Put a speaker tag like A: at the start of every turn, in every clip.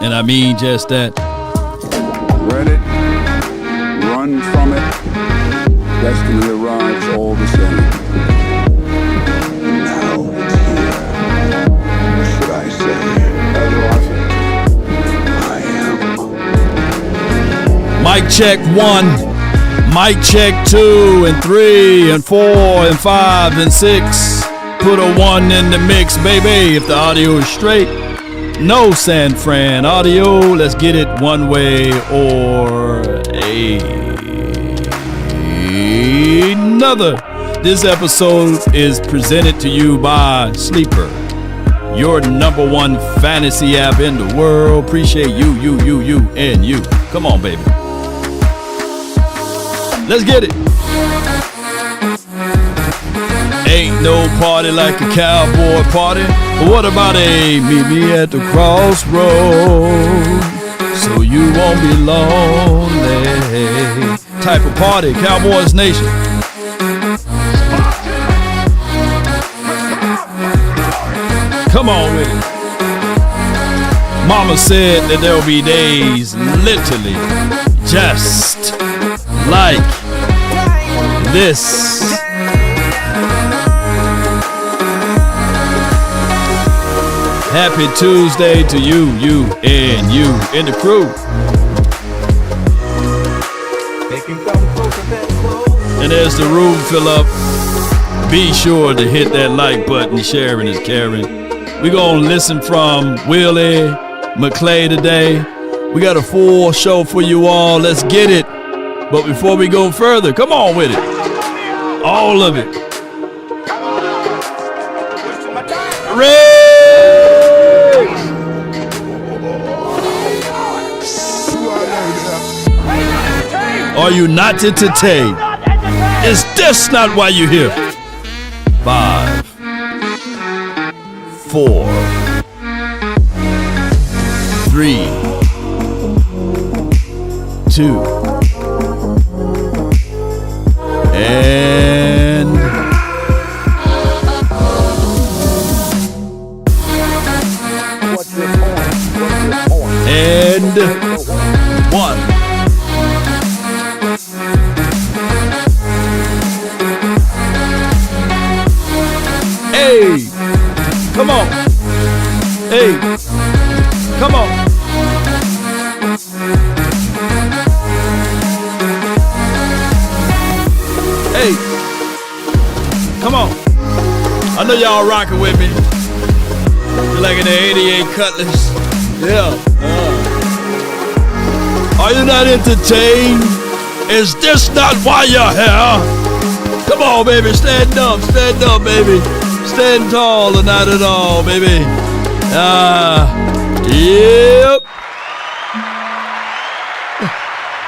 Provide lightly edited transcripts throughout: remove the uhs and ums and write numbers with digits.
A: And I mean just that.
B: Read it, run from it, destiny arrives all the same. Now it's here. Should I say, I am.
A: Mic check 1. Mic check 2 and 3 and 4 and 5 and 6. Put a 1 in the mix, baby. If the audio is straight. No San Fran audio. Let's get it one way or another. This episode is presented to you by Sleeper, your number one fantasy app in the world. Appreciate you, and you. Come on, baby. Let's get it. Ain't no party like a cowboy party. But what about a meet me at the crossroads so you won't be lonely type of party? Cowboys Nation. Come on with it. Mama said that there'll be days literally just like this. Happy Tuesday to you and you in the crew. And as the room fill up, be sure to hit that like button. Sharing is caring. We're going to listen from Willie McClay today. We got a full show for you all. Let's get it. But before we go further, come on with it. All of it. Are you not entertained? Is this not why you're here? 5, 4, 3, 2, and one. Hey, come on. Hey, come on. Hey, come on. I know y'all rocking with me. You're like in the 88 Cutlass. Yeah. Are you not entertained? Is this not why you're here? Come on, baby. Stand up, baby. Stand tall or not at all, baby. Yep.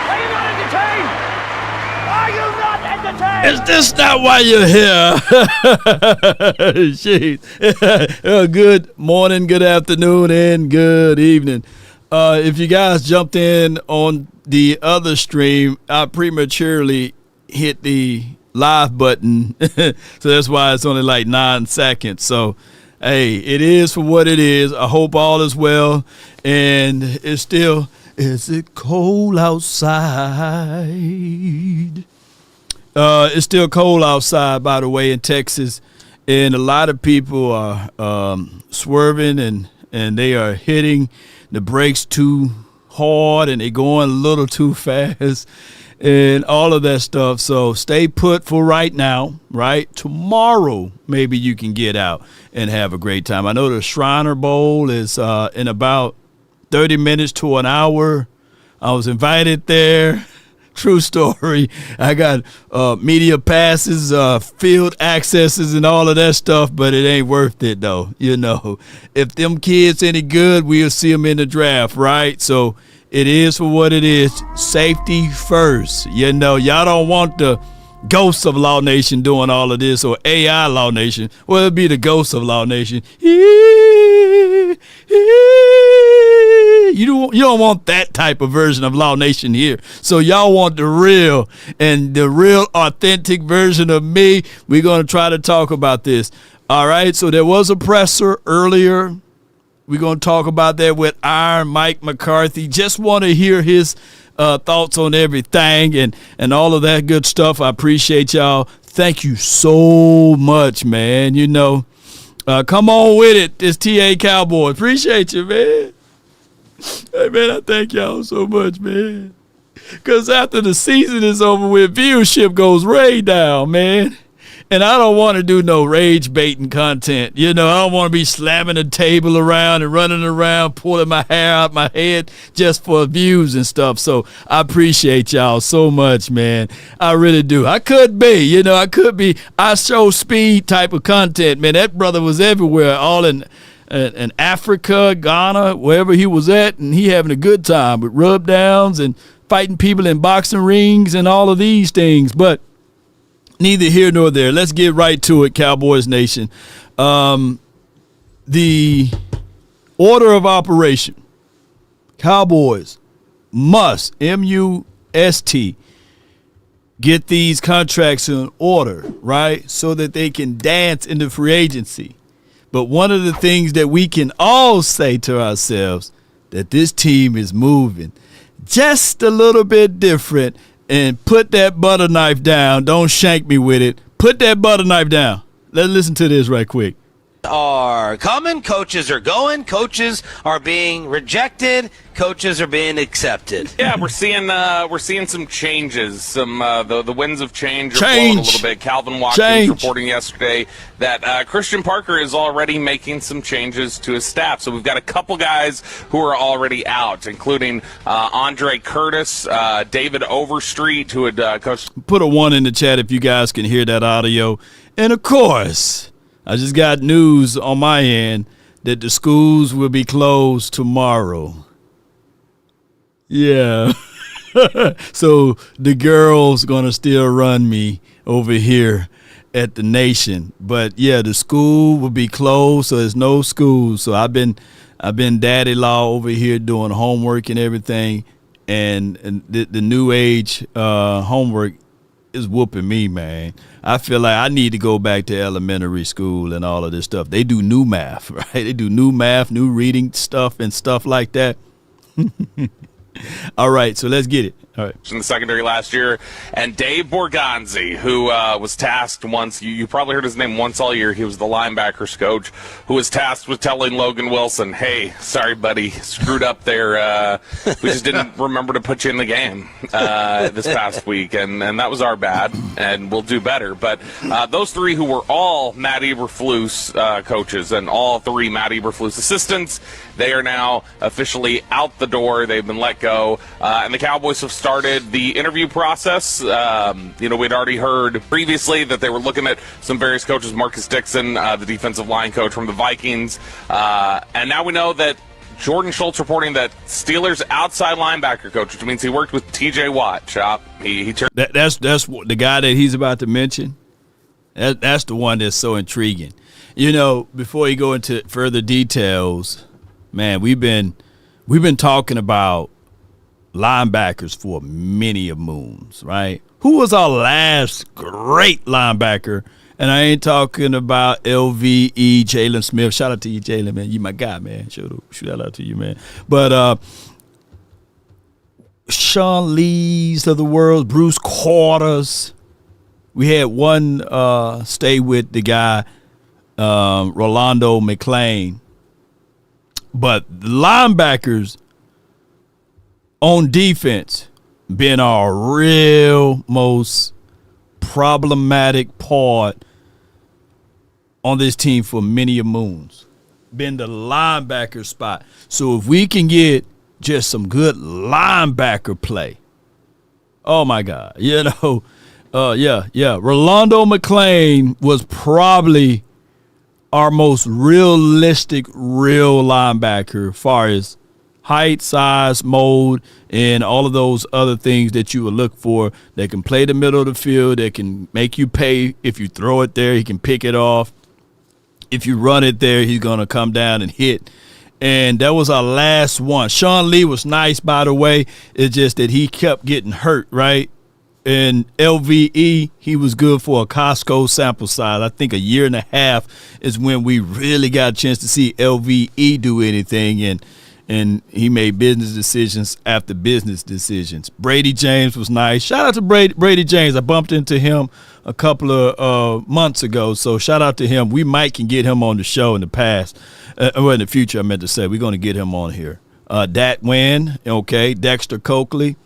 C: Are you not entertained? Are you not entertained?
A: Is this not why you're here? Jeez. Good morning, good afternoon, and good evening. If you guys jumped in on the other stream, I prematurely hit the live button. So that's why it's only like 9 seconds. So, hey, it is for what it is. I hope all is well. And it's still, is it cold outside? It's still cold outside, by the way, in Texas. And a lot of people are swerving and they are hitting the brakes too hard and they're going a little too fast and all of that stuff. So stay put for right now, right? Tomorrow, maybe you can get out and have a great time. I know the Shriner Bowl is in about 30 minutes to an hour. I was invited there. True story. I got media passes, field accesses, and all of that stuff, but it ain't worth it, though. You know, if them kids any good, we'll see them in the draft, right? So it is for what it is. Safety first. You know, y'all don't want the ghosts of Law Nation doing all of this, or AI Law Nation. Well, it'll be the ghosts of Law Nation. You don't want that type of version of Law Nation here. So y'all want the real and the real authentic version of me. We're going to try to talk about this. All right. So there was a presser earlier We're going to talk about that with Iron Mike McCarthy. Just want to hear his thoughts on everything and all of that good stuff. I appreciate y'all. Thank you so much, man. You know, come on with it. This TA Cowboy. Appreciate you, man. Hey, man, I thank y'all so much, man. Because after the season is over with, viewership goes way down, man. And I don't want to do no rage baiting content. You know, I don't want to be slamming the table around and running around, pulling my hair out my head just for views and stuff. So I appreciate y'all so much, man. I really do. I could be I show speed type of content, man. That brother was everywhere, all in Africa, Ghana, wherever he was at, and he having a good time with rub downs and fighting people in boxing rings and all of these things. But neither here nor there. Let's get right to it, Cowboys Nation. The order of operation. Cowboys must, M-U-S-T, get these contracts in order, right, so that they can dance into free agency. But one of the things that we can all say to ourselves, that this team is moving just a little bit different. And put that butter knife down. Don't shank me with it. Put that butter knife down. Let's listen to this right quick.
D: Are coming, coaches are going, coaches are being rejected, coaches are being accepted.
E: Yeah, we're seeing some changes. Some the winds of change are blowing a little bit. Calvin Watkins reporting yesterday that Christian Parker is already making some changes to his staff. So we've got a couple guys who are already out, including Andre Curtis, David Overstreet, who had coached.
A: Put a 1 in the chat if you guys can hear that audio. And of course, I just got news on my end that the schools will be closed tomorrow. Yeah. So the girls going to still run me over here at the Nation. But, yeah, the school will be closed, so there's no school. So I've been daddy-law over here doing homework and everything. And the new age homework is whooping me, man. I feel like I need to go back to elementary school and all of this stuff. They do new math, right? They do new math, new reading stuff and stuff like that. All right, so let's get it. All right.
E: In the secondary last year, and Dave Borgonzi, who was tasked once, you probably heard his name once all year, he was the linebackers coach, who was tasked with telling Logan Wilson, hey, sorry, buddy, screwed up there. We just didn't remember to put you in the game this past week, and that was our bad, and we'll do better. But those three who were all Matt Eberflus coaches and all three Matt Eberflus assistants, they are now officially out the door. They've been let go, and the Cowboys have started the interview process. We'd already heard previously that they were looking at some various coaches, Marcus Dixon, the defensive line coach from the Vikings, and now we know that Jordan Schultz reporting that Steelers outside linebacker coach, which means he worked with T.J. Watt. He turned.
A: That's the guy that he's about to mention. That's the one that's so intriguing. You know, before you go into further details, man, we've been talking about linebackers for many a moons, right? Who was our last great linebacker? And I ain't talking about LVE, Jalen Smith. Shout out to you, Jalen, man. You my guy, man. Shout out to you, man. But Sean Lees of the world, Bruce Quarters. We had one stay with the guy, Rolando McClain. But the linebackers on defense been our real most problematic part on this team for many a moons. Been the linebacker spot. So if we can get just some good linebacker play, oh my God, Rolando McClain was probably our most realistic real linebacker as far as height, size, mold, and all of those other things that you would look for that can play the middle of the field, that can make you pay. If you throw it there, he can pick it off. If you run it there, he's going to come down and hit. And that was our last one. Sean Lee was nice, by the way. It's just that he kept getting hurt, right? in LVE, he was good for a Costco sample size. I think a year and a half is when we really got a chance to see LVE do anything, and he made business decisions after business decisions. Brady James was nice. Shout out to Brady James. I bumped into him a couple of months ago, so shout out to him. We might can get him on the show in the past, or in the future, I meant to say. We're going to get him on here. Dat Wynn, okay, Dexter Coakley.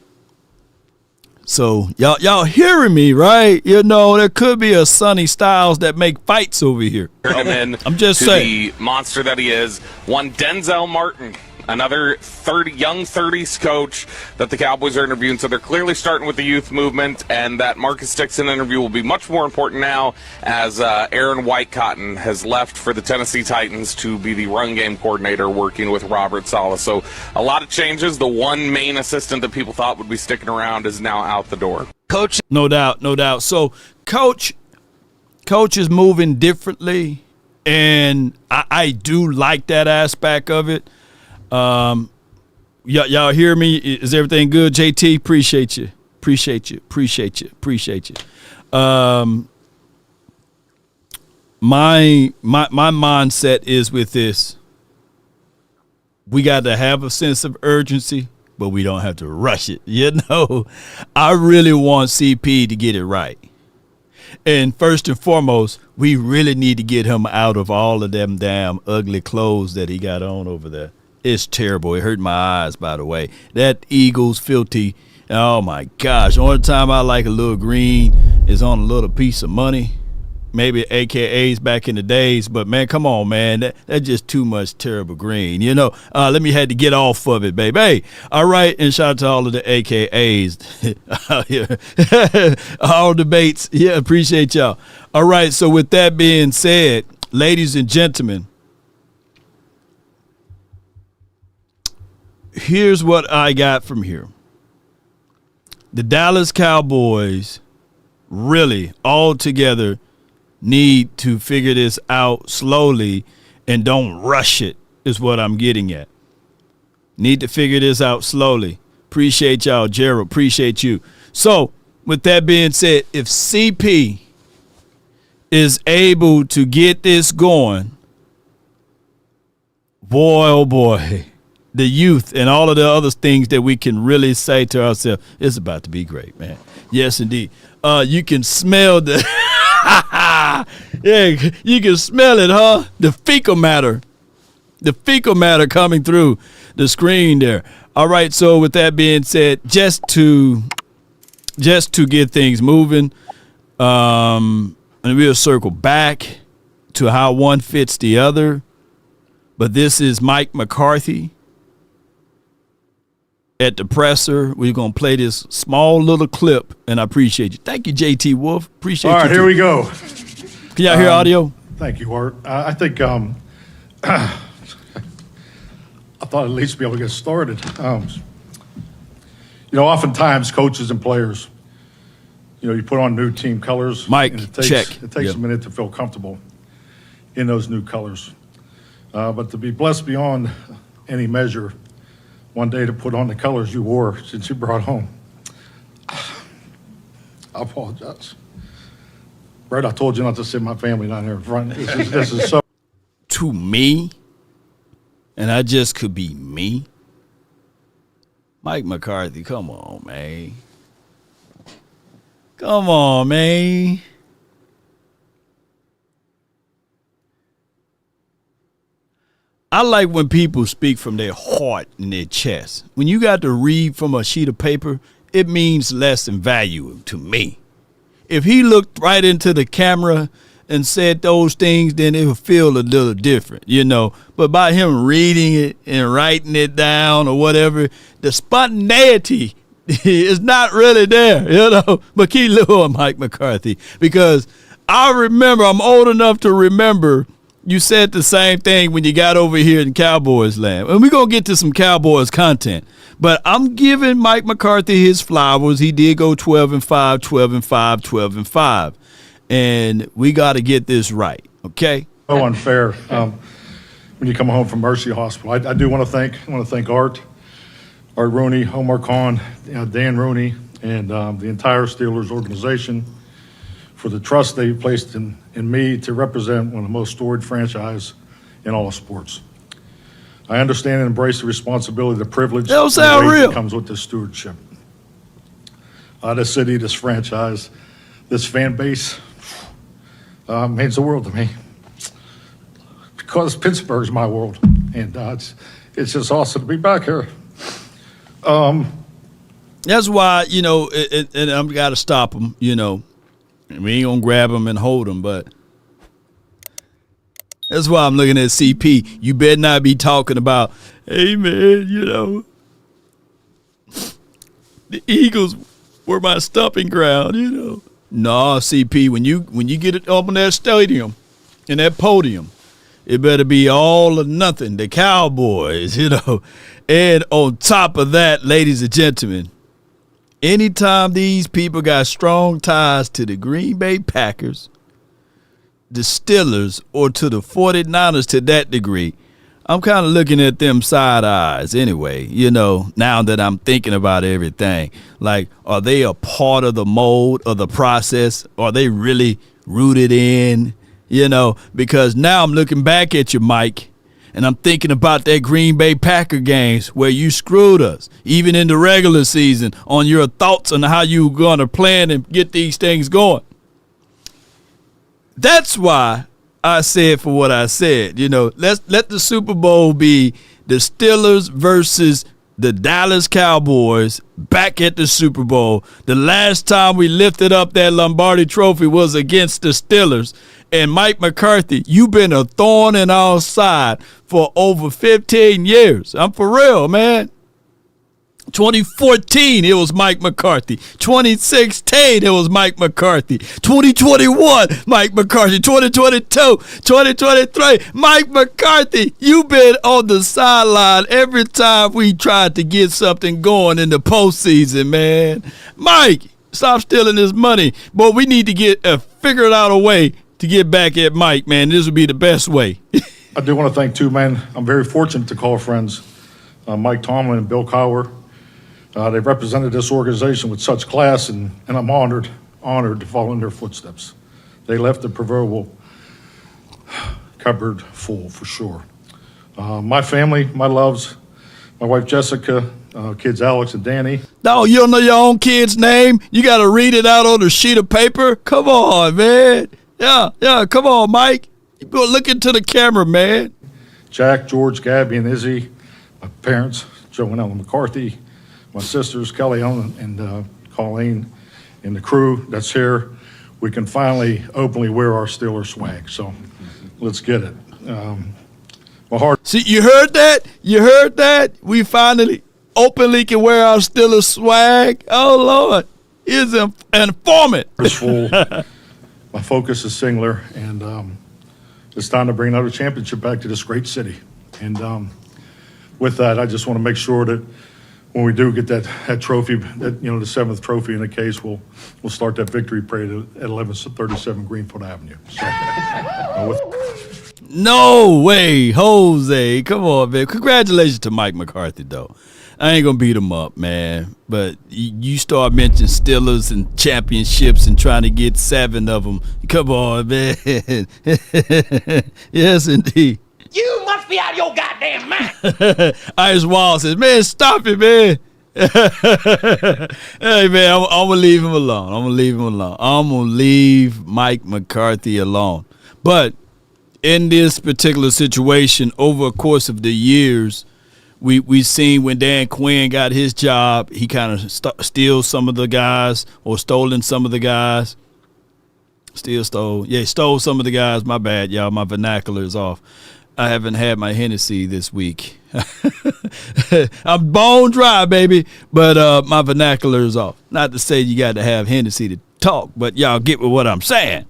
A: So y'all hearing me, right? You know, there could be a Sonny Styles that make fights over here.
E: Turn him in
A: I'm just saying.
E: The monster that he is. One Denzel Martin, another young 30s coach that the Cowboys are interviewing. So they're clearly starting with the youth movement, and that Marcus Dixon interview will be much more important now as Aaron Whitecotton has left for the Tennessee Titans to be the run game coordinator working with Robert Saleh. So a lot of changes. The one main assistant that people thought would be sticking around is now out the door.
D: Coach,
A: No doubt. So coach is moving differently, and I do like that aspect of it. Y'all hear me? Is everything good? JT, appreciate you. My mindset is with this. We got to have a sense of urgency, but we don't have to rush it. You know, I really want CP to get it right. And first and foremost, we really need to get him out of all of them damn ugly clothes that he got on over there. It's terrible. It hurt my eyes, by the way. That Eagles filthy. Oh, my gosh. Only time I like a little green is on a little piece of money. Maybe AKAs back in the days. But, man, come on, man. That's just too much terrible green. You know, let me had to get off of it, baby. Hey, all right. And shout out to all of the AKAs out here. All debates. Yeah, appreciate y'all. All right. So, with that being said, ladies and gentlemen, here's what I got from here. The Dallas Cowboys really all together need to figure this out slowly and don't rush it, is what I'm getting at. Need to figure this out slowly. Appreciate y'all, Gerald. Appreciate you. So, with that being said, if CP is able to get this going, boy, oh boy, the youth and all of the other things that we can really say to ourselves, it's about to be great, man. Yes, indeed. You can smell the yeah, you can smell it, huh? The fecal matter coming through the screen there. All right, so with that being said, just to get things moving, and we'll circle back to how one fits the other. But this is Mike McCarthy at the presser. We're going to play this small little clip, and I appreciate you. Thank you, JT Wolf. Appreciate you.
F: All right, here we go.
A: Can y'all hear audio?
F: Thank you, Art. I think I thought at least be able to get started. Oftentimes coaches and players, you put on new team colors.
A: Mike,
F: and it takes
A: check.
F: It takes a minute to feel comfortable in those new colors. But to be blessed beyond any measure, one day to put on the colors you wore since you brought home. I apologize. Brett, I told you not to sit my family down here in front. This is so.
A: To me, and I just could be me. Mike McCarthy, come on, man. Come on, man. I like when people speak from their heart and their chest. When you got to read from a sheet of paper, it means less in value to me. If he looked right into the camera and said those things, then it would feel a little different, But by him reading it and writing it down or whatever, the spontaneity is not really there, But keep little Mike McCarthy, because I'm old enough to remember you said the same thing when you got over here in Cowboys land. And we're going to get to some Cowboys content. But I'm giving Mike McCarthy his flowers. He did go 12-5, 12-5, 12-5. And we got to get this right, okay?
F: So unfair when you come home from Mercy Hospital. I do want to thank Art Rooney, Omar Khan, Dan Rooney, and the entire Steelers organization for the trust they placed in me to represent one of the most storied franchises in all of sports. I understand and embrace the responsibility, the privilege,
A: That don't sound
F: and the weight
A: real.
F: that comes with this stewardship. This city, this franchise, this fan base means the world to me because Pittsburgh's my world, and it's just awesome to be back here.
A: That's why, you know, and I've got to stop them, you know. We ain't going to grab them and hold them, but that's why I'm looking at CP. You better not be talking about, hey, man, you know, the Eagles were my stomping ground, you know. No, CP, when you get it up on that stadium and that podium, it better be all or nothing, the Cowboys, you know. And on top of that, ladies and gentlemen, anytime these people got strong ties to the Green Bay Packers, the Steelers, or to the 49ers to that degree, I'm kind of looking at them side eyes anyway, you know, now that I'm thinking about everything. Like, are they a part of the mold of the process? Are they really rooted in, you know? Because now I'm looking back at you, Mike, and I'm thinking about that Green Bay Packer games where you screwed us, even in the regular season, on your thoughts on how you were going to plan and get these things going. That's why I said for what I said. You know, let the Super Bowl be the Steelers versus the Dallas Cowboys back at the Super Bowl. The last time we lifted up that Lombardi trophy was against the Steelers. And Mike McCarthy, you've been a thorn in our side for over 15 years. I'm for real, man. 2014, it was Mike McCarthy. 2016, it was Mike McCarthy. 2021, Mike McCarthy. 2022, 2023, Mike McCarthy. You've been on the sideline every time we tried to get something going in the postseason, man. Mike, stop stealing his money. Boy, we need to figure out a way to get back at Mike, man. This would be the best way.
F: I do want to thank, too, man. I'm very fortunate to call friends Mike Tomlin and Bill Cowher. They've represented this organization with such class, and I'm honored to follow in their footsteps. They left the proverbial cupboard full, for sure. My family, my loves, my wife Jessica, kids Alex and Danny.
A: No, you don't know your own kid's name? You got to read it out on a sheet of paper? Come on, man. Yeah, come on, Mike. You go look into the camera, man.
F: Jack, George, Gabby, and Izzy, my parents, Joe and Ellen McCarthy, my sisters, Kelly, Ellen, and Colleen, and the crew that's here. We can finally openly wear our Steelers swag, so let's get it. My heart.
A: See, you heard that? You heard that? We finally openly can wear our Steelers swag. Oh, Lord. He's an informant.
F: Is full. My focus is singular, and it's time to bring another championship back to this great city. And with that, I just want to make sure that when we do get that trophy, that, you know, the 7th trophy in the case, we'll start that victory parade at 1137 Greenfield Avenue. So,
A: No way, Jose. Come on, man. Congratulations to Mike McCarthy, though. I ain't going to beat him up, man. But you start mentioning Steelers and championships and trying to get 7 of them. Come on, man. Yes, indeed.
C: You must be out of your goddamn mind.
A: Ice Wall says, man, stop it, man. Hey, man, I'm going to leave him alone. I'm going to leave Mike McCarthy alone. But in this particular situation, over a course of the years, we seen when Dan Quinn got his job, he kind of steals some of the guys or stolen some of the guys. Stole some of the guys. My bad, y'all. My vernacular is off. I haven't had my Hennessy this week. I'm bone dry, baby, but my vernacular is off. Not to say you got to have Hennessy to talk, but y'all get with what I'm saying.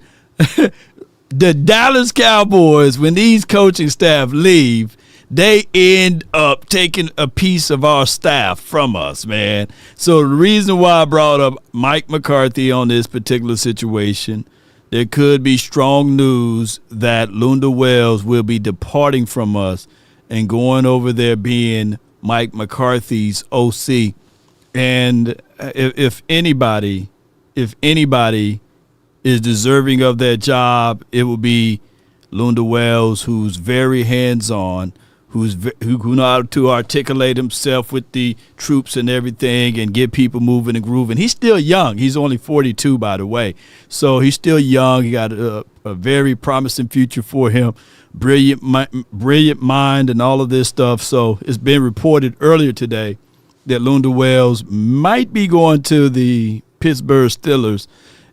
A: The Dallas Cowboys, when these coaching staff leave, they end up taking a piece of our staff from us, man. So the reason why I brought up Mike McCarthy on this particular situation, there could be strong news that Lunda Wells will be departing from us and going over there being Mike McCarthy's OC. And if anybody is deserving of that job, it will be Lunda Wells, who's very hands-on, who know how to articulate himself with the troops and everything and get people moving and grooving. He's still young. He's only 42, by the way. So he's still young. He got a very promising future for him. Brilliant mind and all of this stuff. So it's been reported earlier today that Lunda Wells might be going to the Pittsburgh Steelers.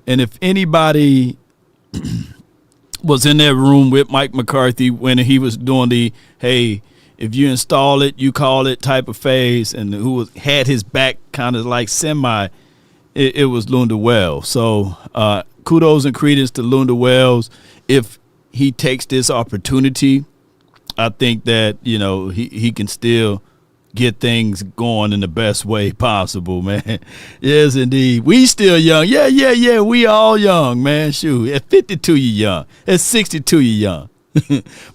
A: And if anybody was in that room with Mike McCarthy when he was doing the, hey, if you install it, you call it type of phase, and who had his back kind of like semi, it was Lunda Wells. So kudos and credence to Lunda Wells. If he takes this opportunity, I think that, he can still get things going in the best way possible, man. Yes, indeed. We still young. Yeah. We all young, man. Shoot, at 52, you young. At 62, you young.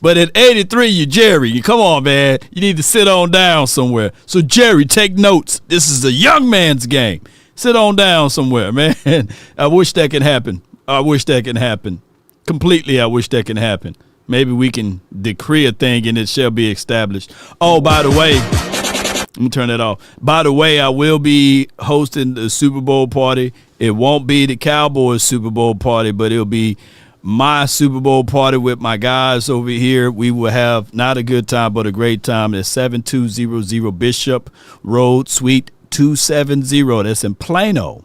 A: But at 83, you Jerry. Come on, man. You need to sit on down somewhere. So, Jerry, take notes. This is a young man's game. Sit on down somewhere, man. I wish that could happen. Completely, I wish that can happen. Maybe we can decree a thing and it shall be established. Oh, by the way, let me turn that off. By the way, I will be hosting the Super Bowl party. It won't be the Cowboys Super Bowl party, but it'll be my Super Bowl party with my guys over here. We will have not a good time, but a great time at 7200 Bishop Road, Suite 270. That's in Plano.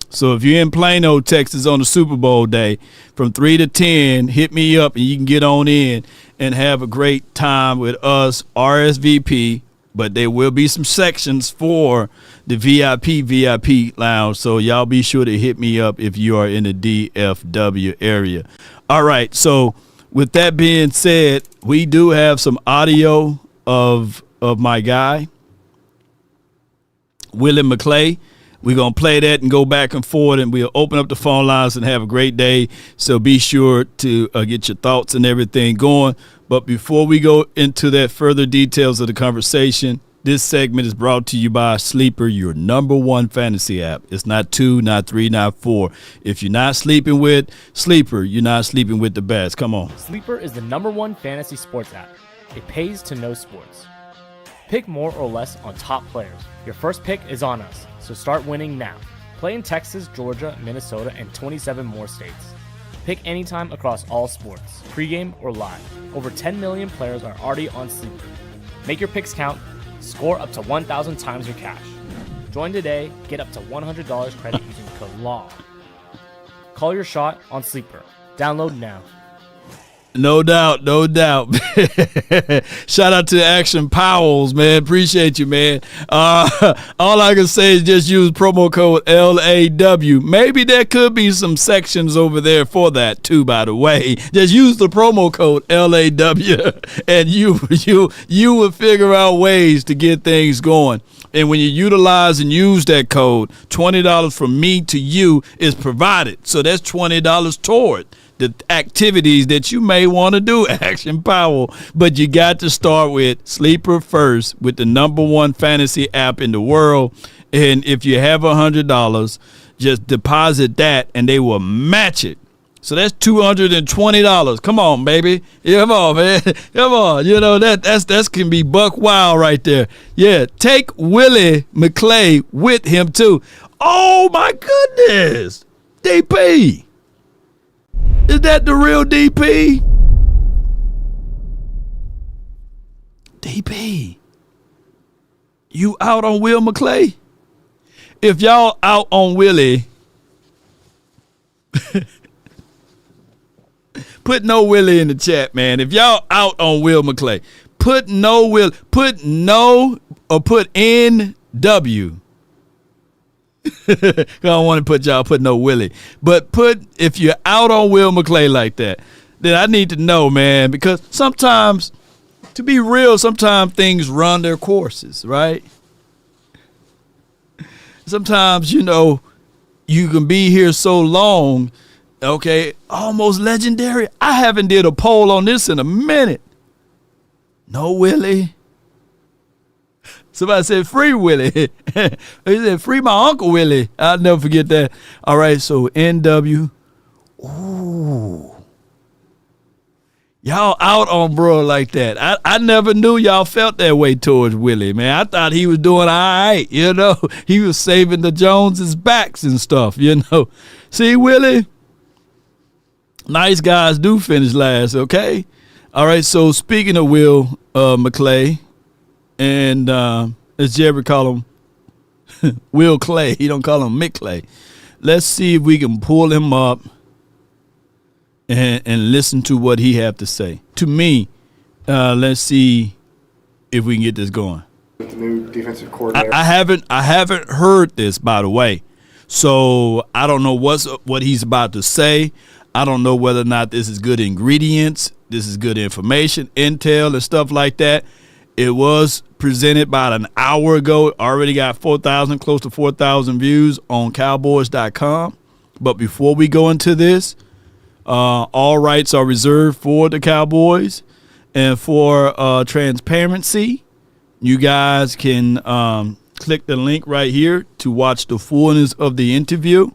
A: So if you're in Plano, Texas on the Super Bowl day from 3 to 10, hit me up and you can get on in and have a great time with us, RSVP. But there will be some sections for the VIP lounge. So y'all be sure to hit me up if you are in the DFW area. All right. So with that being said, we do have some audio of my guy, Willie McClay. We're going to play that and go back and forth, and we'll open up the phone lines and have a great day. So be sure to get your thoughts and everything going. But before we go into that further details of the conversation, this segment is brought to you by Sleeper, your number one fantasy app. It's not 2, not 3, not 4. If you're not sleeping with Sleeper, you're not sleeping with the best. Come on.
G: Sleeper is the number one fantasy sports app. It pays to know sports. Pick more or less on top players. Your first pick is on us, so start winning now. Play in Texas, Georgia, Minnesota, and 27 more states. Pick anytime across all sports, pregame or live. Over 10 million players are already on Sleeper. Make your picks count. Score up to 1,000 times your cash. Join today. Get up to $100 credit using code LAW. Call your shot on Sleeper. Download now.
A: No doubt. Shout out to Action Powells, man. Appreciate you, man. All I can say is just use promo code LAW. Maybe there could be some sections over there for that too, by the way. Just use the promo code LAW and you will figure out ways to get things going. And when you utilize and use that code, $20 from me to you is provided. So that's $20 toward the activities that you may want to do, Action Powell. But you got to start with Sleeper first, with the number one fantasy app in the world. And if you have $100, just deposit that and they will match it. So that's $220. Come on, baby. Yeah, come on, man. Come on. That can be buck wild right there. Yeah, take Willie McClay with him too. Oh my goodness. DP. Is that the real DP? DP. You out on Will McClay? If y'all out on Willie, put no Willie in the chat, man. If y'all out on Will McClay, put no Will, put no or put NW. I don't want to put no Willie. But if you're out on Will McClay like that, then I need to know, man, because sometimes, to be real, sometimes things run their courses, right? Sometimes, you can be here so long, okay, almost legendary. I haven't did a poll on this in a minute. No Willie. Somebody said, free Willie. He said, free my Uncle Willie. I'll never forget that. All right, so NW. Ooh. Y'all out on bro like that. I never knew y'all felt that way towards Willie, man. I thought he was doing all right, you know. He was saving the Joneses' backs and stuff, you know. See, Willie, nice guys do finish last, okay? All right, so speaking of Will McClay, and as Jerry call him, Will Clay. He don't call him Mick Clay. Let's see if we can pull him up and listen to what he have to say. To me, let's see if we can get this going.
H: With the new defensive coordinator.
A: I haven't heard this, by the way. So I don't know what he's about to say. I don't know whether or not this is good ingredients, this is good information, intel and stuff like that. It was presented about an hour ago. Already got 4,000, close to 4,000 views on Cowboys.com. But before we go into this, all rights are reserved for the Cowboys. And for transparency, you guys can click the link right here to watch the fullness of the interview.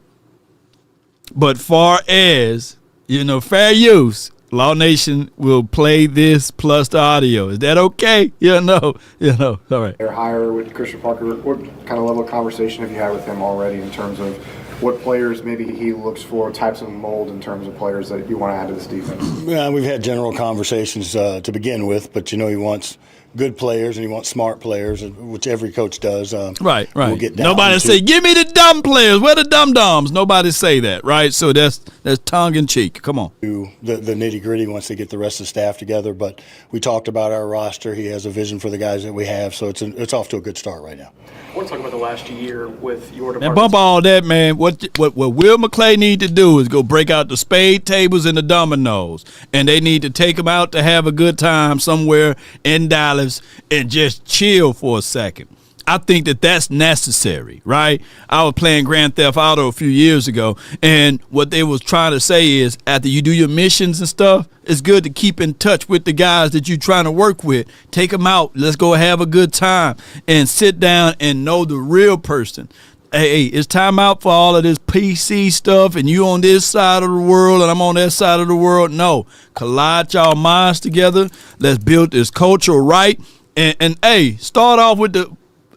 A: But far as, fair use, Law Nation will play this plus the audio. Is that okay? All right.
H: Their hire with Christian Parker, what kind of level of conversation have you had with him already in terms of what players maybe he looks for, types of mold in terms of players that you want to add to this defense?
I: Yeah, we've had general conversations to begin with, but he wants good players and he wants smart players, which every coach does.
A: Right.
I: We'll get down
A: Nobody say, give me the dumb players. Where the dum-dums? Nobody say that, right? So that's tongue-in-cheek. Come on.
I: The nitty-gritty once they get the rest of the staff together, but we talked about our roster. He has a vision for the guys that we have, so it's off to a good start right now.
J: I want to talk about the last year with your department.
A: And bump all that, man. What Will McClay need to do is go break out the spade tables and the dominoes, and they need to take them out to have a good time somewhere in Dallas and just chill for a second. I think that's necessary, right? I was playing Grand Theft Auto a few years ago, and what they was trying to say is after you do your missions and stuff, it's good to keep in touch with the guys that you're trying to work with. Take them out. Let's go have a good time and sit down and know the real person. Hey, it's time out for all of this PC stuff and you on this side of the world and I'm on that side of the world. No, collide y'all minds together. Let's build this culture right. And hey, start off with the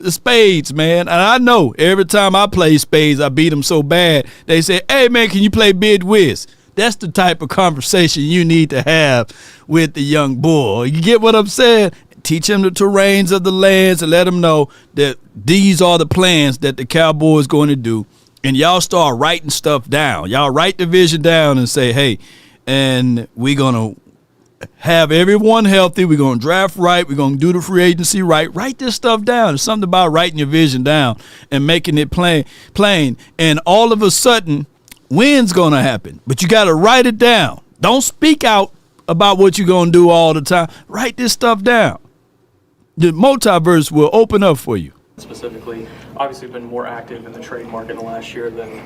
A: spades, man. And I know every time I play spades, I beat them so bad. They say, hey, man, can you play bid whiz? That's the type of conversation you need to have with the young bull. You get what I'm saying? Teach him the terrains of the lands and let him know that these are the plans that the Cowboys going to do. And y'all start writing stuff down. Y'all write the vision down and say, hey, and we're going to have everyone healthy. We're going to draft right. We're going to do the free agency right. Write this stuff down. There's something about writing your vision down and making it plain. And all of a sudden, when's going to happen? But you got to write it down. Don't speak out about what you're going to do all the time. Write this stuff down. The multiverse will open up for you.
J: Specifically, obviously been more active in the trade market in the last year than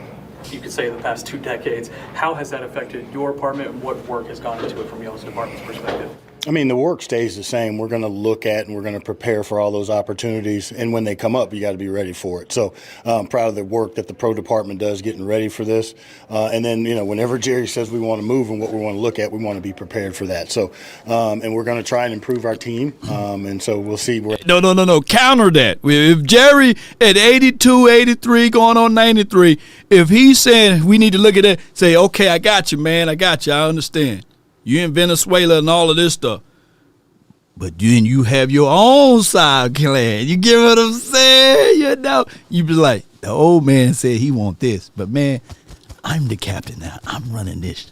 J: you could say in the past 2 decades. How has that affected your department and what work has gone into it from y'all's department's perspective?
I: I mean, the work stays the same. We're going to look at and we're going to prepare for all those opportunities. And when they come up, you got to be ready for it. So I'm proud of the work that the pro department does getting ready for this. And then, whenever Jerry says we want to move and what we want to look at, we want to be prepared for that. So, and we're going to try and improve our team. And so we'll see where.
A: No. Counter that. If Jerry at 82, 83, going on 93, if he's saying we need to look at that, say, okay, I got you, man. I got you. I understand. You in Venezuela and all of this stuff. But then you have your own side clan. You get what I'm saying? You be like, the old man said he want this. But, man, I'm the captain now. I'm running this.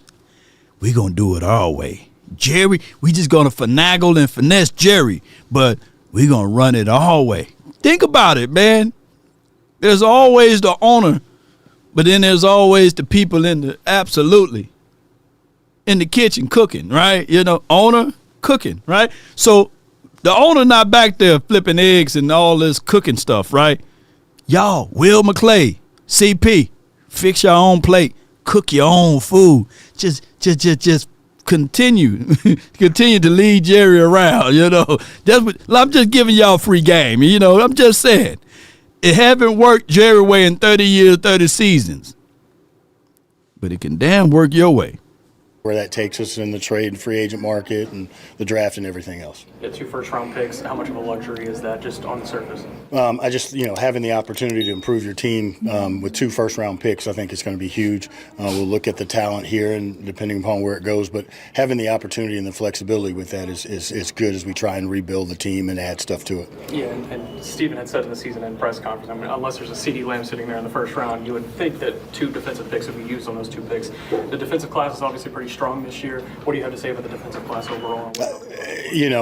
A: We're going to do it our way. Jerry, we just going to finagle and finesse Jerry. But we're going to run it our way. Think about it, man. There's always the owner. But then there's always the people in the kitchen cooking, right? Owner cooking, right? So the owner not back there flipping eggs and all this cooking stuff, right? Y'all, Will McClay, CP, fix your own plate, cook your own food. Just continue to lead Jerry around. I'm just giving y'all free game. I'm just saying it haven't worked Jerry way in 30 years, 30 seasons, but it can damn work your way.
I: Where that takes us in the trade and free agent market and the draft and everything else.
J: Yeah, 2 first-round picks. How much of a luxury is that just on the surface?
I: I just, having the opportunity to improve your team with 2 first-round picks, I think it's going to be huge. We'll look at the talent here and depending upon where it goes, but having the opportunity and the flexibility with that is good as we try and rebuild the team and add stuff to it.
J: Yeah, and Steven had said in the season-end press conference, unless there's a CeeDee Lamb sitting there in the first round, you would think that 2 defensive picks would be used on those 2 picks. The defensive class is obviously pretty strong this year. What do you have to say about the defensive class overall?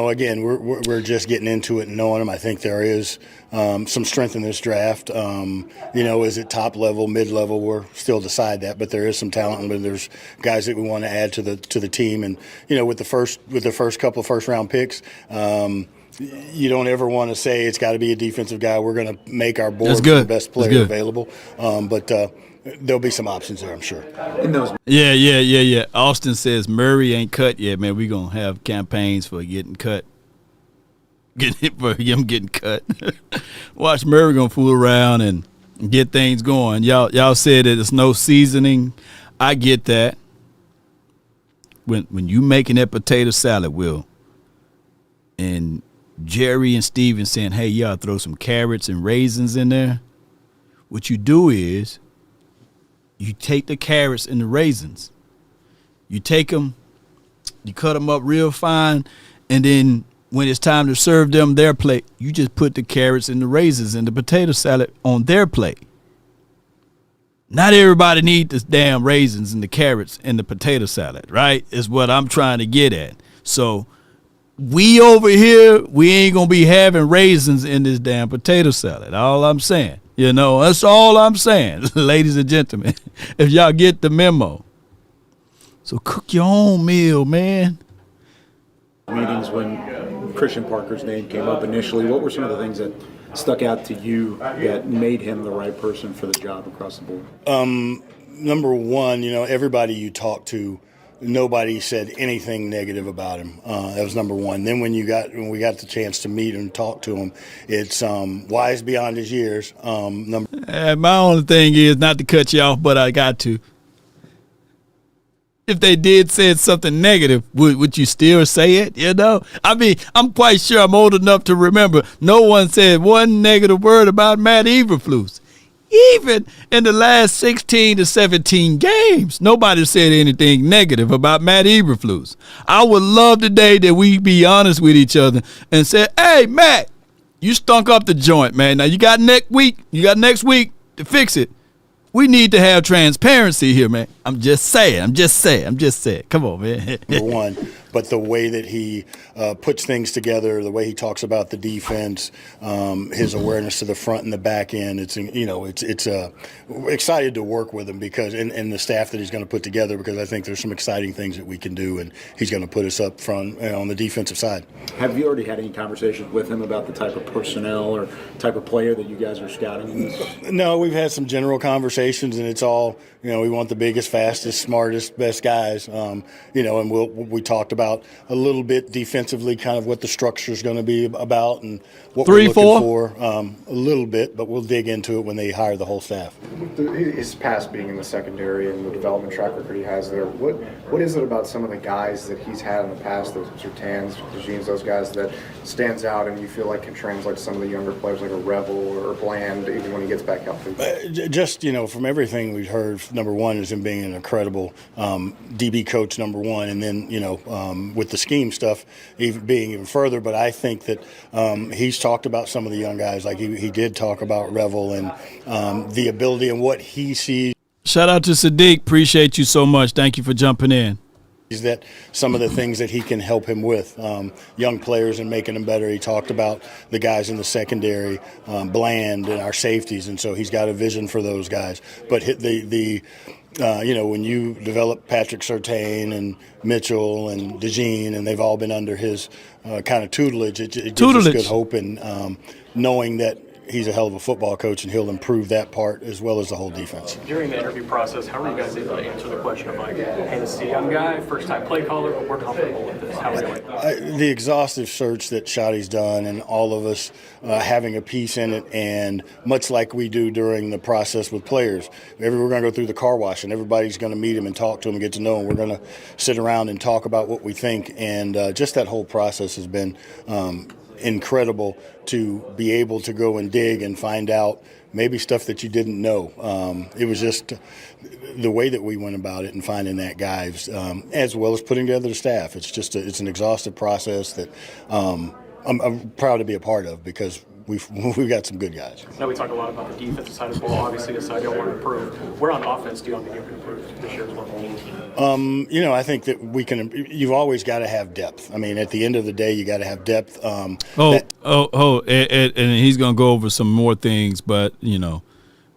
I: Again, we're just getting into it and knowing them. I think there is some strength in this draft. Is it top level, mid level? We're still decide that, but there is some talent, and there's guys that we want to add to the team. And with the first couple of first round picks. You don't ever want to say it's got to be a defensive guy. We're going to make our board the best player available. But there'll be some options there, I'm sure.
A: Yeah. Austin says Murray ain't cut yet, man. We're going to have campaigns for getting cut. For him getting cut. Watch Murray going to fool around and get things going. Y'all said that it's no seasoning. I get that. When you making that potato salad, Will, and Jerry and Steven saying, hey, y'all throw some carrots and raisins in there, what you do is you take the carrots and the raisins, you take them, you cut them up real fine, and then when it's time to serve them their plate, you just put the carrots and the raisins and the potato salad on their plate. Not everybody needs the damn raisins and the carrots and the potato salad, right? Is what I'm trying to get at. So we over here, we ain't going to be having raisins in this damn potato salad. All I'm saying. That's all I'm saying, ladies and gentlemen, if y'all get the memo. So cook your own meal, man.
K: Meetings when Christian Parker's name came up initially, what were some of the things that stuck out to you that made him the right person for the job across the board?
I: Number one, everybody you talk to, nobody said anything negative about him. That was number one. Then when we got the chance to meet and talk to him, it's wise beyond his years.
A: My only thing is not to cut you off, but I got to. If they did say something negative, would you still say it? I'm quite sure I'm old enough to remember no one said one negative word about Matt Eberflus. Even in the last 16 to 17 games, nobody said anything negative about Matt Eberflus. I would love today that we be honest with each other and say, hey, Matt, you stunk up the joint, man. Now you got next week to fix it. We need to have transparency here, man. I'm just saying. Come on, man.
I: Number one, but the way that he puts things together, the way he talks about the defense, his awareness to the front and the back end, it's excited to work with him because and the staff that he's going to put together because I think there's some exciting things that we can do and he's going to put us up front on the defensive side.
K: Have you already had any conversations with him about the type of personnel or type of player that you guys are scouting?
I: No, we've had some general conversations and it's all, we want the biggest, fastest, smartest, best guys, and we talked about a little bit defensively kind of what the structure is going to be about and what we're looking for a little bit, but we'll dig into it when they hire the whole staff.
H: His past being in the secondary and the development track record he has there, what is it about some of the guys that he's had in the past, those Sertans, Dejeans, those guys that stands out and you feel like can translate to some of the younger players like a Revel or Bland even when he gets back healthy?
I: Just, from everything we've heard, number one is him being an incredible DB coach, number one, and then, with the scheme stuff being even further. But I think that he's talked about some of the young guys, like he did talk about Revel and the ability and what he sees.
A: Shout out to Sadiq. Appreciate you so much. Thank you for jumping in.
I: Is that some of the things that he can help him with, young players and making them better. He talked about the guys in the secondary, Bland and our safeties, and so he's got a vision for those guys. But when you develop Patrick Surtain and Mitchell and Dejean, and they've all been under his kind of tutelage, it gives us good hope in knowing that he's a hell of a football coach, and he'll improve that part as well as the whole defense.
J: During the interview process, how were you guys able to answer the question of like, hey, this is a young guy, first-time play caller, but we're comfortable with this? How were you like that?
I: The exhaustive search that Shotty's done, and all of us having a piece in it, and much like we do during the process with players, we're going to go through the car wash, and everybody's going to meet him and talk to him and get to know him. We're going to sit around and talk about what we think, and just that whole process has been incredible to be able to go and dig and find out maybe stuff that you didn't know. It was just the way that we went about it and finding that guy, as well as putting together the staff. It's an exhaustive process that I'm proud to be a part of, because we've got some good guys.
J: Now we talk a lot about the defensive side as well. Obviously, a side you want to improve. Where on offense do you think you can improve this year as well?
I: I think that we can. You've always got to have depth. I mean, at the end of the day, you got to have depth. And
A: he's going to go over some more things, but due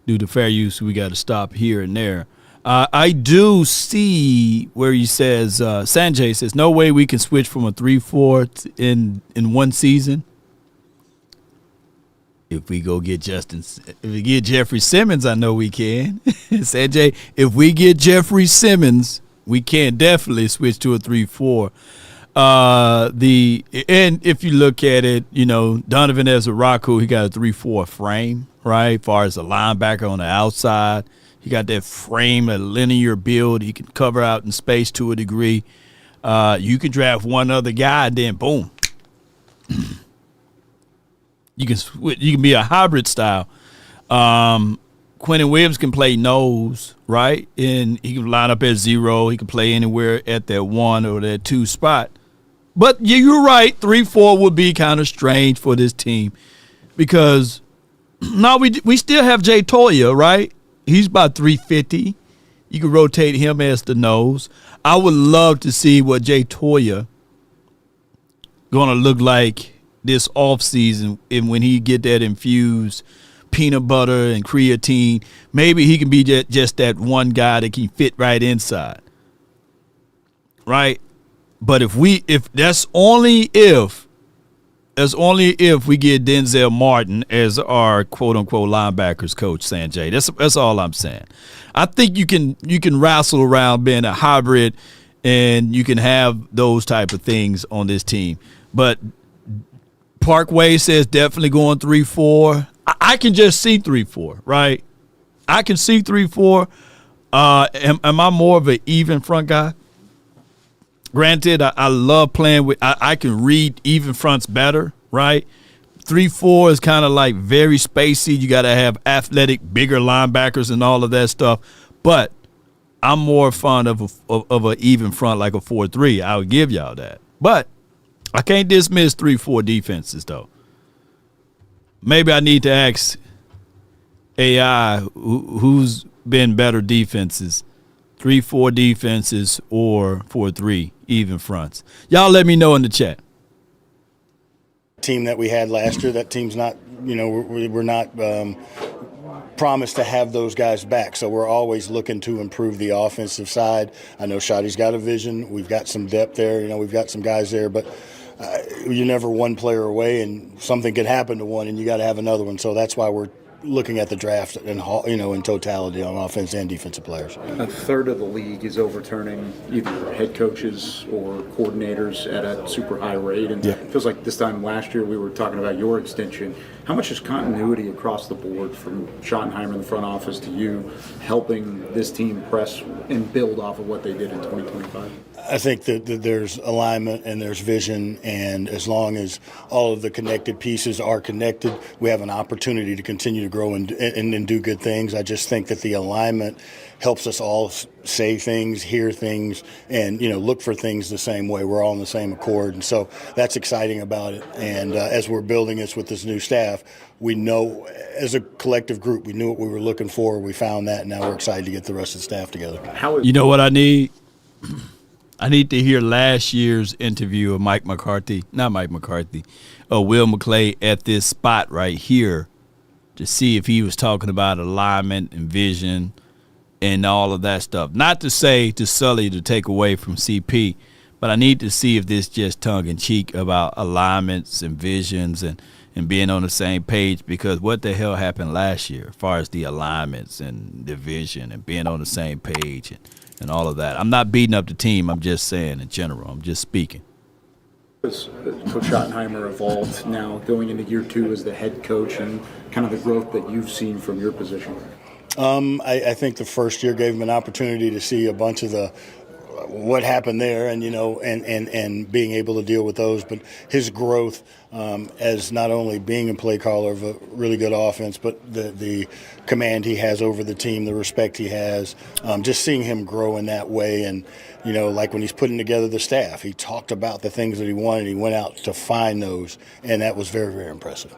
A: to fair use, we got to stop here and there. I do see where he says, Sanjay says, no way we can switch from a 3-4 in one season. If we go get Jeffrey Simmons, I know we can. Sanjay, if we get Jeffrey Simmons, we can definitely switch to a 3-4. And if you look at it, Donovan Ezaraku, he got a 3-4 frame, right? As far as a linebacker on the outside, he got that frame, a linear build. He can cover out in space to a degree. You can draft one other guy, and then boom. You can be a hybrid style. Quentin Williams can play nose, right? And he can line up at 0. He can play anywhere at that 1 or that 2 spot. But you're right, 3-4 would be kind of strange for this team, because now we still have Jay Toya, right? He's about 350. You can rotate him as the nose. I would love to see what Jay Toya gonna look like this offseason, and when he get that infused peanut butter and creatine, maybe he can be just that one guy that can fit right inside, right? But if we get Denzel Martin as our quote unquote linebackers coach, Sanjay. That's all I'm saying. I think you can wrestle around being a hybrid, and you can have those type of things on this team. But Parkway says definitely going 3-4. I can just see 3-4, right? I can see 3-4. Am I more of an even front guy? Granted, I love playing with. I can read even fronts better, right? 3-4 is kind of like very spacey. You got to have athletic, bigger linebackers and all of that stuff. But I'm more fond of an even front, like a 4-3. I'll give y'all that. But I can't dismiss 3-4 defenses, though. Maybe I need to ask AI who's been better defenses, 3-4 defenses or 4-3 even fronts. Y'all let me know in the chat.
I: Team that we had last year, that team's not, we're not promised to have those guys back. So we're always looking to improve the offensive side. I know Shotty's got a vision. We've got some depth there. We've got some guys there, but you're never one player away, and something could happen to one, and you got to have another one. So that's why we're looking at the draft in totality on offense and defensive players.
K: A third of the league is overturning either head coaches or coordinators at a super high rate, and it feels like this time last year we were talking about your extension. How much is continuity across the board, from Schottenheimer in the front office to you, helping this team press and build off of what they did in 2025?
I: I think that there's alignment and there's vision, and as long as all of the connected pieces are connected, we have an opportunity to continue to grow and do good things. I just think that the alignment helps us all say things, hear things, and look for things the same way. We're all in the same accord, and so that's exciting about it. And as we're building this with this new staff, we know as a collective group, we knew what we were looking for. We found that, and now we're excited to get the rest of the staff together.
A: You know what I need? I need to hear last year's interview of Will McClay at this spot right here to see if he was talking about alignment and vision and all of that stuff. Not to say to Sully to take away from CP, but I need to see if this just tongue-in-cheek about alignments and visions and and being on the same page, because what the hell happened last year as far as the alignments and division and being on the same page and all of that. I'm not beating up the team. I'm just saying in general. I'm just speaking.
K: Has Coach Schottenheimer evolved now going into year 2 as the head coach, and kind of the growth that you've seen from your position?
I: I think the first year gave him an opportunity to see a bunch of what happened there, and and being able to deal with those. But his growth as not only being a play caller of a really good offense, but the command he has over the team, the respect he has, just seeing him grow in that way. And like when he's putting together the staff, he talked about the things that he wanted. He went out to find those, and that was very, very impressive.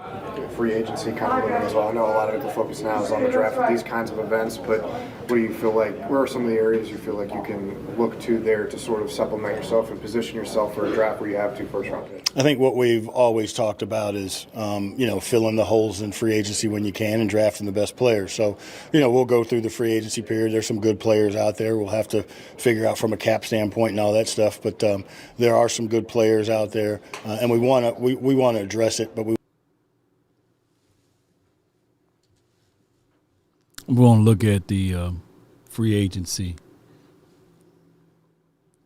H: Free agency kind of moving as well. I know a lot of the focus now is on the draft with these kinds of events, but what do you feel like, where are some of the areas you feel like you can look to there to sort of supplement yourself and position yourself for a draft where you have 2 first-round picks?
I: I think what we've always talked about is, filling the holes in free agency when you can and drafting the best players. So, we'll go through the free agency period. There's some good players out there. We'll have to figure out from a cap standpoint and all that stuff. But there are some good players out there, and we want to address it. But we
A: want to look at the free agency.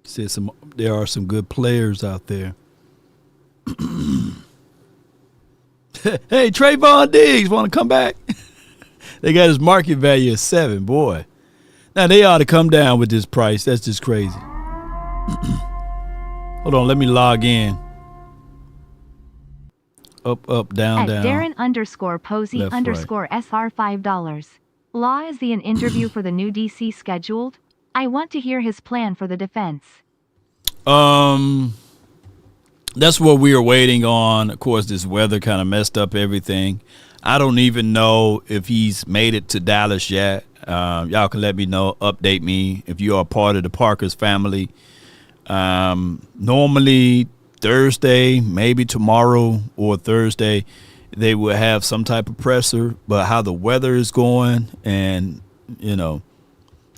A: Said there are some good players out there. Hey, Trayvon Diggs want to come back? They got his market value at 7, boy. Now they ought to come down with this price. That's just crazy. Hold on, let me log in. Up, down,
L: at
A: down.
L: Darren_Posey
A: left,
L: _ SR $5. Law, is the an interview for the new DC scheduled? I want to hear his plan for the defense.
A: That's what we are waiting on. Of course, this weather kind of messed up everything. I don't even know if he's made it to Dallas yet. Y'all can let me know, update me if you are part of the Parkers family. Normally Thursday, maybe tomorrow or Thursday, they will have some type of presser, but how the weather is going, and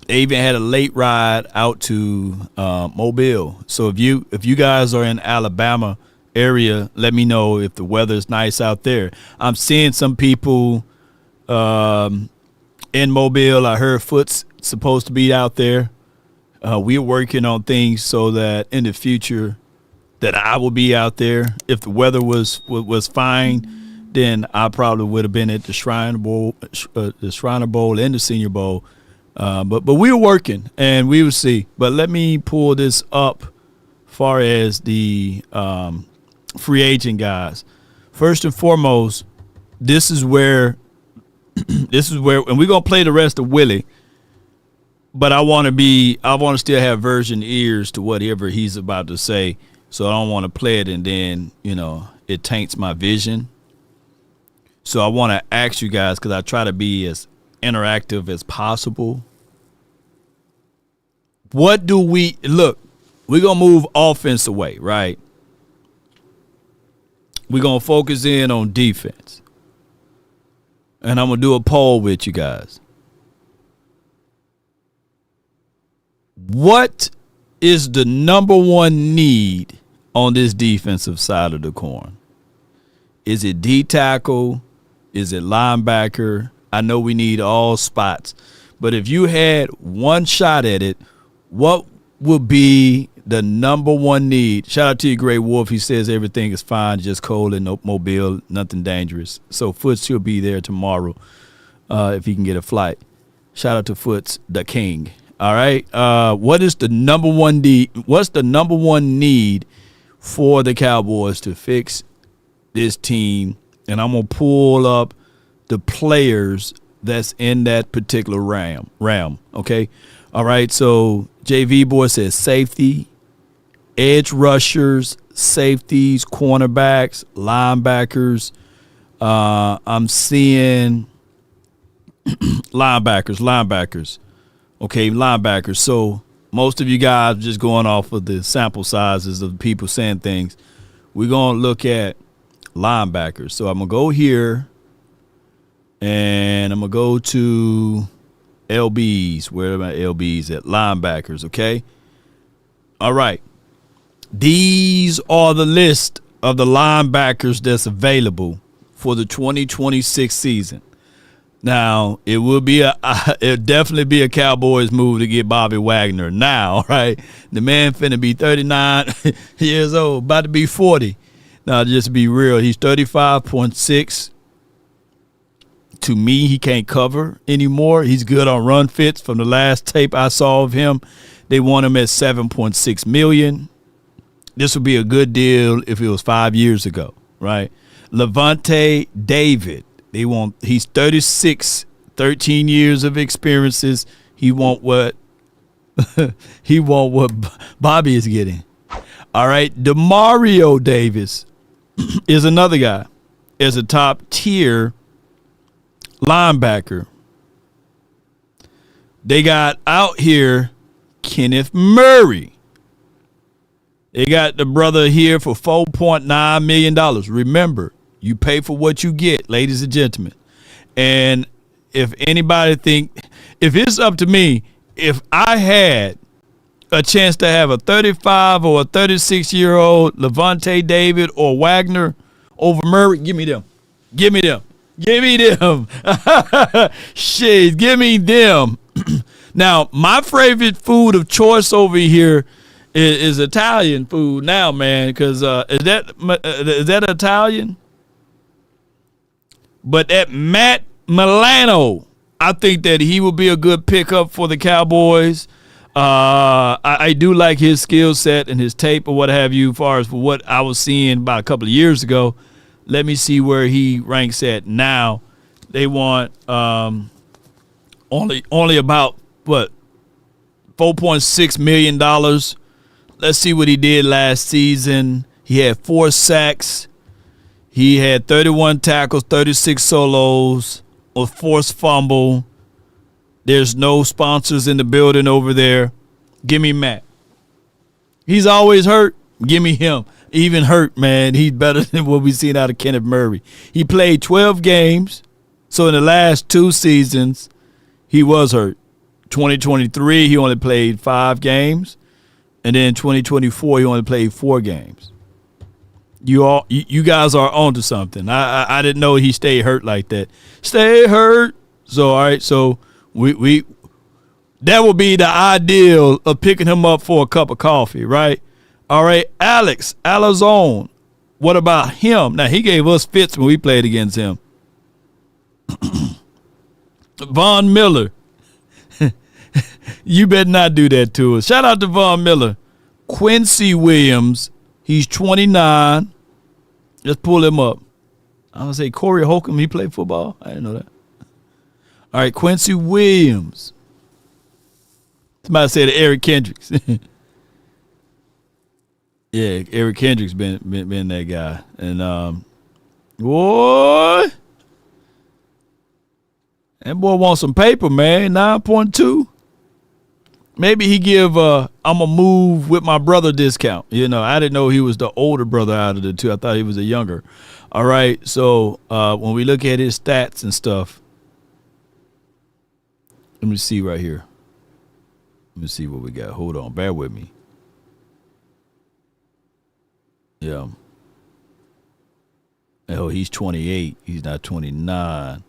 A: they even had a late ride out to Mobile. So if you guys are in Alabama area, let me know if the weather is nice out there. I'm seeing some people in Mobile. I heard Foot's supposed to be out there. We're working on things so that in the future that I will be out there. If the weather was fine, then I probably would have been at the Shriner Bowl and the Senior Bowl. But we were working, and we will see. But let me pull this up far as the free agent guys. First and foremost, this is where, and we're going to play the rest of Willie, but I want to still have virgin ears to whatever he's about to say, so I don't want to play it and then, it taints my vision. So I want to ask you guys, because I try to be as interactive as possible. What do we look? We're gonna move offense away, right? We're gonna focus in on defense, and I'm gonna do a poll with you guys. What is the number one need on this defensive side of the coin? Is it D tackle? Is it linebacker? I know we need all spots, but if you had one shot at it, what would be the number one need? Shout out to you, Gray Wolf. He says everything is fine, just cold and no Mobile, nothing dangerous. So Foots will be there tomorrow if he can get a flight. Shout out to Foots, the king. All right. What is the number one need? What's the number one need for the Cowboys to fix this team? And I'm gonna pull up the players that's in that particular realm. Okay. All right. So JV Boy says safety, edge rushers, safeties, cornerbacks, linebackers. I'm seeing linebackers. Okay, linebackers. So most of you guys just going off of the sample sizes of people saying things. We're going to look at linebackers. So I'm going to go here and I'm going to go to LBs. Where are my LBs at? Linebackers, okay? All right. These are the list of the linebackers that's available for the 2026 season. Now, it'll definitely be a Cowboys move to get Bobby Wagner now, right? The man finna be 39 years old, about to be 40. Now, just to be real, he's 35.6. To me, he can't cover anymore. He's good on run fits. From the last tape I saw of him, they want him at $7.6 million. This would be a good deal if it was 5 years ago, right? Levante David, he's 36, 13 years of experiences. He want what Bobby is getting. All right, Demario Davis is another guy as a top tier linebacker. They got out here Kenneth Murray. They got the brother here for $4.9 million. Remember, you pay for what you get, ladies and gentlemen. And if anybody if it's up to me, if I had a chance to have a 35 or a 36-year-old Levante David or Wagner over Murray, give me them. Give me them. Give me them. Shit, give me them. Now, my favorite food of choice over here is Italian food now, man, because is that Italian? But that Matt Milano, I think that he will be a good pickup for the Cowboys. I do like his skill set and his tape or what have you, as far as for what I was seeing about a couple of years ago. Let me see where he ranks at now. They want only about, $4.6 million. Let's see what he did last season. He had 4 sacks. He had 31 tackles, 36 solos, a forced fumble. There's no sponsors in the building over there. Give me Matt. He's always hurt. Give me him. Even hurt, man, he's better than what we've seen out of Kenneth Murray. He played 12 games. So in the last 2 seasons, he was hurt. 2023, he only played 5 games. And then 2024, he only played 4 games. You guys are onto something. I didn't know he stayed hurt like that. Stay hurt. So, all right, so we that would be the ideal of picking him up for a cup of coffee, right? All right, Alex Alazone. What about him? Now, he gave us fits when we played against him. Von Miller. You better not do that to us. Shout out to Von Miller. Quincy Williams. He's 29. Let's pull him up. I'm going to say Corey Holcomb. He played football. I didn't know that. All right, Quincy Williams. Somebody said Eric Kendricks. Yeah, Eric Kendricks been that guy. And boy, that boy wants some paper, man. 9.2. Maybe he give I'm a move with my brother discount. You know, I didn't know he was the older brother out of the two. I thought he was a younger. All right, so when we look at his stats and stuff, let me see right here. Let me see what we got. Hold on, bear with me. Yeah. Oh, he's 28. He's not 29.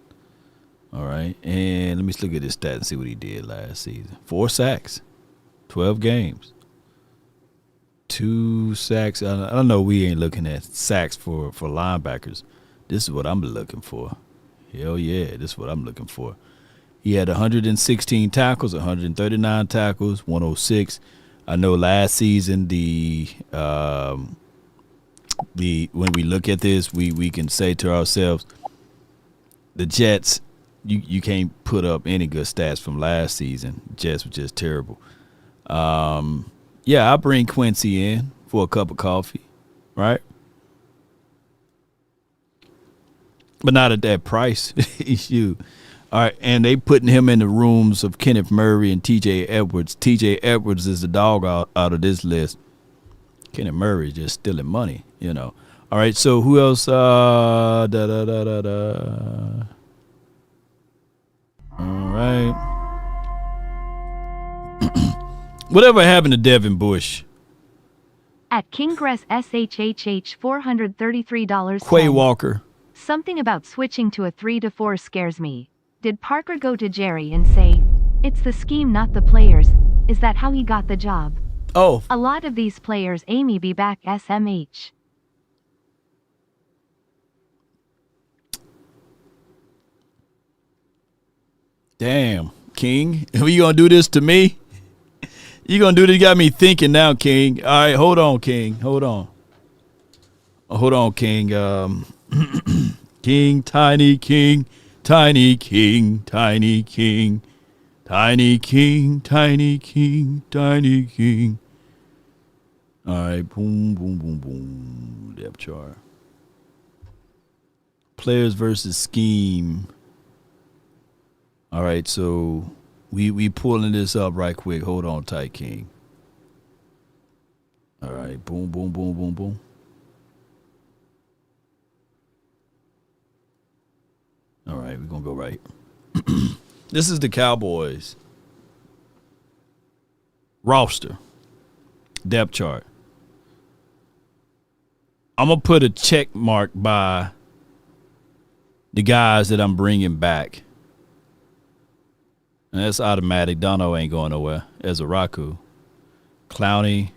A: All right. And let me look at his stats and see what he did last season. 4 sacks. 12 games. 2 sacks. I don't know. We ain't looking at sacks for linebackers. This is what I'm looking for. Hell yeah. This is what I'm looking for. He had 116 tackles, 139 tackles, 106. I know last season when we look at this, we can say to ourselves, the Jets, you can't put up any good stats from last season. Jets were just terrible. Yeah, I'll bring Quincy in for a cup of coffee, right? But not at that price. All right, and they putting him in the rooms of Kenneth Murray and T.J. Edwards. T.J. Edwards is the dog out of this list. Kenneth Murray is just stealing money, you know. All right, so who else? All right. Whatever happened to Devin Bush?
L: At Kingress SHHH $433.
A: Quay Walker.
L: Something about switching to a 3-4 scares me. Did Parker go to Jerry and say, "It's the scheme, not the players"? Is that how he got the job?
A: Oh.
L: A lot of these players Amy be back SMH.
A: Damn, King. Are you going to do this to me? You going to do this? You got me thinking now, King. All right, hold on, King. Hold on. Hold on, King. King, tiny King, tiny King, tiny King, tiny King, tiny King, tiny King. All right, boom, boom, boom, boom. Depth chart. Players versus scheme. All right, so we pulling this up right quick. Hold on tight, King. All right, boom, boom, boom, boom, boom. All right, we're going to go right. This is the Cowboys roster, depth chart. I'm going to put a check mark by the guys that I'm bringing back. And that's automatic. Dono ain't going nowhere. As a Raku. Clowney,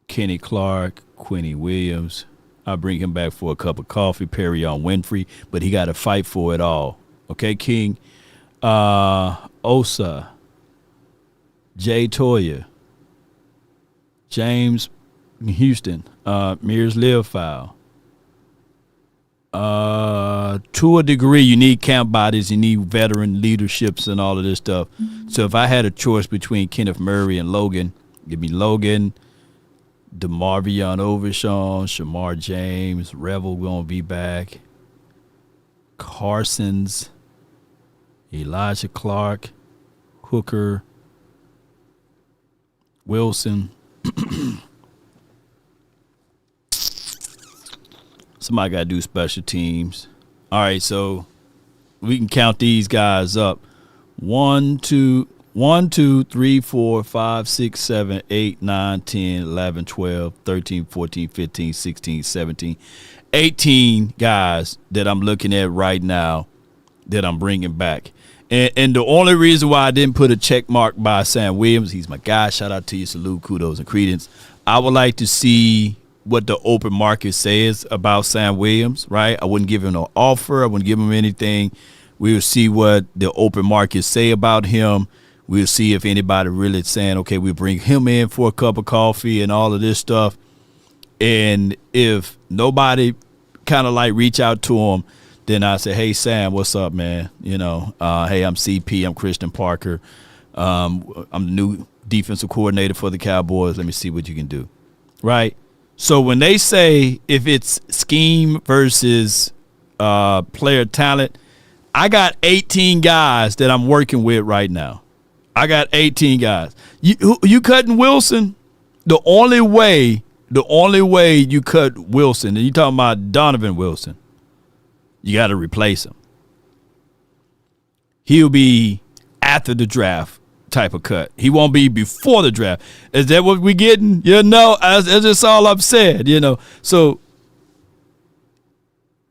A: Kenny Clark, Quinny Williams. I'll bring him back for a cup of coffee. Perry on Winfrey, but he got to fight for it all. Okay, King. Osa, Jay Toya, James Houston, Mears Leofow. To a degree, you need camp bodies, you need veteran leaderships and all of this stuff. So if I had a choice between Kenneth Murray and Logan, give me Logan, DeMarvion Overshawn, Shamar James, Revel gonna be back, Carsons, Elijah Clark, Hooker, Wilson. Somebody got to do special teams. All right, so we can count these guys up. 1, 2, 3, 4, 5, 6, 7, 8, 9, 10, 11, 12, 13, 14, 15, 16, 17, 18 guys that I'm looking at right now that I'm bringing back. And the only reason why I didn't put a check mark by Sam Williams, he's my guy. Shout out to you. Salute, kudos, and credence. I would like to see what the open market says about Sam Williams, right? I wouldn't give him no offer. I wouldn't give him anything. We'll see what the open market say about him. We'll see if anybody really saying, okay, we bring him in for a cup of coffee and all of this stuff. And if nobody kind of like reach out to him, then I say, hey, Sam, what's up, man? You know, hey, I'm CP. I'm Christian Parker. I'm the new defensive coordinator for the Cowboys. Let me see what you can do, right? So when they say if it's scheme versus player talent, I got 18 guys that I'm working with right now. I got 18 guys. You cutting Wilson? The only way you cut Wilson, and you talking about Donovan Wilson, you got to replace him. He'll be after the draft type of cut. He won't be before the draft. Is that what we getting? You know, that's just all I've said, you know. So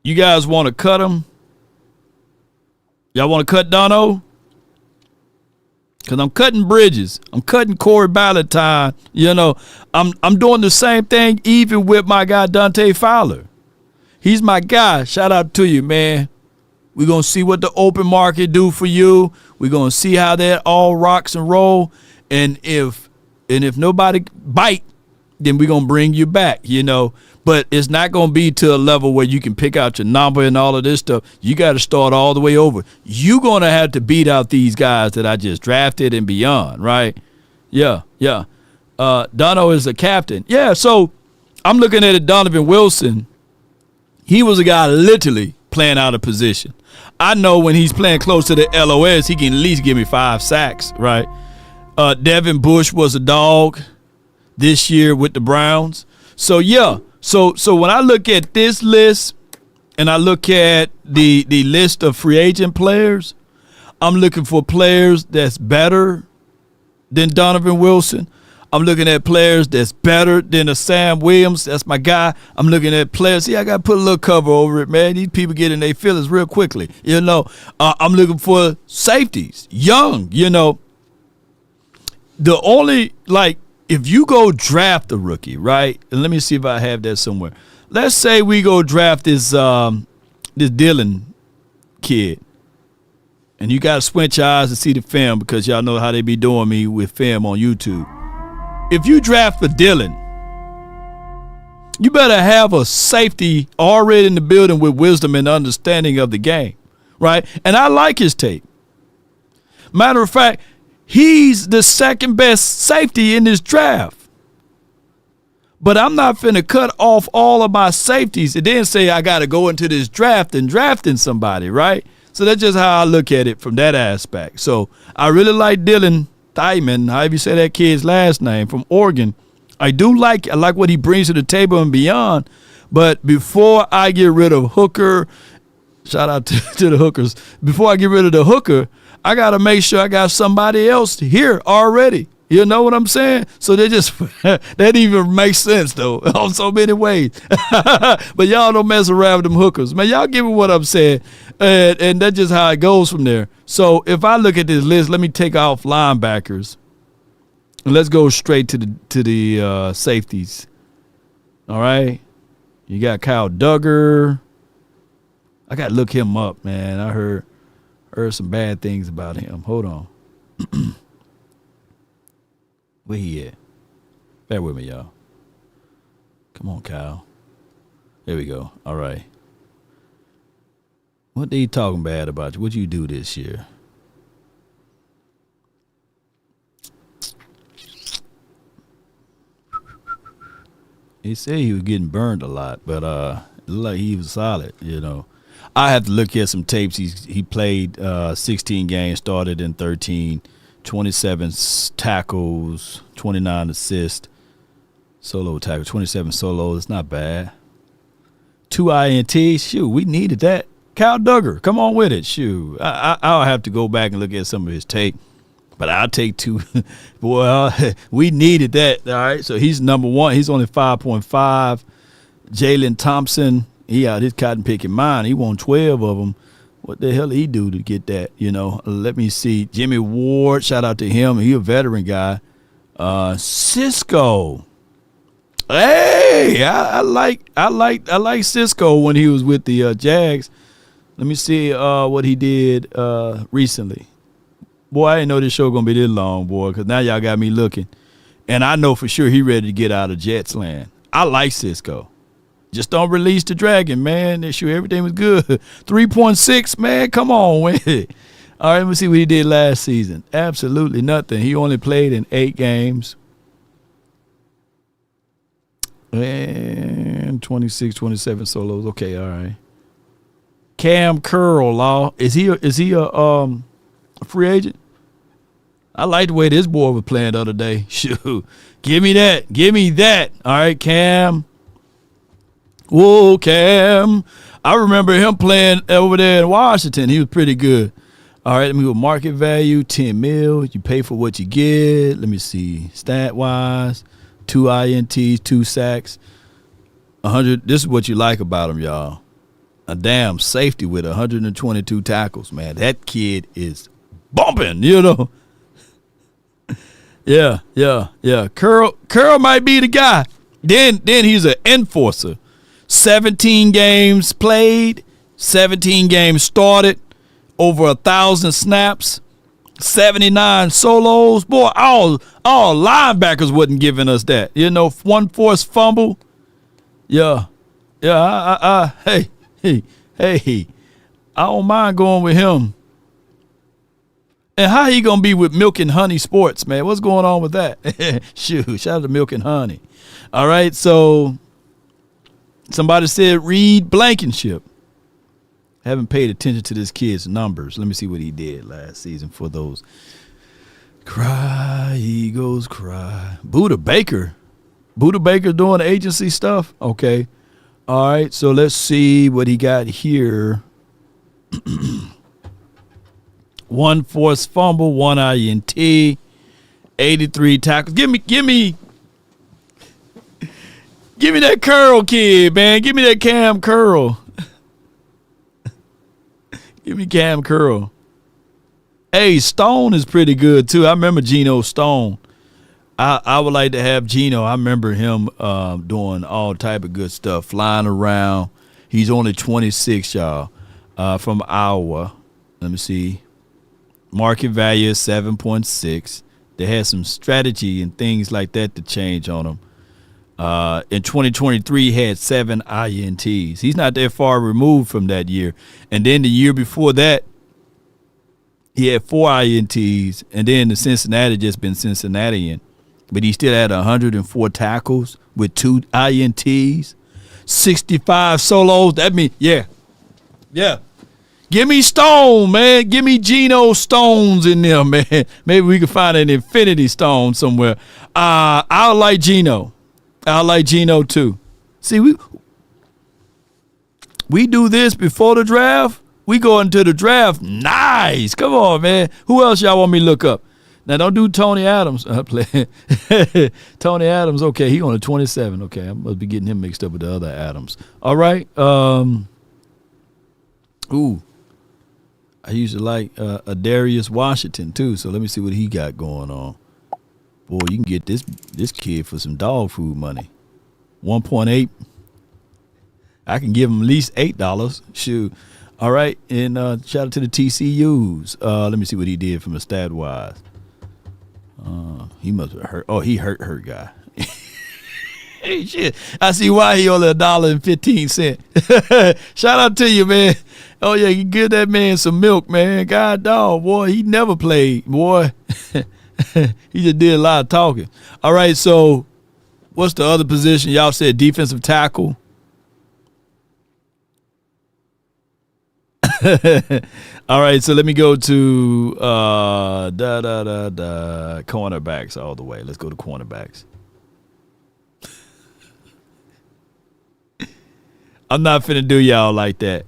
A: you guys want to cut him? Y'all want to cut Dono? Because I'm cutting Bridges. I'm cutting Corey Ballantyne. You know, I'm doing the same thing even with my guy Dante Fowler. He's my guy. Shout out to you, man. We're going to see what the open market do for you. We're going to see how that all rocks and roll. And if nobody bite, then we're going to bring you back, you know. But it's not going to be to a level where you can pick out your number and all of this stuff. You got to start all the way over. You're going to have to beat out these guys that I just drafted and beyond, right? Yeah. Dono is a captain. Yeah, so I'm looking at it, Donovan Wilson. He was a guy literally playing out of position. I know when he's playing close to the LOS, he can at least give me 5 sacks, right? Devin Bush was a dog this year with the Browns. So, yeah. So when I look at this list and I look at the list of free agent players, I'm looking for players that's better than Donovan Wilson. I'm looking at players that's better than a Sam Williams. That's my guy. I'm looking at players. See, I got to put a little cover over it, man. These people get in their feelings real quickly. I'm looking for safeties, young, The only, if you go draft a rookie, right? And let me see if I have that somewhere. Let's say we go draft this Dillon kid. And you got to squint your eyes to see the film because y'all know how they be doing me with film on YouTube. If you draft for Dillon, you better have a safety already in the building with wisdom and understanding of the game, right? And I like his tape. Matter of fact, he's the second best safety in this draft. But I'm not finna cut off all of my safeties and then say I got to go into this draft and drafting somebody, right? So that's just how I look at it from that aspect. So I really like Dylan Thyman, however you say that kid's last name, from Oregon. I like what he brings to the table and beyond. But before I get rid of Hooker, shout out to the hookers. Before I get rid of the hooker, I got to make sure I got somebody else here already. You know what I'm saying? So that even makes sense, though, on so many ways. But y'all don't mess around with them hookers. Man, y'all give me what I'm saying. And that's just how it goes from there. So if I look at this list, let me take off linebackers. And let's go straight to the safeties. All right? You got Kyle Duggar. I got to look him up, man. I heard some bad things about him. Hold on. Where he at? Bear with me, y'all. Come on, Kyle. There we go. All right. What they talking bad about you? What'd you do this year? He said he was getting burned a lot, but it looked like he was solid, I have to look at some tapes. He played 16 games, started in 13. 27 tackles, 29 assists, solo tackle, 27 solos. It's not bad. 2 INTs. Shoot, we needed that. Kyle Duggar, come on with it. Shoot, I'll have to go back and look at some of his tape, but I'll take 2. Boy, we needed that. All right, so he's number 1. He's only 5.5. Jalen Thompson, he out his cotton picking mind. He won 12 of them. What the hell did he do to get that? Let me see. Jimmy Ward, shout out to him. He a veteran guy. Cisco. Hey, I like Cisco when he was with the Jags. Let me see what he did recently. Boy, I didn't know this show gonna be this long, boy, because now y'all got me looking. And I know for sure he ready to get out of Jets land. I like Cisco. Just don't release the dragon, man. They sure everything was good. 3.6, man. Come on with it. All right, let me see what he did last season. Absolutely nothing. He only played in 8 games. And 26, 27 solos. Okay, all right. Cam Curl, Law. Is he a free agent? I like the way this boy was playing the other day. Shoot. Give me that. Give me that. All right, Cam. Whoa, Cam. I remember him playing over there in Washington. He was pretty good. All right, let me go market value, 10 mil. You pay for what you get. Let me see. Stat-wise, 2 INTs, 2 sacks, 100. This is what you like about him, y'all. A damn safety with 122 tackles, man. That kid is bumping, Yeah. Curl might be the guy. Then he's an enforcer. 17 games played, 17 games started, over 1,000 snaps, 79 solos. Boy, all linebackers wasn't giving us that. 1 forced fumble. Yeah. Hey. I don't mind going with him. And how he gonna be with Milk and Honey Sports, man? What's going on with that? Shoot, shout out to Milk and Honey. All right, so somebody said Reed Blankenship. Haven't paid attention to this kid's numbers. Let me see what he did last season for those. Cry, Eagles, cry. Buda Baker doing agency stuff? Okay. All right, so let's see what he got here. 1 forced fumble, 1 INT, 83 tackles. Give me that Curl kid, man. Give me that Cam Curl. Give me Cam Curl. Hey, Stone is pretty good too. I remember Geno Stone. I would like to have Geno. I remember him doing all type of good stuff, flying around. He's only 26, y'all, from Iowa. Let me see. Market value is 7.6. They had some strategy and things like that to change on him. In 2023, he had 7 INTs. He's not that far removed from that year. And then the year before that, he had 4 INTs. And then the Cincinnati just been Cincinnatian. But he still had 104 tackles with 2 INTs, 65 solos. That means, yeah. Give me Stone, man. Give me Geno Stones in there, man. Maybe we can find an Infinity Stone somewhere. I like Geno. I like Geno too. See, we do this before the draft. We go into the draft. Nice. Come on, man. Who else y'all want me to look up? Now, don't do Tony Adams. Tony Adams, okay, he on a 27. Okay, I must be getting him mixed up with the other Adams. All right. I used to like Darius Washington, too, so let me see what he got going on. Boy, you can get this kid for some dog food money. 1.8. I can give him at least $8. Shoot. All right, and shout out to the TCUs. Let me see what he did from a stat-wise. He must have hurt. Oh, he hurt guy. Hey, shit. I see why he only $1.15. Shout out to you, man. Oh, yeah, you give that man some milk, man. God dog, boy, he never played, boy. He just did a lot of talking. All right, so what's the other position? Y'all said defensive tackle. All right, so let me go to cornerbacks all the way. Let's go to cornerbacks. I'm not finna do y'all like that,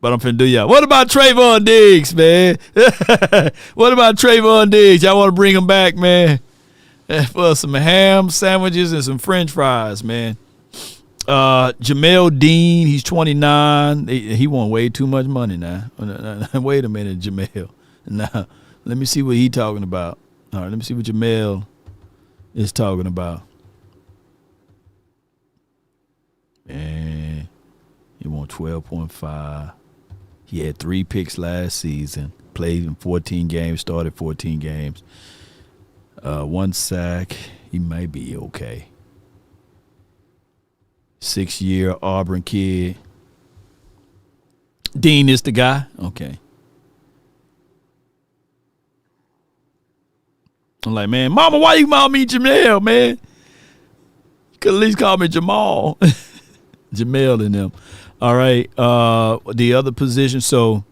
A: but I'm finna do y'all. What about Trayvon Diggs, man? What about Trayvon Diggs? Y'all want to bring him back, man? For some ham sandwiches and some French fries, man. Jamel Dean, he's 29. He want way too much money now. Wait a minute, Jamel. Now, let me see what he talking about. All right, let me see what Jamel is talking about. Man, he want 12.5. He had 3 picks last season. Played in 14 games, started 14 games. 1 sack. He might be okay. 6-year Auburn kid. Dean is the guy? Okay. I'm like, man, Mama, why you call me Jamel, man? You could at least call me Jamal. Jamel and them. All right. The other position. So,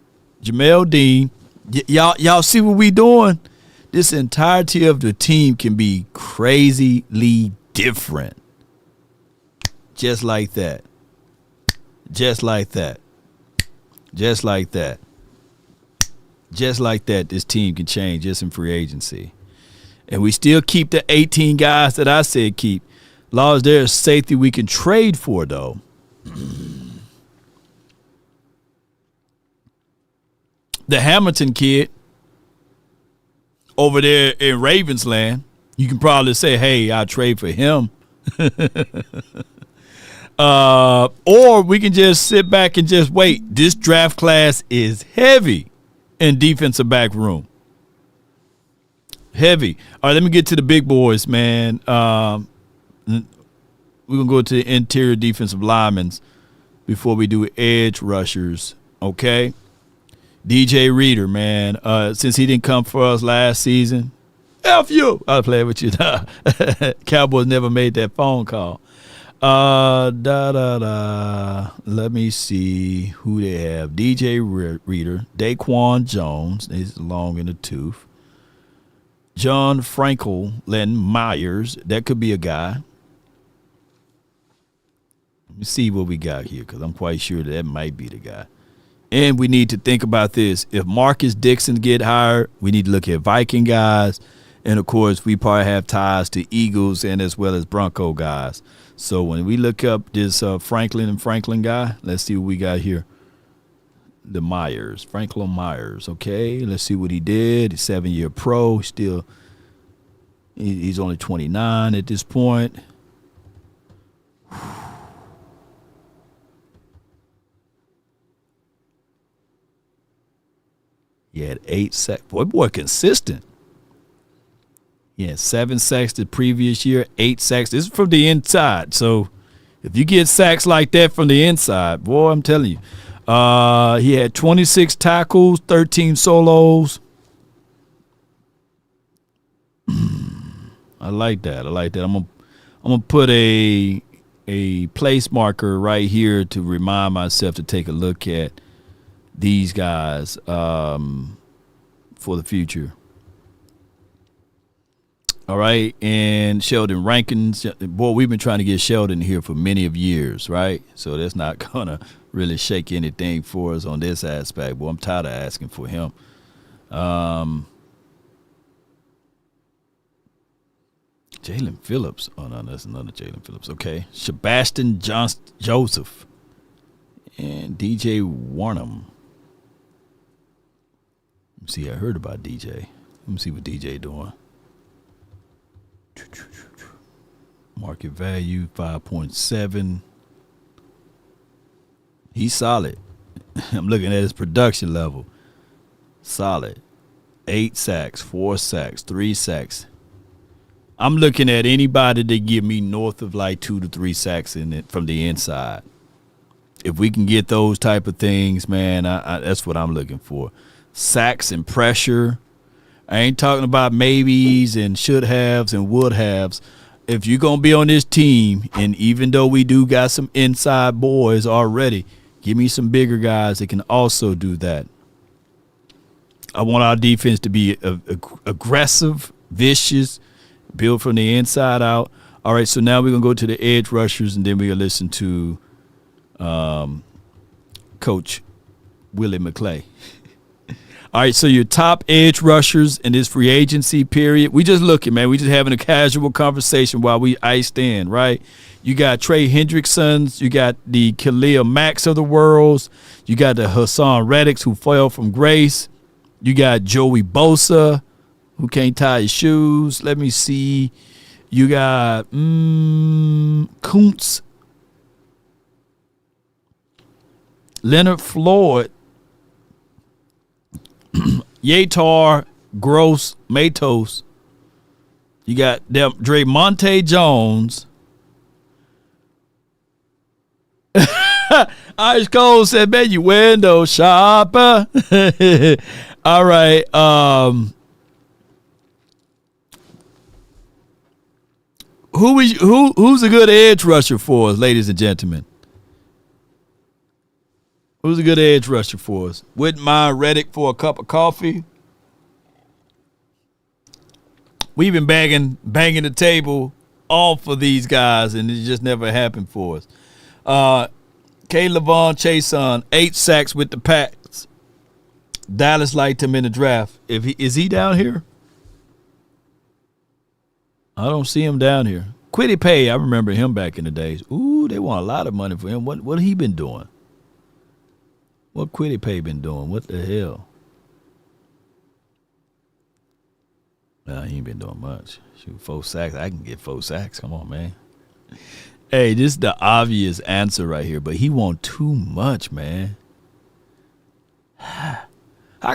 A: Jamel Dean. Y'all see what we doing? This entirety of the team can be crazily different. Just like that. Just like that. Just like that. Just like that, this team can change just in free agency. And we still keep the 18 guys that I said keep. Law is there a safety we can trade for, though. The Hamilton kid over there in Ravensland, you can probably say, hey, I'll trade for him. Or we can just sit back and just wait. This draft class is heavy in defensive back room. Heavy. All right, let me get to the big boys, man. We're going to go to the interior defensive linemen before we do edge rushers, okay? DJ Reader, man. Since he didn't come for us last season, F you. I'll play with you. Cowboys never made that phone call. Let me see who they have. DJ Reader, Daquan Jones, he's long in the tooth. John Frenkel, Len Myers, that could be a guy. Let me see what we got here, because I'm quite sure that might be the guy. And we need to think about this. If Marcus Dixon get hired, we need to look at Viking guys. And, of course, we probably have ties to Eagles and as well as Bronco guys. So when we look up this Franklin guy, let's see what we got here. The Myers, Franklin Myers. Okay, let's see what he did. He's 7-year pro. He's only 29 at this point. He had 8 sacks. Boy, consistent. He had 7 sacks the previous year, 8 sacks. This is from the inside. So if you get sacks like that from the inside, boy, I'm telling you. He had 26 tackles, 13 solos. I like that. I'm gonna put a place marker right here to remind myself to take a look at these guys for the future. All right, and Sheldon Rankins. Boy, we've been trying to get Sheldon here for many of years, right? So that's not gonna really shake anything for us on this aspect. Boy, I'm tired of asking for him. Jalen Phillips. Oh, no, that's another Jalen Phillips. Okay. Sebastian Joseph and DJ Warnham. Let me see. I heard about DJ. Let me see what DJ doing. Market value 5.7. He's solid. I'm looking at his production level. Solid. 8 sacks, 4 sacks, 3 sacks. I'm looking at anybody that give me north of like 2 to 3 sacks in it from the inside. If we can get those type of things, man, that's what I'm looking for. Sacks and pressure. I ain't talking about maybes and should haves and would haves. If you're going to be on this team, and even though we do got some inside boys already, give me some bigger guys that can also do that. I want our defense to be aggressive, vicious, build from the inside out. All right, so now we're going to go to the edge rushers, and then we're going to listen to Coach Willie McClay. All right, so your top edge rushers in this free agency period. We just looking, man. We just having a casual conversation while we iced in, right? You got Trey Hendricksons. You got the Khalil Macks of the world. You got the Hassan Reddicks who fell from grace. You got Joey Bosa who can't tie his shoes. Let me see. You got Kuntz. Leonard Floyd. Yatar, Gross, Matos. You got Dre Monte Jones. Ice Cold said, man, you window shopper. All right. Who's a good edge rusher for us, ladies and gentlemen? Who's a good edge rusher for us? Wouldn't mind Reddick for a cup of coffee. We've been banging the table all for these guys, and it just never happened for us. K'Lavon Chason, 8 sacks with the Pats. Dallas liked him in the draft. Is he down here? I don't see him down here. Quiddy Pay, I remember him back in the days. Ooh, they want a lot of money for him. What he been doing? What Quiddy Pay been doing? What the hell? Nah, he ain't been doing much. Shoot, 4 sacks. I can get 4 sacks. Come on, man. Hey, this is the obvious answer right here, but he want too much, man. How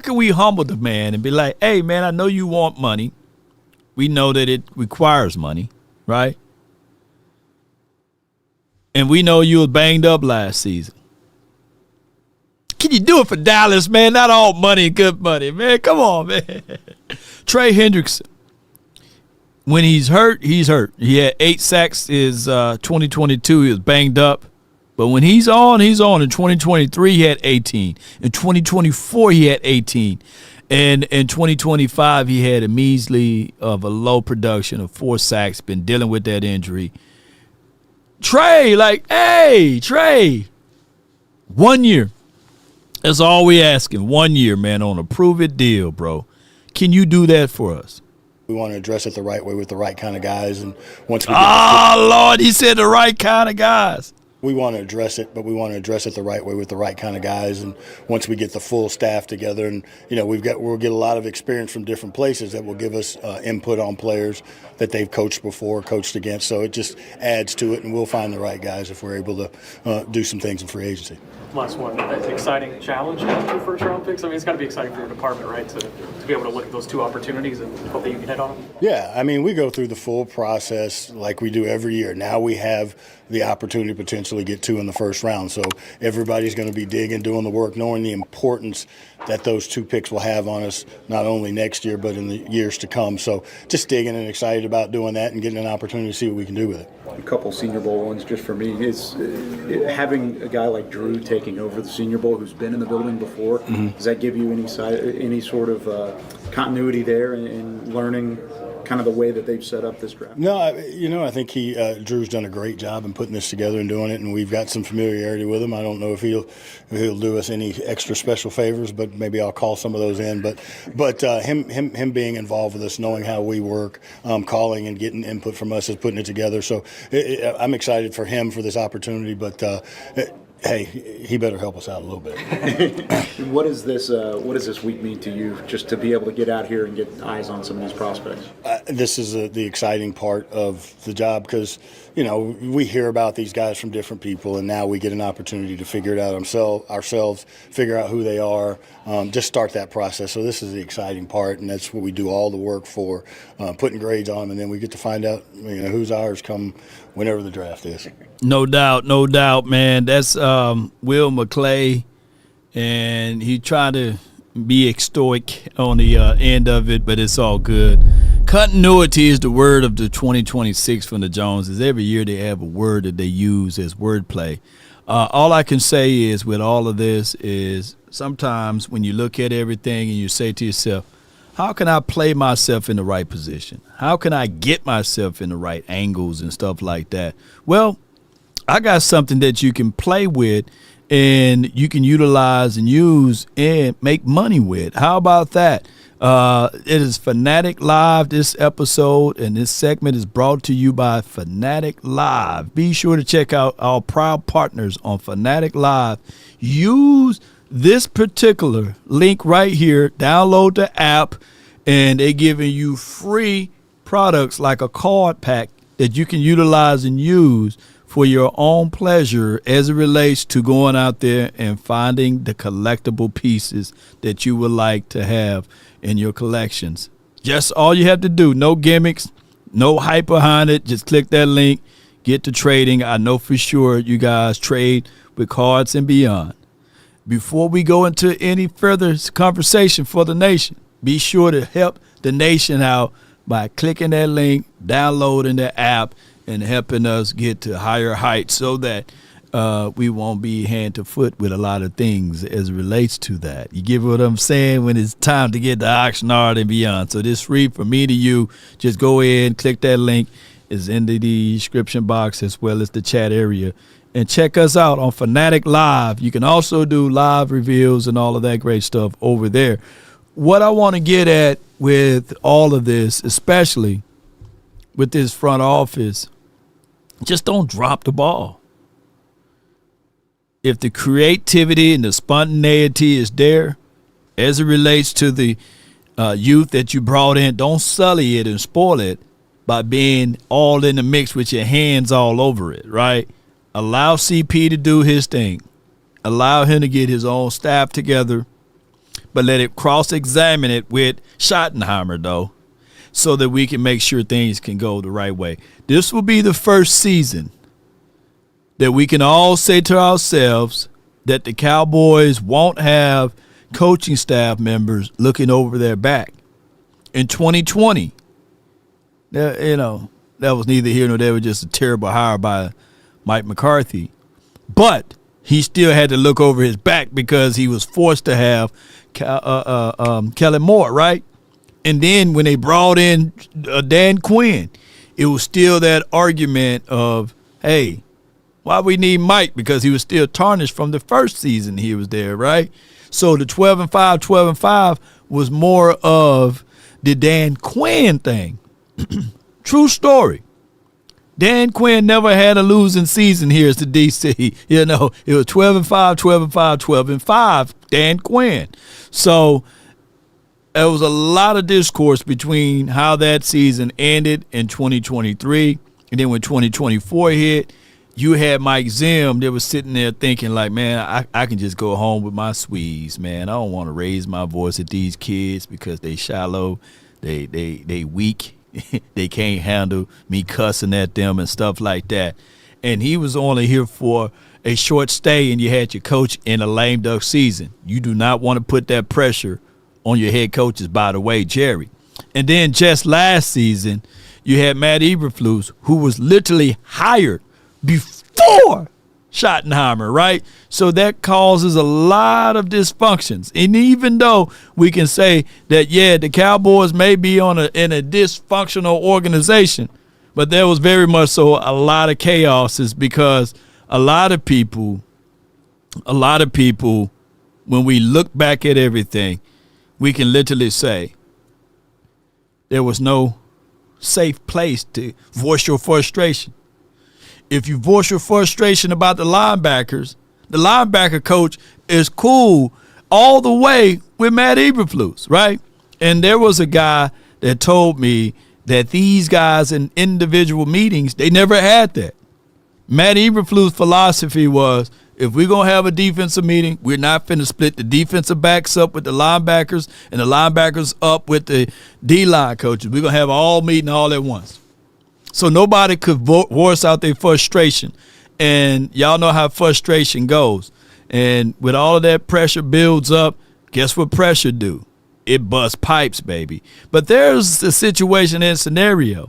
A: can we humble the man and be like, hey, man, I know you want money. We know that it requires money, right? And we know you was banged up last season. Can you do it for Dallas, man? Not all money, good money, man. Come on, man. Trey Hendrickson. When he's hurt, he's hurt. He had 8 sacks his 2022. He was banged up. But when he's on, he's on. In 2023, he had 18. In 2024, he had 18. And in 2025, he had a measly of a low production of 4 sacks, been dealing with that injury. Trey, hey, Trey, 1 year. That's all we asking. 1 year, man, on a prove-it deal, bro. Can you do that for us?
I: We want to address it the right way with the right kind of guys. And once we
A: Lord, he said the right kind of guys.
I: We want to address it, but we want to address it the right way with the right kind of guys. And once we get the full staff together, and we'll get a lot of experience from different places that will give us input on players that they've coached before, coached against. So it just adds to it, and we'll find the right guys if we're able to do some things in free agency.
J: Last one, exciting challenge having 2 first-round picks. I mean, it's got to be exciting for your department, right, to be able to look at those 2 opportunities and hope that you can hit on them.
I: Yeah, I mean, we go through the full process like we do every year. Now we have the opportunity to potentially get 2 in the first round. So everybody's going to be digging, doing the work, knowing the importance that those 2 picks will have on us, not only next year, but in the years to come. So just digging and excited about doing that and getting an opportunity to see what we can do with it.
K: A couple Senior Bowl ones just for me. Is having a guy like Drew taking over the Senior Bowl who's been in the building before, does that give you any sort of continuity there in learning kind of the way that they've set up this draft?
I: No, I think Drew's done a great job in putting this together and doing it, and we've got some familiarity with him. I don't know if he'll do us any extra special favors, but maybe I'll call some of those in. But him being involved with us, knowing how we work, calling and getting input from us is putting it together. So I'm excited for him for this opportunity, but hey, he better help us out a little bit.
K: What does this week mean to you, just to be able to get out here and get eyes on some of these prospects?
I: This is the exciting part of the job because, we hear about these guys from different people, and now we get an opportunity to figure it out ourselves, figure out who they are, just start that process. So this is the exciting part, and that's what we do all the work for, putting grades on them, and then we get to find out who's ours come whenever the draft is.
A: No doubt, man. That's Will McClay, and he tried to be stoic on the end of it, but it's all good. Continuity is the word of the 2026 from the Joneses. Every year they have a word that they use as wordplay. All I can say is with all of this is sometimes when you look at everything and you say to yourself, how can I play myself in the right position? How can I get myself in the right angles and stuff like that? Well, I got something that you can play with and you can utilize and use and make money with. How about that? It is Fanatic Live, this episode, and this segment is brought to you by Fanatic Live. Be sure to check out our proud partners on Fanatic Live. Use this particular link right here. Download the app, and they're giving you free products like a card pack that you can utilize and use for your own pleasure as it relates to going out there and finding the collectible pieces that you would like to have in your collections. Just all you have to do, no gimmicks, no hype behind it. Just click that link, get to trading. I know for sure you guys trade with cards and beyond. Before we go into any further conversation for the nation, be sure to help the nation out by clicking that link, downloading the app, and helping us get to higher heights so that we won't be hand to foot with a lot of things as it relates to that. You get what I'm saying? When it's time to get the auction and beyond. So this free from me to you. Just go in, click that link. It's in the description box as well as the chat area. And check us out on Fanatic Live. You can also do live reveals and all of that great stuff over there. What I want to get at with all of this, especially with this front office, just don't drop the ball. If the creativity and the spontaneity is there as it relates to the youth that you brought in, don't sully it and spoil it by being all in the mix with your hands all over it, right? Allow CP to do his thing. Allow him to get his own staff together, but let it cross-examine it with Schottenheimer, though, so that we can make sure things can go the right way. This will be the first season that we can all say to ourselves that the Cowboys won't have coaching staff members looking over their back. In 2020, that was neither here nor there. It was just a terrible hire by Mike McCarthy. But he still had to look over his back because he was forced to have Kellen Moore, right? And then when they brought in Dan Quinn, it was still that argument of, hey, why we need Mike? Because he was still tarnished from the first season he was there, right? So the 12-5 was more of the Dan Quinn thing. True story. Dan Quinn never had a losing season here at the DC. You know, it was 12-5, 12-5, 12-5, Dan Quinn. So there was a lot of discourse between how that season ended in 2023. And then when 2024 hit, you had Mike Zim that was sitting there thinking like, man, I can just go home with my Swedes, man. I don't want to raise my voice at these kids because they shallow, they weak. They can't handle me cussing at them and stuff like that. And he was only here for a short stay, and you had your coach in a lame duck season. You do not want to put that pressure on your head coaches, by the way, Jerry. And then just last season, you had Matt Eberflus, who was literally hired before Schottenheimer, right? So that causes a lot of dysfunctions. And even though we can say that, yeah, the Cowboys may be in a dysfunctional organization, but there was very much so a lot of chaos is because a lot of people, when we look back at everything, we can literally say there was no safe place to voice your frustration. If you voice your frustration about the linebacker coach is cool all the way with Matt Eberflus, right? And there was a guy that told me that these guys in individual meetings, they never had that. Matt Eberflus' philosophy was, if we're going to have a defensive meeting, we're not finna split the defensive backs up with the linebackers and the linebackers up with the D-line coaches. We're going to have all meeting all at once. So nobody could voice out their frustration. And y'all know how frustration goes. And with all of that pressure builds up, guess what pressure do? It busts pipes, baby. But there's a situation and scenario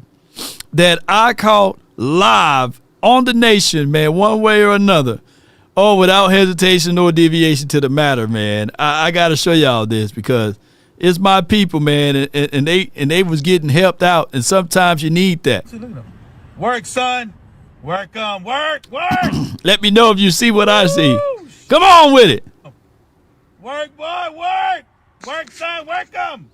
A: that I caught live on the nation, man, one way or another. Oh, without hesitation or deviation to the matter, man. I got to show y'all this because it's my people, man, and they was getting helped out, and sometimes you need that.
M: Work, son. Work, work.
A: Let me know if you see what I see. Come on with it.
M: Work, boy, work. Work, son, work 'em.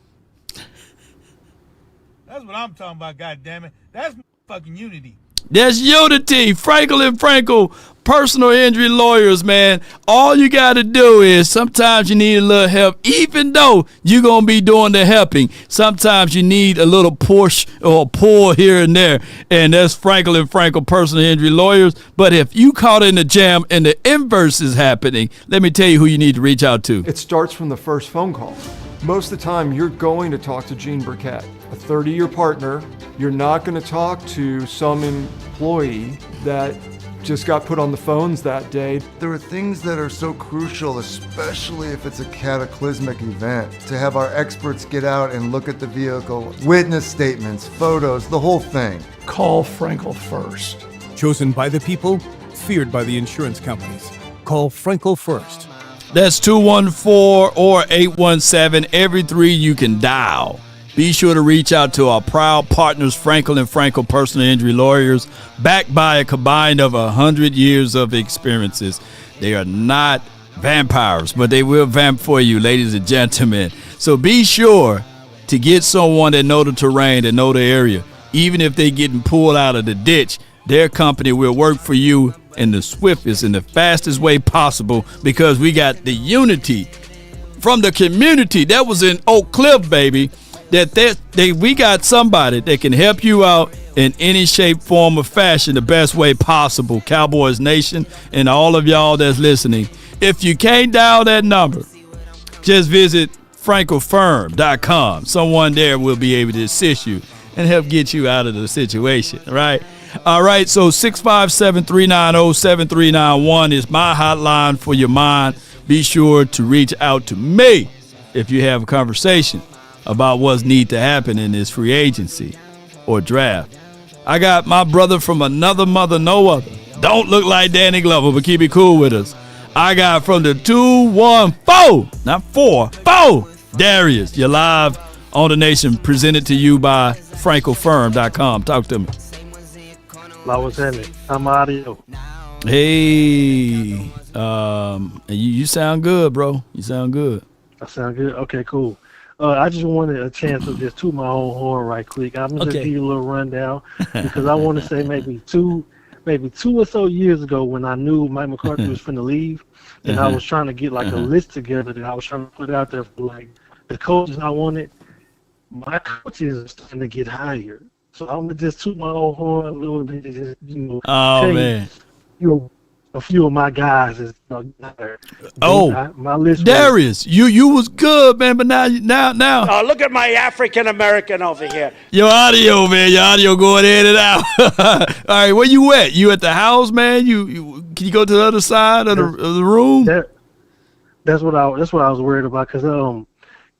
M: That's what I'm talking about, goddammit. That's fucking unity.
A: That's unity. Frenkel and Frenkel, personal injury lawyers, man. All you got to do is sometimes you need a little help, even though you're going to be doing the helping. Sometimes you need a little push or pull here and there, and that's Frenkel and Frenkel, personal injury lawyers. But if you caught in the jam and the inverse is happening, let me tell you who you need to reach out to.
N: It starts from the first phone call. Most of the time, you're going to talk to Gene Burkett, a 30-year partner. You're not going to talk to some employee that just got put on the phones that day.
O: There are things that are so crucial, especially if it's a cataclysmic event, to have our experts get out and look at the vehicle, witness statements, photos, the whole thing.
P: Call Frenkel first.
Q: Chosen by the people, feared by the insurance companies. Call Frenkel first.
A: That's 214 or 817. Every three you can dial. Be sure to reach out to our proud partners, Frenkel and Frenkel Personal Injury Lawyers, backed by a combined of 100 years of experiences. They are not vampires, but they will vamp for you, ladies and gentlemen. So be sure to get someone that know the terrain, that know the area. Even if they getting pulled out of the ditch, their company will work for you in the swiftest and the fastest way possible because we got the unity from the community. That was in Oak Cliff, baby. We got somebody that can help you out in any shape, form, or fashion the best way possible. Cowboys Nation and all of y'all that's listening. If you can't dial that number, just visit frankelfirm.com. Someone there will be able to assist you and help get you out of the situation, right? All right, so 657-390-7391 is my hotline for your mind. Be sure to reach out to me if you have a conversation about what's need to happen in this free agency or draft. I got my brother from another mother, no other. Don't look like Danny Glover, but keep it cool with us. I got from the 214, not 4, Darius. You're live on the nation, presented to you by frankelfirm.com. Talk to me.
R: What's happening? I'm audio.
A: Hey, you sound good, bro. You sound good.
R: I sound good? Okay, cool. I just wanted a chance to just toot my own horn right quick. I'm gonna just give you a little rundown because I want to say maybe two or so years ago when I knew Mike McCarthy was finna leave, and I was trying to get like a list together that I was trying to put out there for like the coaches I wanted. My coaches are starting to get hired, so I'm gonna just toot my own horn a little bit. Just,
A: Man.
R: A few of my guys is hired. My list.
A: Darius, you was good, man, but now.
C: Oh, look at my African American over here.
A: Your audio, man. Your audio going in and out. All right, where you at? You at the house, man? You can you go to the other side of the room?
R: That's what I was worried about because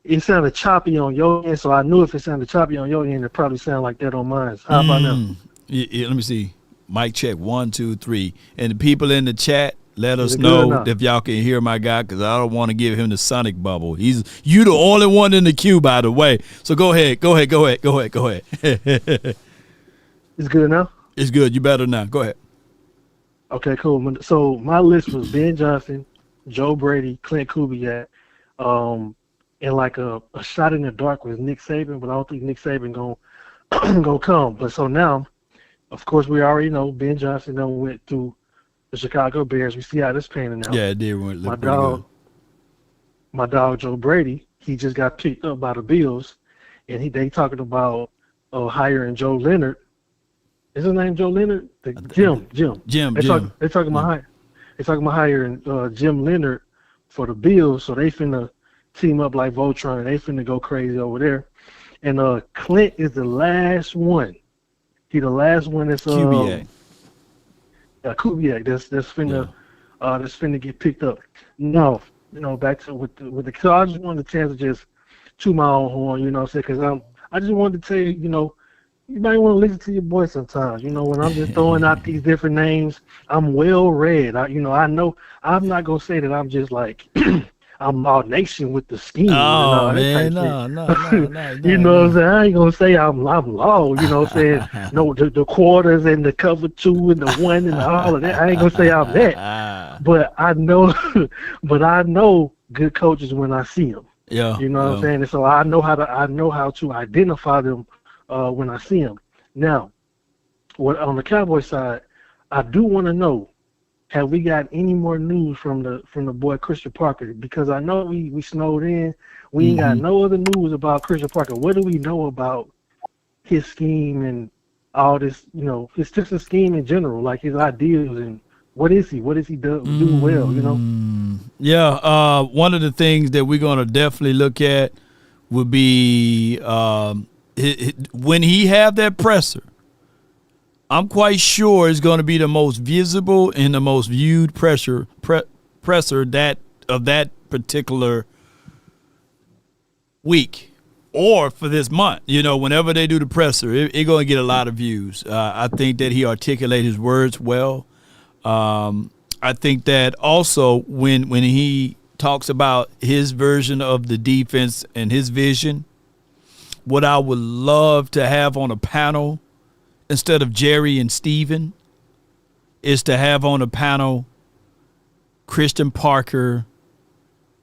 R: it sounded choppy on your end, so I knew if it sounded choppy on your end, it probably sounded like that on mine. How about now?
A: Yeah, let me see. Mic check 1, 2, 3. And the people in the chat, let us know if y'all can hear my guy, because I don't want to give him the sonic bubble. You the only one in the queue, by the way. So go ahead.
R: It's good now?
A: It's good. You better now. Go ahead.
R: Okay, cool. So my list was Ben Johnson, Joe Brady, Clint Kubiak, and like a shot in the dark with Nick Saban, but I don't think Nick Saban gonna come. But so now, of course, we already know Ben Johnson went to the Chicago Bears. We see how this panning out.
A: Yeah, it did look pretty good.
R: My dog Joe Brady, he just got picked up by the Bills, and they talking about hiring Joe Leonard. Is his name Joe Leonard? Jim. They're talking about hiring Jim Leonard for the Bills, so they finna team up like Voltron. They finna go crazy over there. And Clint is the last one. He the last one that's Kubiak. That's finna get picked up. No, back to with the. So I just wanted the chance to just toot my own horn, what I'm saying? Because I just wanted to tell you, you might want to listen to your boy sometimes. When I'm just throwing out these different names, I'm well read. I know I'm not gonna say that I'm just like I'm all nation with the scheme.
A: Oh man, no.
R: You know what I'm saying? I ain't gonna say I'm law. You know what I'm saying? No, the quarters and the cover 2 and the 1 and all of that. I ain't gonna say I'm that. But I know good coaches when I see them.
A: Yeah.
R: You know what I'm saying? And so I know how to identify them when I see them. Now, on the Cowboys side, I do want to know, have we got any more news from the boy Christian Parker? Because I know we snowed in. We ain't got no other news about Christian Parker. What do we know about his scheme and all this, his just a scheme in general, like his ideas and what is he? What does he do well,
A: Yeah, one of the things that we're going to definitely look at would be when he have that presser. I'm quite sure it's going to be the most visible and the most viewed presser that of that particular week or for this month. Whenever they do the presser, it's going to get a lot of views. I think that he articulated his words well. I think that also when he talks about his version of the defense and his vision, what I would love to have on a panel instead of Jerry and Steven is to have on a panel Christian Parker,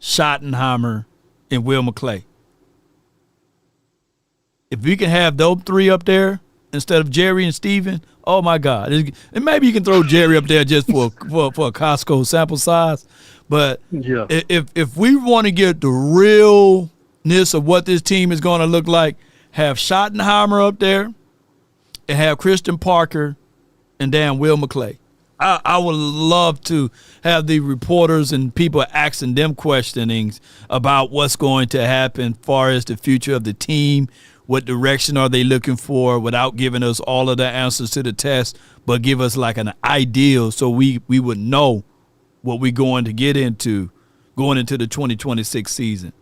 A: Schottenheimer, and Will McClay. If we can have those 3 up there instead of Jerry and Steven, oh my God. And maybe you can throw Jerry up there just for a Costco sample size. But if we want to get the realness of what this team is going to look like, have Schottenheimer up there and have Christian Parker and damn Will McClay. I would love to have the reporters and people asking them questionings about what's going to happen as far as the future of the team. What direction are they looking for without giving us all of the answers to the test, but give us like an ideal so we would know what we're going to get into going into the 2026 season.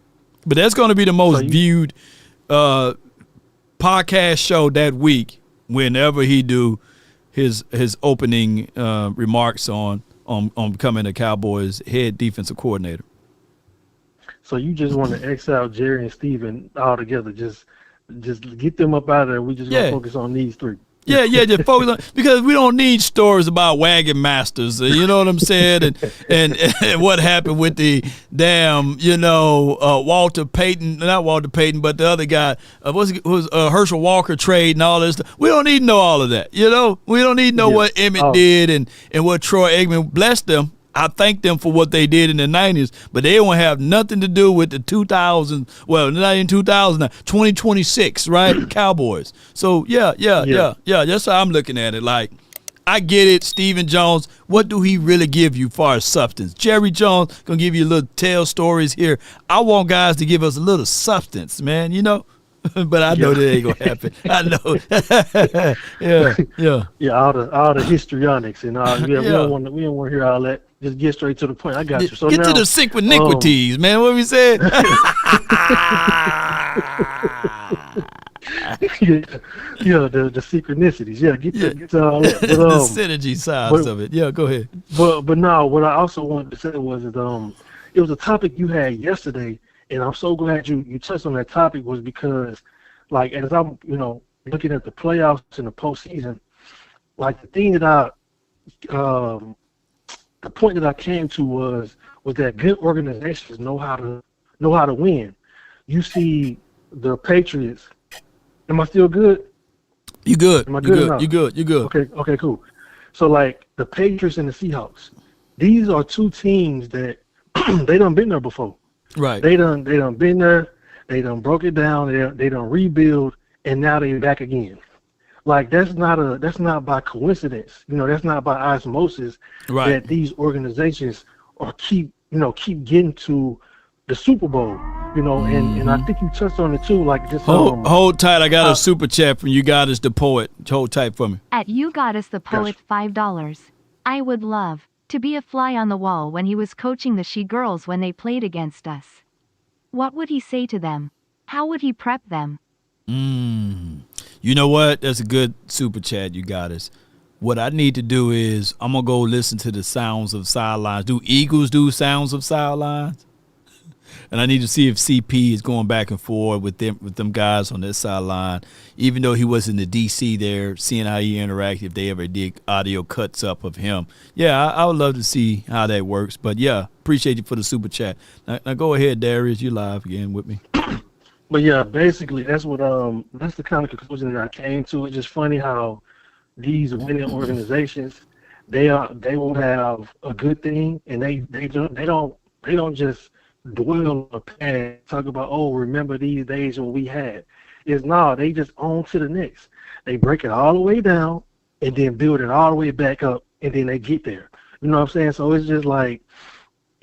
A: But that's going to be the most viewed podcast show that week whenever he do his opening remarks on becoming the Cowboys head defensive coordinator.
R: So you just want to X out Jerry and Steven all together, just get them up out of there. We just gonna focus on these 3.
A: Yeah, just focus on, because we don't need stories about wagon masters. You know what I'm saying? And what happened with the damn, Walter Payton, not Walter Payton, but the other guy, was Herschel Walker trade and all this stuff. We don't need to know all of that. We don't need to know what Emmett did and what Troy Aikman, blessed them. I thank them for what they did in the 90s, but they don't have nothing to do with the 2000s. Well, not in 2000, 2026, right? Cowboys. So, yeah. That's how I'm looking at it. Like, I get it, Stephen Jones. What do he really give you far as substance? Jerry Jones going to give you a little tale stories here. I want guys to give us a little substance, man, But I know that ain't gonna happen. I know.
R: Yeah, all the histrionics and all. We don't want to hear all that. Just get straight to the point. I got you. So
A: get
R: now,
A: to the synchronicities, man. What we said?
R: the synchronicities. Yeah, get to all that. But,
A: the synergy sides of it. Yeah, go ahead.
R: But no, what I also wanted to say was that it was a topic you had yesterday. And I'm so glad you touched on that topic, was because, like, as I'm, looking at the playoffs and the postseason, like, the thing that the point that I came to was that good organizations know how to win. You see the Patriots. Am I still good?
A: You good?
R: Am I good enough?
A: You good? You good?
R: Okay, cool. So, like, the Patriots and the Seahawks, these are two teams that they done been there before.
A: Right.
R: They done been there. They done broke it down. They done rebuild, and now they back again. Like, that's not by coincidence. That's not by osmosis.
A: Right.
R: That these organizations keep getting to the Super Bowl. And I think you touched on it too. Like, just
A: hold tight. I got a super chat from You Got Us the Poet. Hold tight for me.
L: At You Got Us the Poet, $5. I would love to be a fly on the wall when he was coaching the She Girls when they played against us. What would he say to them? How would he prep them?
A: You know what? That's a good super chat. You got us. What I need to do is I'm going to go listen to the sounds of sidelines. Do Eagles do sounds of sidelines? And I need to see if CP is going back and forth with them guys on this sideline. Even though he was in the DC there, seeing how he interacted, if they ever did audio cuts up of him. Yeah, I would love to see how that works. But, yeah, appreciate you for the super chat. Now go ahead, Darius. You live again with me.
R: But, yeah, basically that's what that's the kind of conclusion that I came to. It's just funny how these winning organizations, they will have a good thing, and they don't just dwell on the past, talk about, remember these days when we had. They just on to the next. They break it all the way down and then build it all the way back up, and then they get there. You know what I'm saying? So it's just like,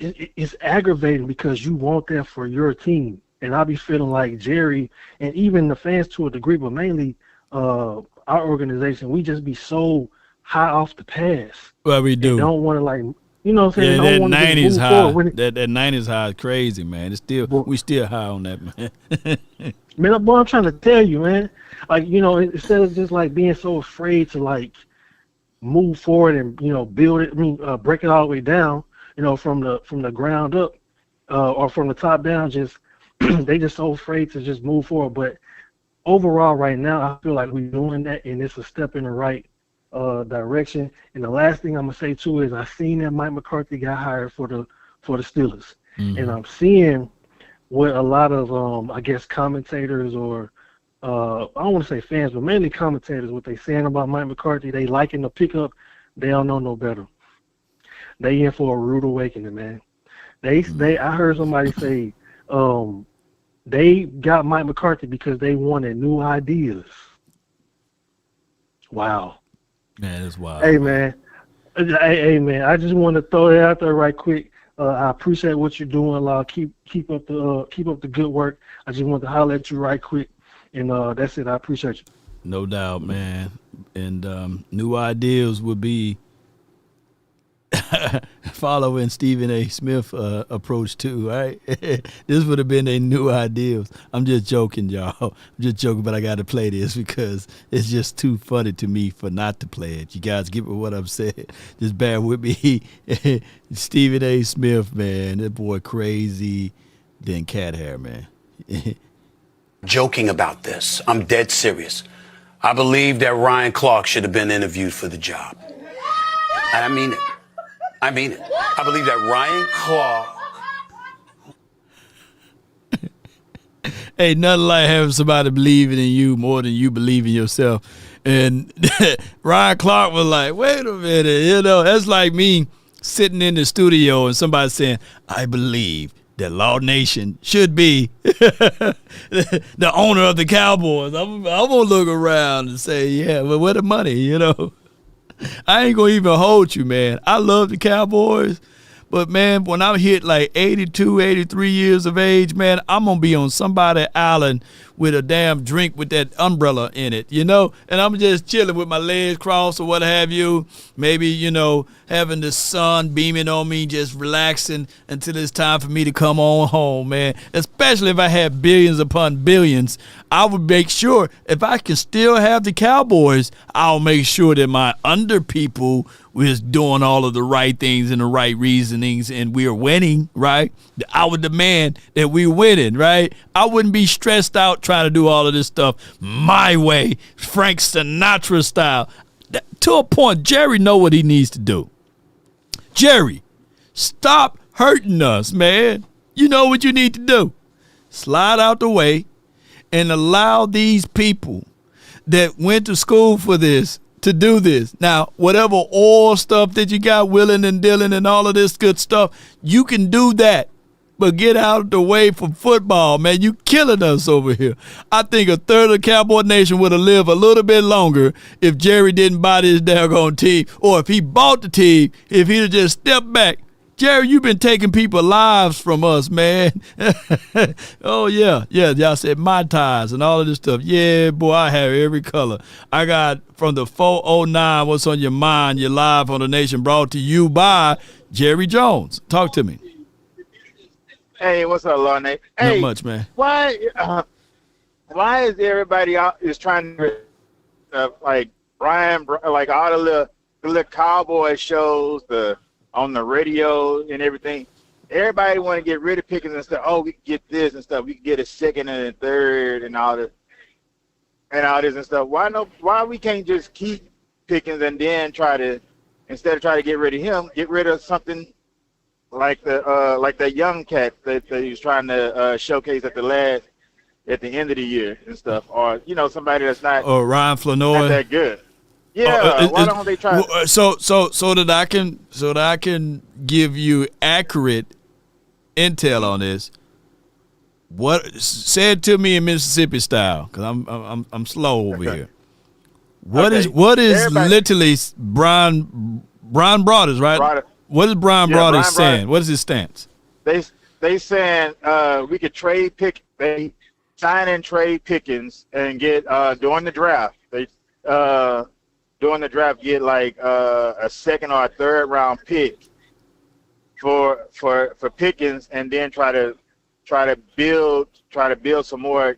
R: it's aggravating because you want that for your team. And I'll be feeling like Jerry and even the fans to a degree, but mainly our organization, we just be so high off the pass.
A: Well, we do.
R: Don't want to, like, you know what I'm saying?
A: Yeah, that 90s high. That 90s high is crazy, man. We still high on that, man.
R: Man, boy, I'm trying to tell you, man. Like, instead of just like being so afraid to like move forward and build it. Break it all the way down. From the ground up, or from the top down. Just they just so afraid to just move forward. But overall, right now, I feel like we're doing that, and it's a step in the right direction. And the last thing I'm gonna say too is I seen that Mike McCarthy got hired for the Steelers, and I'm seeing what a lot of I guess commentators or I don't want to say fans, but mainly commentators, what they saying about Mike McCarthy. They liking the pickup. They don't know no better. They in for a rude awakening, man. I heard somebody say they got Mike McCarthy because they wanted new ideas. Wow.
A: Man, that's wild.
R: Hey, man. I just want to throw it out there right quick. I appreciate what you're doing, Law. Keep up the good work. I just want to holler at you right quick, and that's it. I appreciate you.
A: No doubt, man. And new ideas would be following Stephen A. Smith approach too, right? This would have been a new ideas. I'm just joking, y'all. I'm just joking, but I got to play this because it's just too funny to me for not to play it. You guys get what I'm saying? Just bear with me. Stephen A. Smith, man, that boy crazy than cat hair, man.
S: Joking about this. I'm dead serious. I believe that Ryan Clark should have been interviewed for the job. And I mean it. I mean it. I believe that Ryan Clark.
A: Ain't nothing like having somebody believing in you more than you believe in yourself. And Ryan Clark was like, wait a minute, that's like me sitting in the studio and somebody saying, I believe that Law Nation should be the owner of the Cowboys. I'm going to look around and say, yeah, but where the money, I ain't going to even hold you, man. I love the Cowboys. But, man, when I hit like 82, 83 years of age, man, I'm going to be on somebody's island with a damn drink with that umbrella in it, And I'm just chilling with my legs crossed or what have you. Maybe, having the sun beaming on me, just relaxing until it's time for me to come on home, man. Especially if I had billions upon billions. I would make sure if I can still have the Cowboys, I'll make sure that my under people was doing all of the right things and the right reasonings, and we are winning, right? I would demand that we winning, right? I wouldn't be stressed out trying to do all of this stuff my way, Frank Sinatra style. To a point, Jerry know what he needs to do. Jerry, stop hurting us, man. You know what you need to do. Slide out the way and allow these people that went to school for this to do this. Now, whatever oil stuff that you got, willing and dealing and all of this good stuff, you can do that. But get out of the way for football, man. You killing us over here. I think a third of the Cowboy Nation would have lived a little bit longer if Jerry didn't buy this daggone team, or if he bought the team, if he'd have just stepped back. Jerry, you've been taking people's lives from us, man. Oh, yeah. Yeah, y'all said my ties and all of this stuff. Yeah, boy, I have every color. I got from the 409, What's on Your Mind, you're live on the Nation, brought to you by Jerry Jones. Talk to me.
T: Hey, what's up, Lorne? Hey,
A: not much, man.
T: Why is everybody out is trying to like Brian, like all the little cowboy shows, on the radio and everything? Everybody want to get rid of Pickens and stuff. Oh, we can get this and stuff. We can get a second and a third and all this and stuff. Why we can't just keep Pickens and then instead of trying to get rid of him, get rid of something like that young cat that he was trying to showcase at the end of the year and stuff, or somebody that's not,
A: or Ryan Flanoy,
T: not that good. Yeah, why don't they try?
A: So that I can give you accurate intel on this. What said to me in Mississippi style? Because I'm slow over here. What is literally Brian Broaders, right? What is Brian Broaders saying? What is his stance?
T: They saying we could trade they sign and trade Pickens and get during the draft. During the draft get like a second or a third round pick for Pickens, and then try to build some more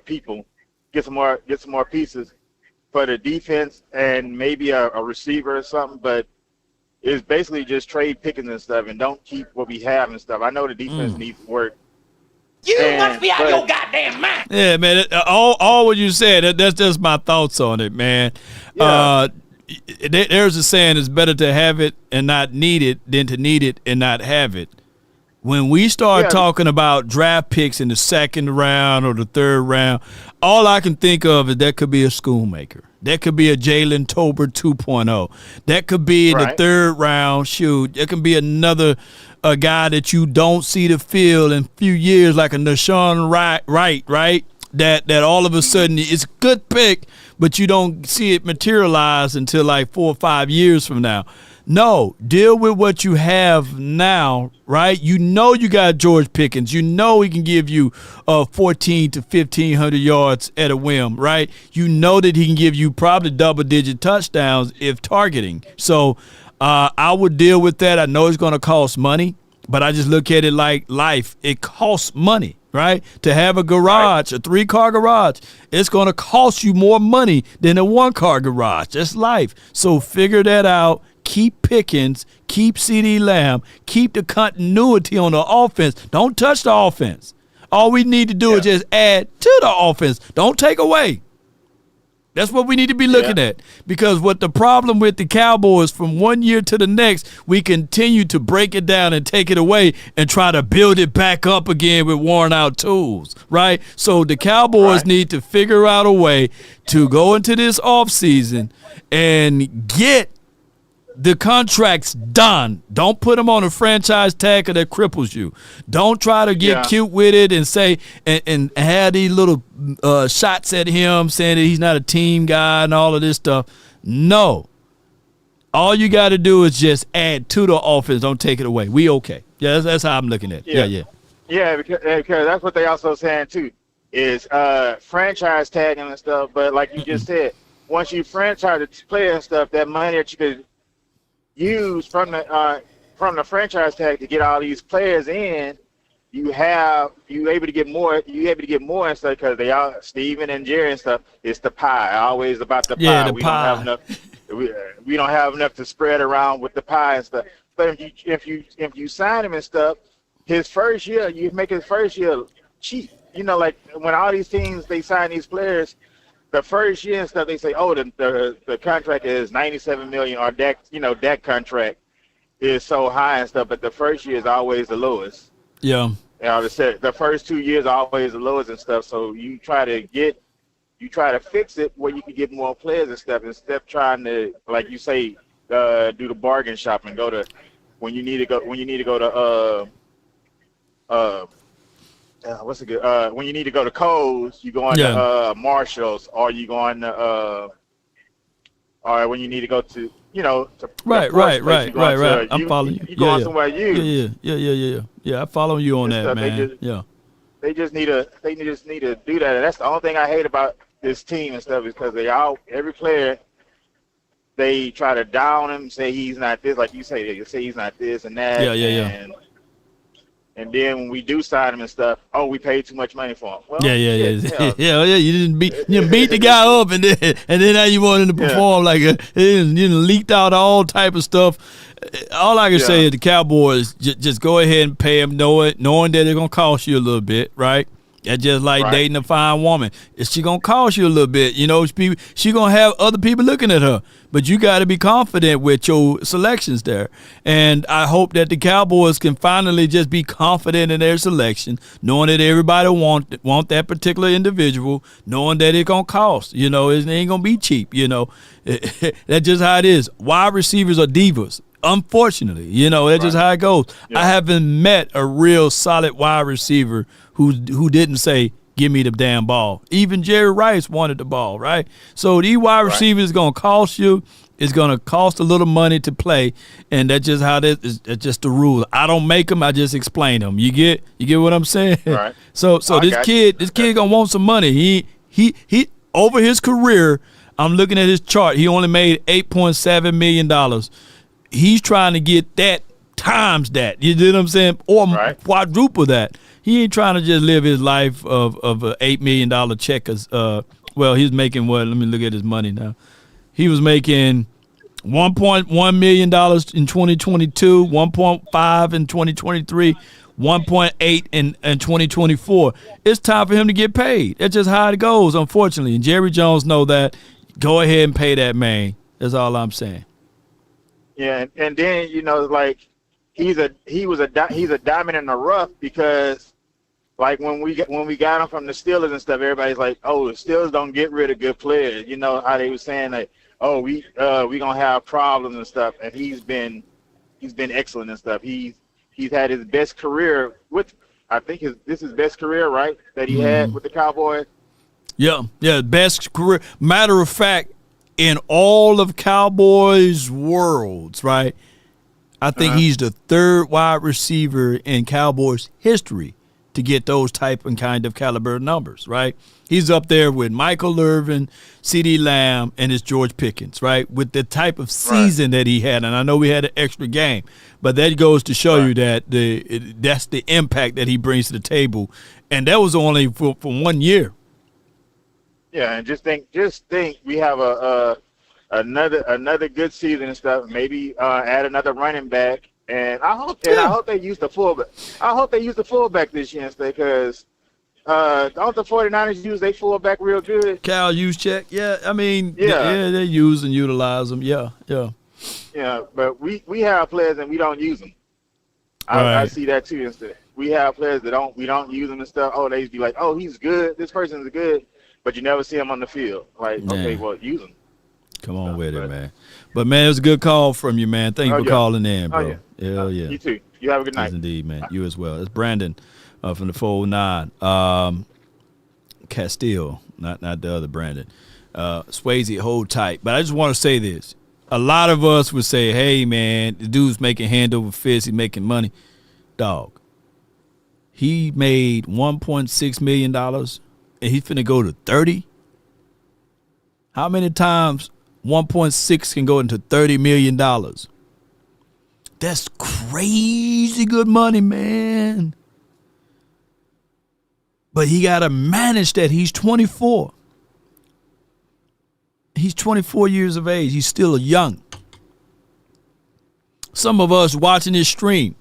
T: people, get some more pieces for the defense and maybe a receiver or something, but it's basically just trade Pickens and stuff and don't keep what we have and stuff. I know the defense needs work.
C: You must be out of your goddamn mind.
A: Yeah, man. All what you said, that's just my thoughts on it, man.
T: Yeah.
A: There's a saying, it's better to have it and not need it than to need it and not have it. When we start talking about draft picks in the second round or the third round, all I can think of is that could be a schoolmaker. That could be a Jalen Tolbert 2.0. That could be in the third round. Shoot, there can be another guy that you don't see the field in a few years, like a Nashawn Wright, right? That all of a sudden it's a good pick, but you don't see it materialize until like 4 or 5 years from now. No, deal with what you have now, right? You know you got George Pickens. You know he can give you 14 to 1,500 yards at a whim, right? You know that he can give you probably double-digit touchdowns if targeting. So I would deal with that. I know it's going to cost money, but I just look at it like life. It costs money, right? To have a garage, a 3-car garage, it's going to cost you more money than a 1-car garage. That's life. So figure that out. Keep Pickens, keep CeeDee Lamb, keep the continuity on the offense. Don't touch the offense. All we need to do is just add to the offense. Don't take away. That's what we need to be looking at, because what the problem with the Cowboys, from one year to the next, we continue to break it down and take it away and try to build it back up again with worn out tools, right? So the Cowboys need to figure out a way to go into this offseason and get the contracts done. Don't put them on a franchise tag that cripples you. Don't try to get cute with it and say and have these little shots at him saying that he's not a team guy and all of this stuff. No. All you got to do is just add to the offense. Don't take it away. We okay. Yeah, that's how I'm looking at it.
T: Yeah, because that's what they also saying too, is franchise tagging and stuff. But like you just said, once you franchise the player and stuff, that money that you could use from the franchise tag to get all these players in, you able to get more and stuff, because they all, Steven and Jerry and stuff, it's the pie. Always about the pie.
A: Yeah,
T: we don't have enough. We don't have enough to spread around with the pie and stuff. But if you sign him and stuff, his first year, you make his first year cheap. You know, like when all these teams they sign these players, the first year and stuff, they say, oh, the contract is $97 million, or that contract is so high and stuff. But the first year is always the lowest.
A: Yeah.
T: The first 2 years are always the lowest and stuff. So you try to fix it where you can get more players and stuff, instead of trying to, like you say, do the bargain shop and go to when you need to go to what's a good when you need to go to Kohl's, you go on to Marshall's, or you go on to or when you need to go to right.
A: I'm following you.
T: You go somewhere
A: Yeah. I follow you on that, man.
T: They just need to do that. And that's the only thing I hate about this team and stuff, is because every player, they try to down him, say he's not this, like you say, they say he's not this and that. And then when we do sign him and stuff, oh, we paid too much money for him. Well,
A: You didn't beat the guy up, and then now you want him to perform like you leaked out all type of stuff. All I can say is the Cowboys just go ahead and pay him, knowing that it's gonna cost you a little bit, right? That's just like dating a fine woman. She gonna cost you a little bit, she gonna have other people looking at her. But you got to be confident with your selections there. And I hope that the Cowboys can finally just be confident in their selection, knowing that everybody want that particular individual, knowing that it's gonna cost. It ain't gonna be cheap. That's just how it is. Wide receivers are divas. Unfortunately, that's just how it goes. I haven't met a real solid wide receiver who didn't say, give me the damn ball. Even Jerry Rice wanted the ball, right? So these wide receivers is going to cost you. It's going to cost a little money to play, and that's just how that's just the rule. I don't make them. I just explain them. You get what I'm saying?
T: Right.
A: So this kid going to want some money. He over his career, I'm looking at his chart. He only made $8.7 million. He's trying to get that times that. You know what I'm saying? Or quadruple that. He ain't trying to just live his life of an $8 million check. He's making what? Let me look at his money now. He was making $1.1 million in 2022, 1.5 in 2023, 1.8 in 2024. It's time for him to get paid. That's just how it goes, unfortunately. And Jerry Jones know that. Go ahead and pay that man. That's all I'm saying.
T: Yeah, and then like he's a diamond in the rough, because like when we got him from the Steelers and stuff, everybody's like, oh, the Steelers don't get rid of good players. You know how they were saying like, oh, we gonna have problems and stuff, and he's been excellent and stuff. He's had his best career with, I think this is his best career, right, that he had with the Cowboys.
A: Yeah, best career. Matter of fact, in all of Cowboys worlds, right, I think he's the third wide receiver in Cowboys history to get those type and kind of caliber numbers, right? He's up there with Michael Irvin, CeeDee Lamb, and his George Pickens, right, with the type of season that he had. And I know we had an extra game, but that goes to show you that that's the impact that he brings to the table. And that was only for 1 year.
T: Yeah, and just think we have another good season and stuff. Maybe add another running back, and I hope they use the fullback. I hope they use the fullback this year, because Don't the 49ers use they fullback real good?
A: Cal Juszczyk, yeah. I mean,
T: Yeah.
A: they use and utilize them. Yeah.
T: Yeah, but we have players and we don't use them. I
A: Right.
T: see that too. Instead, we have players that we don't use them and stuff. Oh, they be like, oh, he's good. This person's good, but you never see him on the field. Like, okay,
A: Yeah.
T: well, use him.
A: Come on with it, man. But, man, it was a good call from you, man. Thank you for calling in, bro. Hell yeah.
T: You too. You have a good night.
A: Yes, indeed, man. You as well. It's Brandon from the 409. Castile, not the other Brandon. Swayze, hold tight. But I just want to say this. A lot of us would say, hey, man, the dude's making hand over fist. He's making money. Dog. He made $1.6 million, and he's finna go to 30. How many times 1.6 can go into $30 million? That's crazy good money, man. But he got to manage that. He's 24. He's 24 years of age. He's still young. Some of us watching this stream,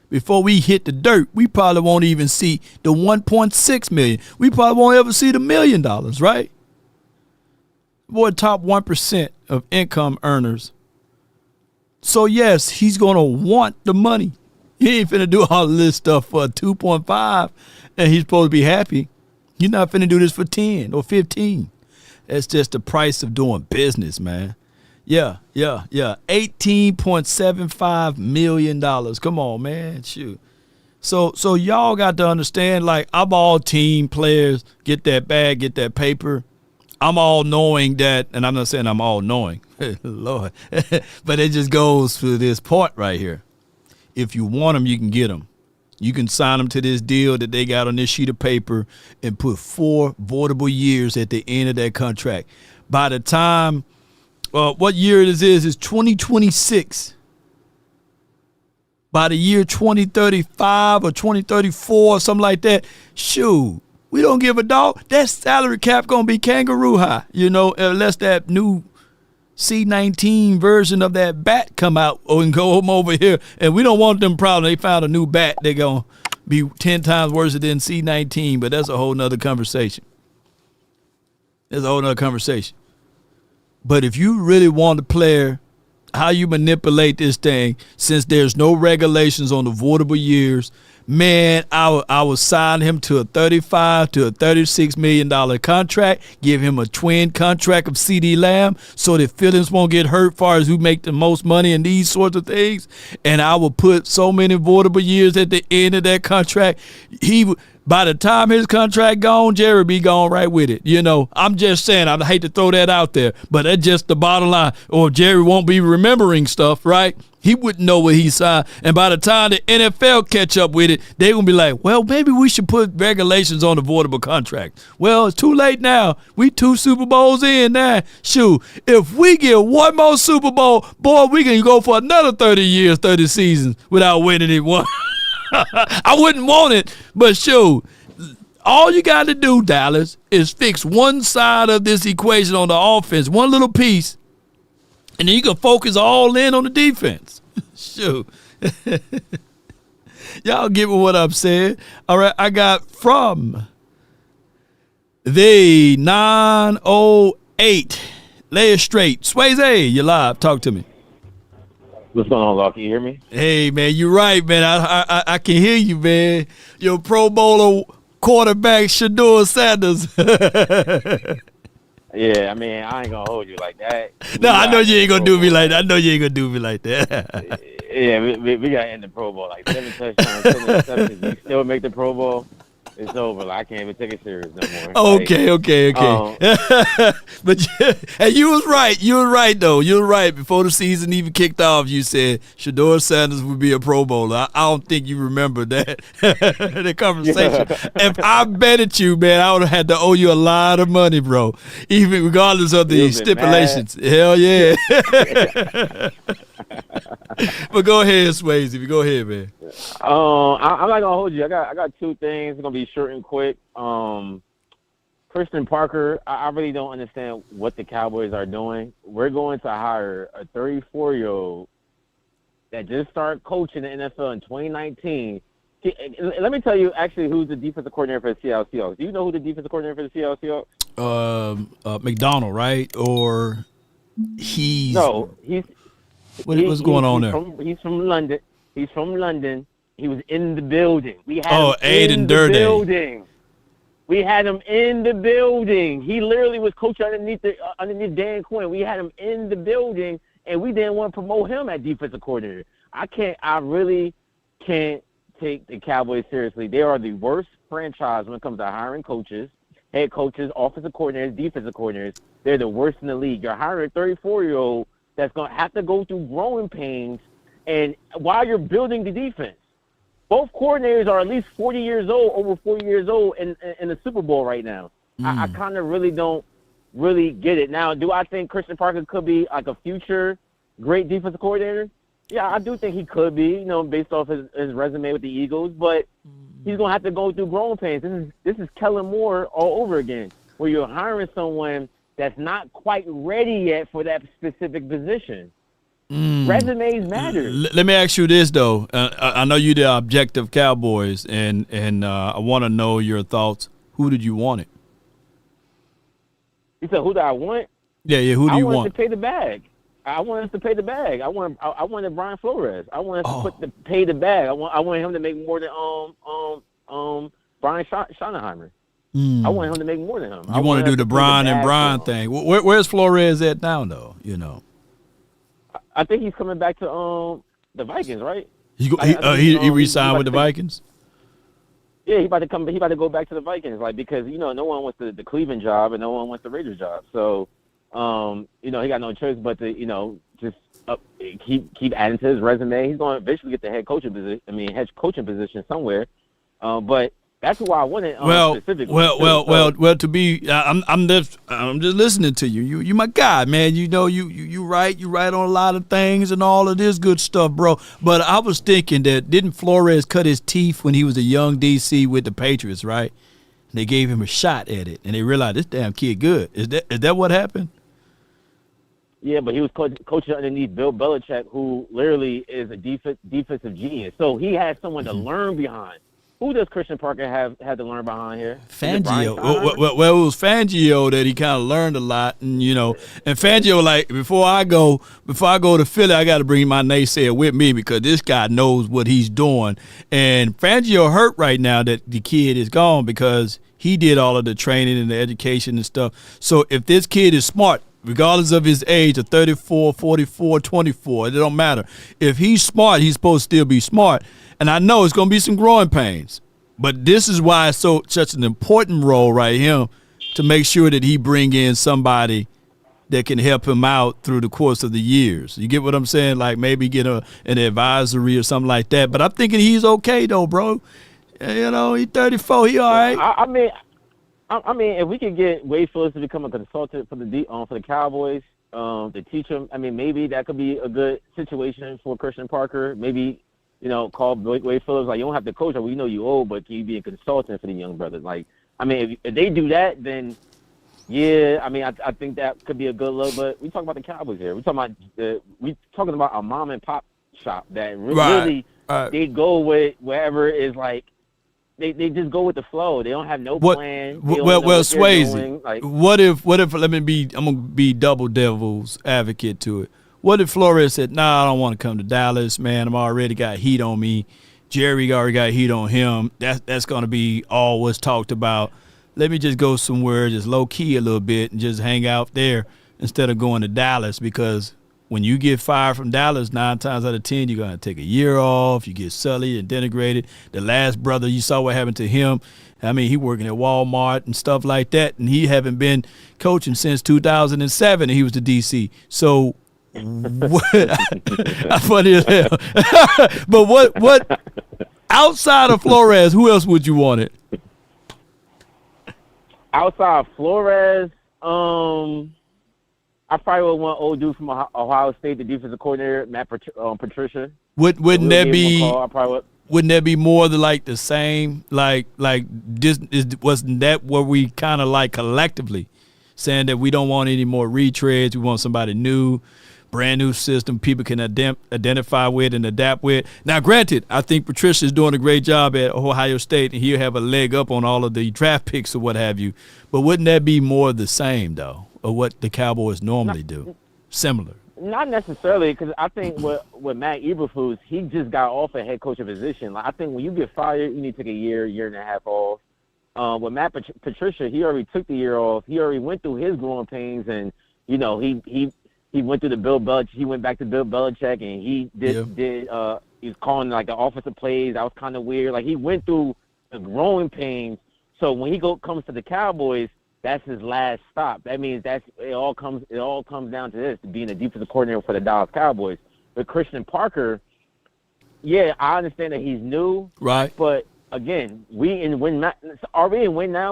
A: before we hit the dirt, we probably won't even see the 1.6 million. We probably won't ever see the $1 million, right? Boy, top 1% of income earners. So, yes, he's going to want the money. He ain't finna do all of this stuff for 2.5 and he's supposed to be happy. You're not finna do this for 10 or 15. That's just the price of doing business, man. Yeah. $18.75 million. Come on, man. Shoot. So y'all got to understand, like, I'm all team players. Get that bag, get that paper. I'm all knowing that, and I'm not saying I'm all knowing, Lord, but it just goes to this part right here. If you want them, you can get them. You can sign them to this deal that they got on this sheet of paper and put 4 voidable years at the end of that contract. By the time, what year this is 2026. By the year 2035 or 2034 or something like that, shoot, we don't give a dog. That salary cap going to be kangaroo high, unless that new C19 version of that bat come out and go over here. And we don't want them problems. They found a new bat. They're going to be 10 times worse than C19, but that's a whole nother conversation. But if you really want a player, how you manipulate this thing, since there's no regulations on the voidable years, man, I would sign him to a $35 to a $36 million contract, give him a twin contract of CD Lamb so that feelings won't get hurt far as who make the most money and these sorts of things. And I will put so many voidable years at the end of that contract. By the time his contract gone, Jerry be gone right with it. I'm just saying, I hate to throw that out there, but that's just the bottom line. Or Jerry won't be remembering stuff, right? He wouldn't know what he signed. And by the time the NFL catch up with it, they're going to be like, well, maybe we should put regulations on the voidable contract. Well, it's too late now. We 2 Super Bowls in now. Shoot, if we get one more Super Bowl, boy, we can go for another 30 years, 30 seasons without winning it one. I wouldn't want it, but shoot, all you got to do, Dallas, is fix one side of this equation on the offense, one little piece, and then you can focus all in on the defense. Shoot. Y'all get me what I'm saying. All right, I got from the 908. Lay it straight. Swayze, you live. Talk to me.
U: What's going on, Law? Can you hear me?
A: Hey, man, you're right, man. I can hear you, man. Your Pro Bowler quarterback, Shedeur Sanders.
U: Yeah, I mean, I ain't going to hold you like that.
A: No, I know you ain't going to do me like that.
U: Yeah, we got to end the Pro Bowl. Like 7 touchdowns, 7 interceptions. You still make the Pro Bowl, it's over. Like, I can't even take it serious no more.
A: Okay. But hey, you was right. Though. You were right. Before the season even kicked off, you said Shedeur Sanders would be a Pro Bowler. I don't think you remember that the conversation. If I betted you, man, I would have had to owe you a lot of money, bro. Even regardless of the stipulations.
U: Mad.
A: Hell yeah. But go ahead, Swayze. Go ahead, man.
U: I'm not gonna hold you. I got 2 things. It's gonna be short and quick. Christian Parker, I really don't understand what the Cowboys are doing. We're going to hire a 34-year-old that just started coaching the NFL in 2019 Let me tell you actually who's the defensive coordinator for the Seattle Seahawks. Do you know who the defensive coordinator for the Seattle Seahawks?
A: McDonald, right? Or he's what's going on there?
U: He's from London. He's from London. He was in the building. We had him
A: Aiden
U: in the
A: Durden.
U: building. We had him in the building. He literally was coaching underneath Dan Quinn. We had him in the building, and we didn't want to promote him at defensive coordinator. I really can't take the Cowboys seriously. They are the worst franchise when it comes to hiring coaches, head coaches, offensive coordinators, defensive coordinators. They're the worst in the league. You're hiring a 34-year-old that's going to have to go through growing pains, and while you're building the defense. Both coordinators are at least 40 years old, over 40 years old in the Super Bowl right now. I kind of really don't really get it. Now, do I think Christian Parker could be like a future great defensive coordinator? Yeah, I do think he could be, based off his resume with the Eagles, but he's going to have to go through growing pains. This is Kellen Moore all over again, where you're hiring someone that's not quite ready yet for that specific position. Resumes matter.
A: Let me ask you this, though. I know you're the objective Cowboys, and I want to know your thoughts. Who did you want it?
U: You said, who do I want?
A: Yeah, who do you want?
U: I want to pay the bag. I want us to pay the bag. I wanted Brian Flores. I want us to pay the bag. I want him to make more than Brian Schottenheimer. I want him to make more than him.
A: You want to do the Brian and Brian thing. Where's Flores at now, though?
U: I think he's coming back to the Vikings, right?
A: He re-signed with the Vikings?
U: Yeah, he about to come. He about to go back to the Vikings, because no one wants the Cleveland job and no one wants the Raiders job. So, he got no choice but to just keep adding to his resume. He's going to eventually get the head coaching position somewhere. But that's who I wanted. Specifically.
A: Well. To be, I'm just listening to you. You my guy, man. You write on a lot of things and all of this good stuff, bro. But I was thinking that didn't Flores cut his teeth when he was a young DC with the Patriots, right? And they gave him a shot at it, and they realized this damn kid good. Is that what happened?
U: Yeah, but he was coaching underneath Bill Belichick, who literally is a defensive genius. So he had someone to learn behind. Who does Christian Parker have to learn behind here?
A: Fangio. Well, it was Fangio that he kind of learned a lot, and and Fangio, before I go to Philly, I got to bring my naysayer with me because this guy knows what he's doing. And Fangio hurt right now that the kid is gone because he did all of the training and the education and stuff. So if this kid is smart, regardless of his age of 34, 44, 24, it don't matter. If he's smart, he's supposed to still be smart. And I know it's going to be some growing pains. But this is why it's such an important role right here to make sure that he bring in somebody that can help him out through the course of the years. You get what I'm saying? Like maybe get an advisory or something like that. But I'm thinking he's okay, though, bro. He's 34. He all right.
U: I mean, if we could get Wade Phillips to become a consultant for the Cowboys to teach him, maybe that could be a good situation for Christian Parker. Maybe, call Wade Phillips, you don't have to coach him. We know you old, but can you be a consultant for the young brothers? If they do that, then, yeah, I think that could be a good look. But we talking about the Cowboys here. We talking about a mom and pop shop that really they go with wherever is They just go with the flow. They don't have no plan.
A: Swayze. What if I'm gonna be double devil's advocate to it. What if Flores said, "Nah, I don't want to come to Dallas, man. I'm already got heat on me. Jerry already got heat on him. That's gonna be all what's talked about. Let me just go somewhere, just low key a little bit, and just hang out there instead of going to Dallas because." When you get fired from Dallas, 9 times out of 10, you're going to take a year off. You get sullied and denigrated. The last brother, you saw what happened to him. He working at Walmart and stuff like that, and he haven't been coaching since 2007, and he was the DC. So, funny as hell. But what outside of Flores, who else would you want it?
U: Outside of Flores, I probably would want old dude from Ohio State, the defensive coordinator, Matt Patricia.
A: Wouldn't that be more than the same? Wasn't that where we kind of collectively saying that we don't want any more retreads? We want somebody new. brand new system people can identify with and adapt with. Now, granted, I think Patricia's doing a great job at Ohio State, and he'll have a leg up on all of the draft picks or what have you. But wouldn't that be more of the same, though, of what the Cowboys normally do? Similar.
U: Not necessarily, because I think with Matt Eberflus, he just got off a head coach position. Like, I think when you get fired, you need to take a year and a half off. With Matt Patricia, he already took the year off. He already went through his growing pains, and he went through the Bill Belichick. He went back to Bill Belichick, and he he was calling like the offensive plays. That was kind of weird. Like, he went through the growing pains. So when he comes to the Cowboys, that's his last stop. That means it all comes down to this, to being the defensive coordinator for the Dallas Cowboys. But Christian Parker, yeah, I understand that he's new,
A: right?
U: But again, are we in win now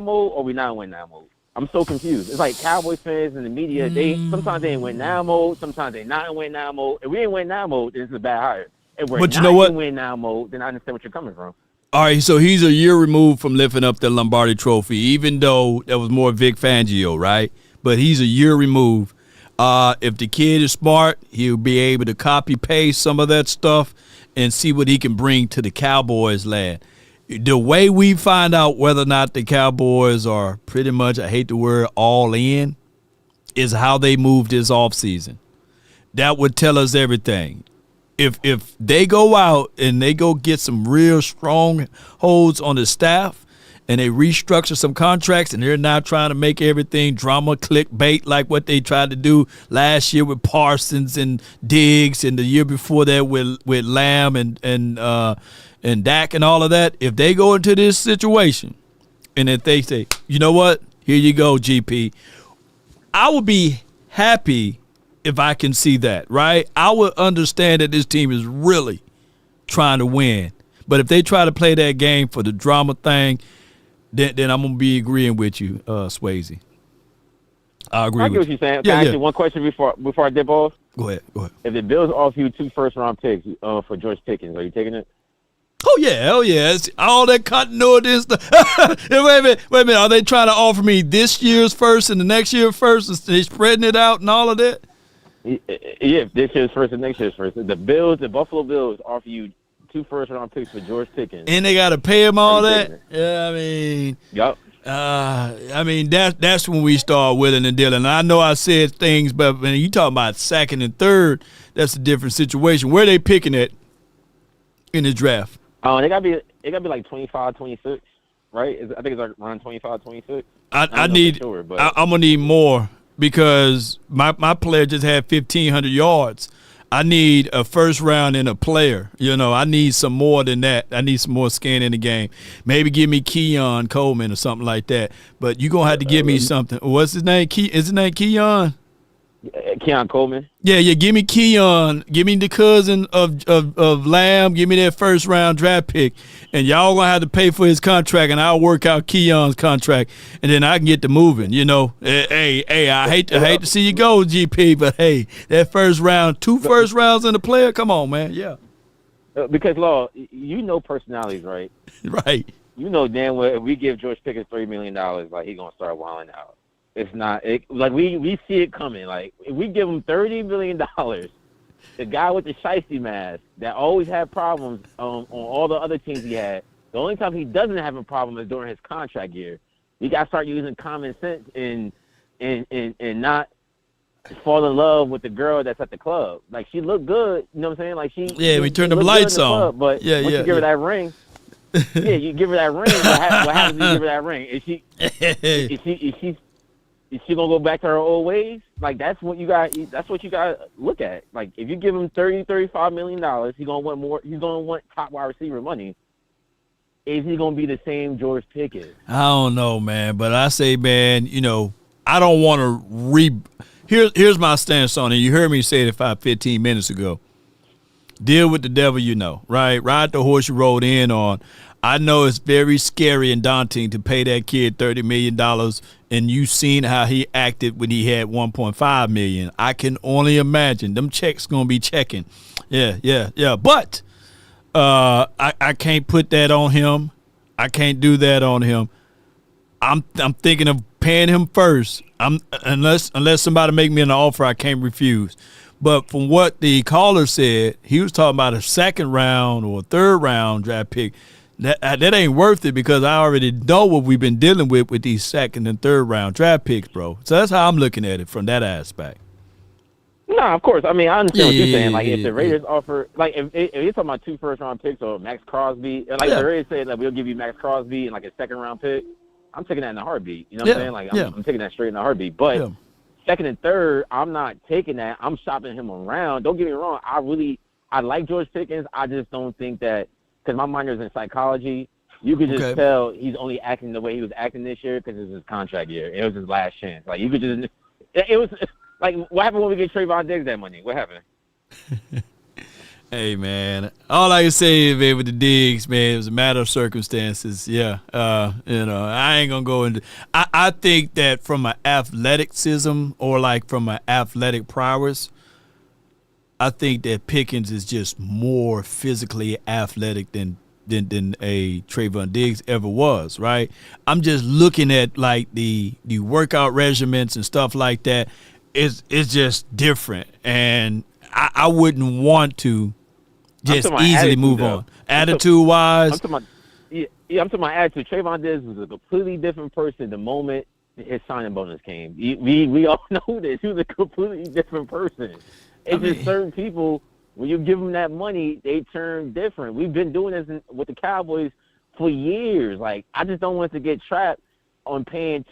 U: mode or are we not in win now mode? I'm so confused. It's like Cowboys fans and the media, sometimes they in win now mode, sometimes they not in win now mode. If we in win now mode, then it's a bad hire. If we're
A: but you
U: not
A: know what?
U: in win now mode, then I understand what you're coming from.
A: All right, so he's a year removed from lifting up the Lombardi Trophy, even though that was more Vic Fangio, right? But he's a year removed. If the kid is smart, he'll be able to copy-paste some of that stuff and see what he can bring to the Cowboys land. The way we find out whether or not the Cowboys are pretty much, I hate the word, all in, is how they move this offseason. That would tell us everything. If they go out and they go get some real strong holds on the staff and they restructure some contracts and they're not trying to make everything drama clickbait like what they tried to do last year with Parsons and Diggs and the year before that with Lamb and Dak and all of that, if they go into this situation and if they say, you know what, here you go, GP, I would be happy if I can see that, right? I would understand that this team is really trying to win. But if they try to play that game for the drama thing, then I'm going to be agreeing with you, Swayze. I agree with you.
U: I get what you're saying. Can I ask you one question before I dip off?
A: Go ahead.
U: If the Bills offer you 2 first-round picks for George Pickens, are you taking it?
A: Oh, yeah. Hell yeah. It's all that continuity and stuff. Wait a minute. Are they trying to offer me this year's first and the next year's first? Are they spreading it out and all of that?
U: Yeah, this year's first and next year's first. The Buffalo Bills offer you 2 first-round picks for George Pickens.
A: And they got to pay him all that? Yeah, I mean.
U: Yep.
A: I mean, that's when we start willing and dealing. I know I said things, but when you talking about second and third, that's a different situation. Where are they picking it in the draft?
U: It gotta be like 25, 26, right? I think it's like around 25, 26.
A: I'm gonna need more because my player just had 1,500 yards. I need a first round and a player. You know, I need some more than that. I need some more skin in the game. Maybe give me Keon Coleman or something like that. But you're gonna have to give me something. What's his name? Is his name Keon?
U: Keon Coleman.
A: Yeah. Give me Keon. Give me the cousin of Lamb. Give me that first round draft pick, and y'all gonna have to pay for his contract, and I'll work out Keon's contract, and then I can get to moving. You know, hey, I hate to see you go, GP, but hey, that first round, 2 first rounds in the player. Come on, man. Yeah.
U: Because Law, you know personalities, right?
A: Right.
U: You know damn well if we give George Pickens $3 million, like he's gonna start wilding out. It's not like we see it coming. Like if we give him $30 million, the guy with the shiesty mask that always had problems on all the other teams he had. The only time he doesn't have a problem is during his contract year. You got to start using common sense and not fall in love with the girl that's at the club. Like she looked good, you know what I'm saying? Like
A: we turned the lights on.
U: Club, but once you give her that ring. Yeah, you give her that ring. What happens when you give her that ring? Is she gonna go back to her old ways? Like that's what you got. That's what you got to look at. Like if you give him $35 million, he's gonna want more. He's gonna want top wide receiver money. Is he gonna be the same George Pickens?
A: I don't know, man. But I say, man, you know, I don't want to Here's my stance on it. You heard me say it 15 minutes ago. Deal with the devil, you know, right? Ride the horse you rode in on. I know it's very scary and daunting to pay that kid $30 million, and you seen how he acted when he had $1.5 million. I can only imagine them checks gonna be checking. Yeah. But I can't put that on him. I can't do that on him. I'm thinking of paying him first. Unless somebody make me an offer I can't refuse. But from what the caller said, he was talking about a second round or a third round draft pick. That ain't worth it because I already know what we've been dealing with these second and third round draft picks, bro. So that's how I'm looking at it from that aspect.
U: No, of course. I mean, I understand what you're saying. Like, if the Raiders offer, like, if you're talking about 2 first-round picks or Max Crosby, like the Raiders say, like, we'll give you Max Crosby and, like, a second-round pick, I'm taking that in a heartbeat. You know what I'm saying? Like, I'm taking that straight in a heartbeat. But second and third, I'm not taking that. I'm shopping him around. Don't get me wrong. I like George Pickens. I just don't think that, because my minor's in psychology, you could just tell he's only acting the way he was acting this year because it was his contract year. It was his last chance. Like, you could just – it was – like, what happened when we get Trayvon Diggs that money? What happened?
A: Hey, man, all I can say is, man, with the Diggs, man, it was a matter of circumstances. Yeah, I ain't going to go into – I think that from an athleticism or, like, from an athletic prowess, I think that Pickens is just more physically athletic than a Trayvon Diggs ever was, right? I'm just looking at, like, the workout regimens and stuff like that. It's just different, and I wouldn't want to just easily move on. Attitude-wise.
U: I'm talking about attitude. Trayvon Diggs was a completely different person the moment his signing bonus came. We all know this. He was a completely different person. It's just certain people, when you give them that money, they turn different. We've been doing this with the Cowboys for years. Like, I just don't want to get trapped on paying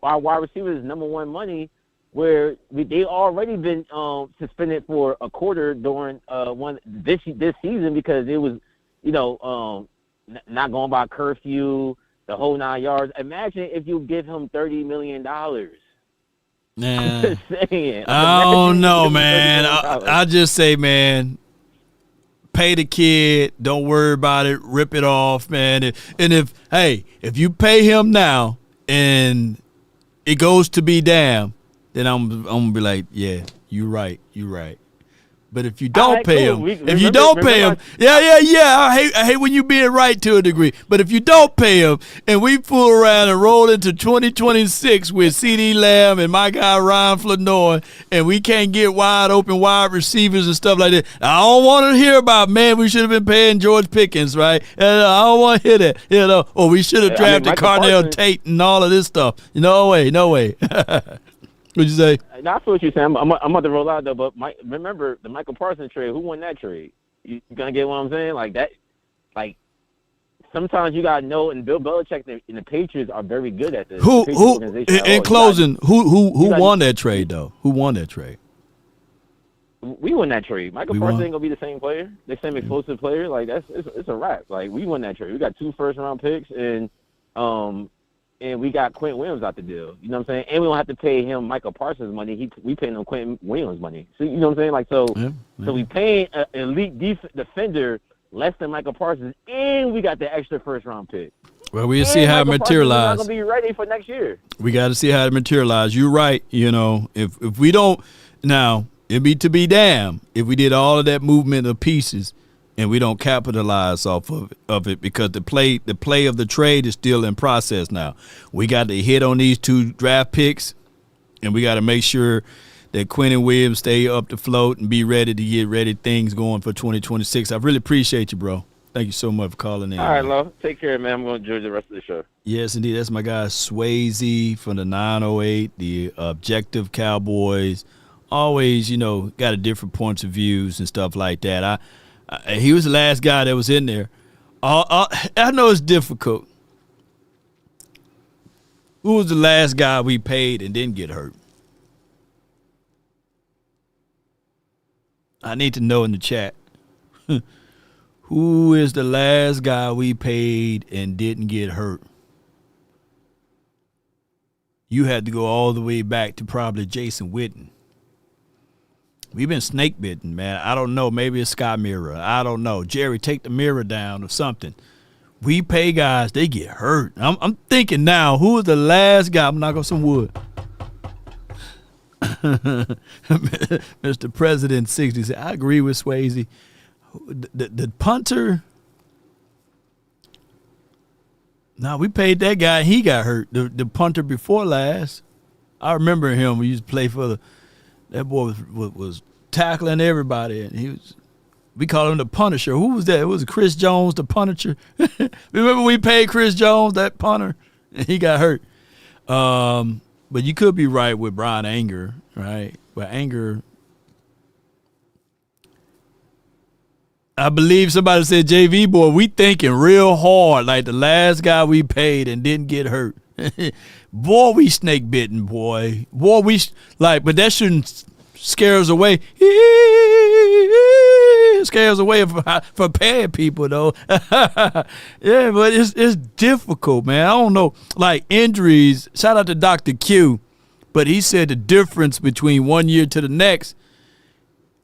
U: our wide receivers number one money, where they already been suspended for a quarter during this season because it was, not going by curfew, the whole 9 yards. Imagine if you give him $30 million.
A: Nah.
U: I'm just saying.
A: I don't know, man. I just say, man, pay the kid. Don't worry about it. Rip it off, man. And if you pay him now and it goes to be damn, then I'm gonna be like, yeah, you right. But if you don't pay him, I hate when you being right to a degree. But if you don't pay him, and we fool around and roll into 2026 with CeeDee Lamb and my guy Ryan Flournoy, and we can't get wide open wide receivers and stuff like that, I don't want to hear about, man, we should have been paying George Pickens, right? And I don't want to hear that, or we should have drafted Carnell Tate and all of this stuff. No way. What'd you say?
U: I feel what you're saying. I'm about to roll out, though, but remember the Michael Parsons trade. Who won that trade? You going to get what I'm saying? Like that, like, sometimes you got to know, and Bill Belichick and the Patriots are very good at this. Who
A: in closing, who won that trade, though? Who won that trade?
U: We won that trade. Michael Parsons ain't going to be the same player, the same explosive player. Like, it's a wrap. Like, we won that trade. We got 2 first-round picks, and we got Quentin Williams out the deal. You know what I'm saying? And we don't have to pay him Michael Parsons money. We paying him Quentin Williams money. So you know what I'm saying? Like, so we paying an elite defender less than Michael Parsons, and we got the extra first-round pick.
A: Well, we'll see how it materializes.
U: Not gonna be ready for next year.
A: We got to see how it materializes. You're right. If we don't now, it'd be to be damned if we did all of that movement of pieces and we don't capitalize off of it because the play of the trade is still in process now. We got to hit on these 2 draft picks, and we got to make sure that Quentin Williams stay up the float and be ready to get things going for 2026. I really appreciate you, bro. Thank you so much for calling in.
U: All right, Lo. Take care, man. I'm going to enjoy the rest of the show.
A: Yes, indeed. That's my guy Swayze from the 908, the Objective Cowboys. Always, got a different points of views and stuff like that. He was the last guy that was in there. I know it's difficult. Who was the last guy we paid and didn't get hurt? I need to know in the chat. Who is the last guy we paid and didn't get hurt? You had to go all the way back to probably Jason Witten. We've been snake bitten, man. I don't know. Maybe it's Sky Mirror. I don't know. Jerry, take the mirror down or something. We pay guys, they get hurt. I'm thinking now, who is the last guy? I'm knocking on some wood. Mr. President 60 said, I agree with Swayze. The punter. No, we paid that guy. He got hurt. The punter before last. I remember him. We used to play for that boy was tackling everybody, and we call him the Punisher. Who was that? It was Chris Jones, the Punisher. Remember we paid Chris Jones, that punter, and he got hurt. But you could be right with Brian Anger, right? But Anger, I believe somebody said, JV boy, we thinking real hard like the last guy we paid and didn't get hurt. Boy, we snake bitten, boy. Boy, but that shouldn't scare us away. It scares away for paying people, though. Yeah, but it's difficult, man. I don't know. Like injuries, shout out to Dr. Q, but he said the difference between 1 year to the next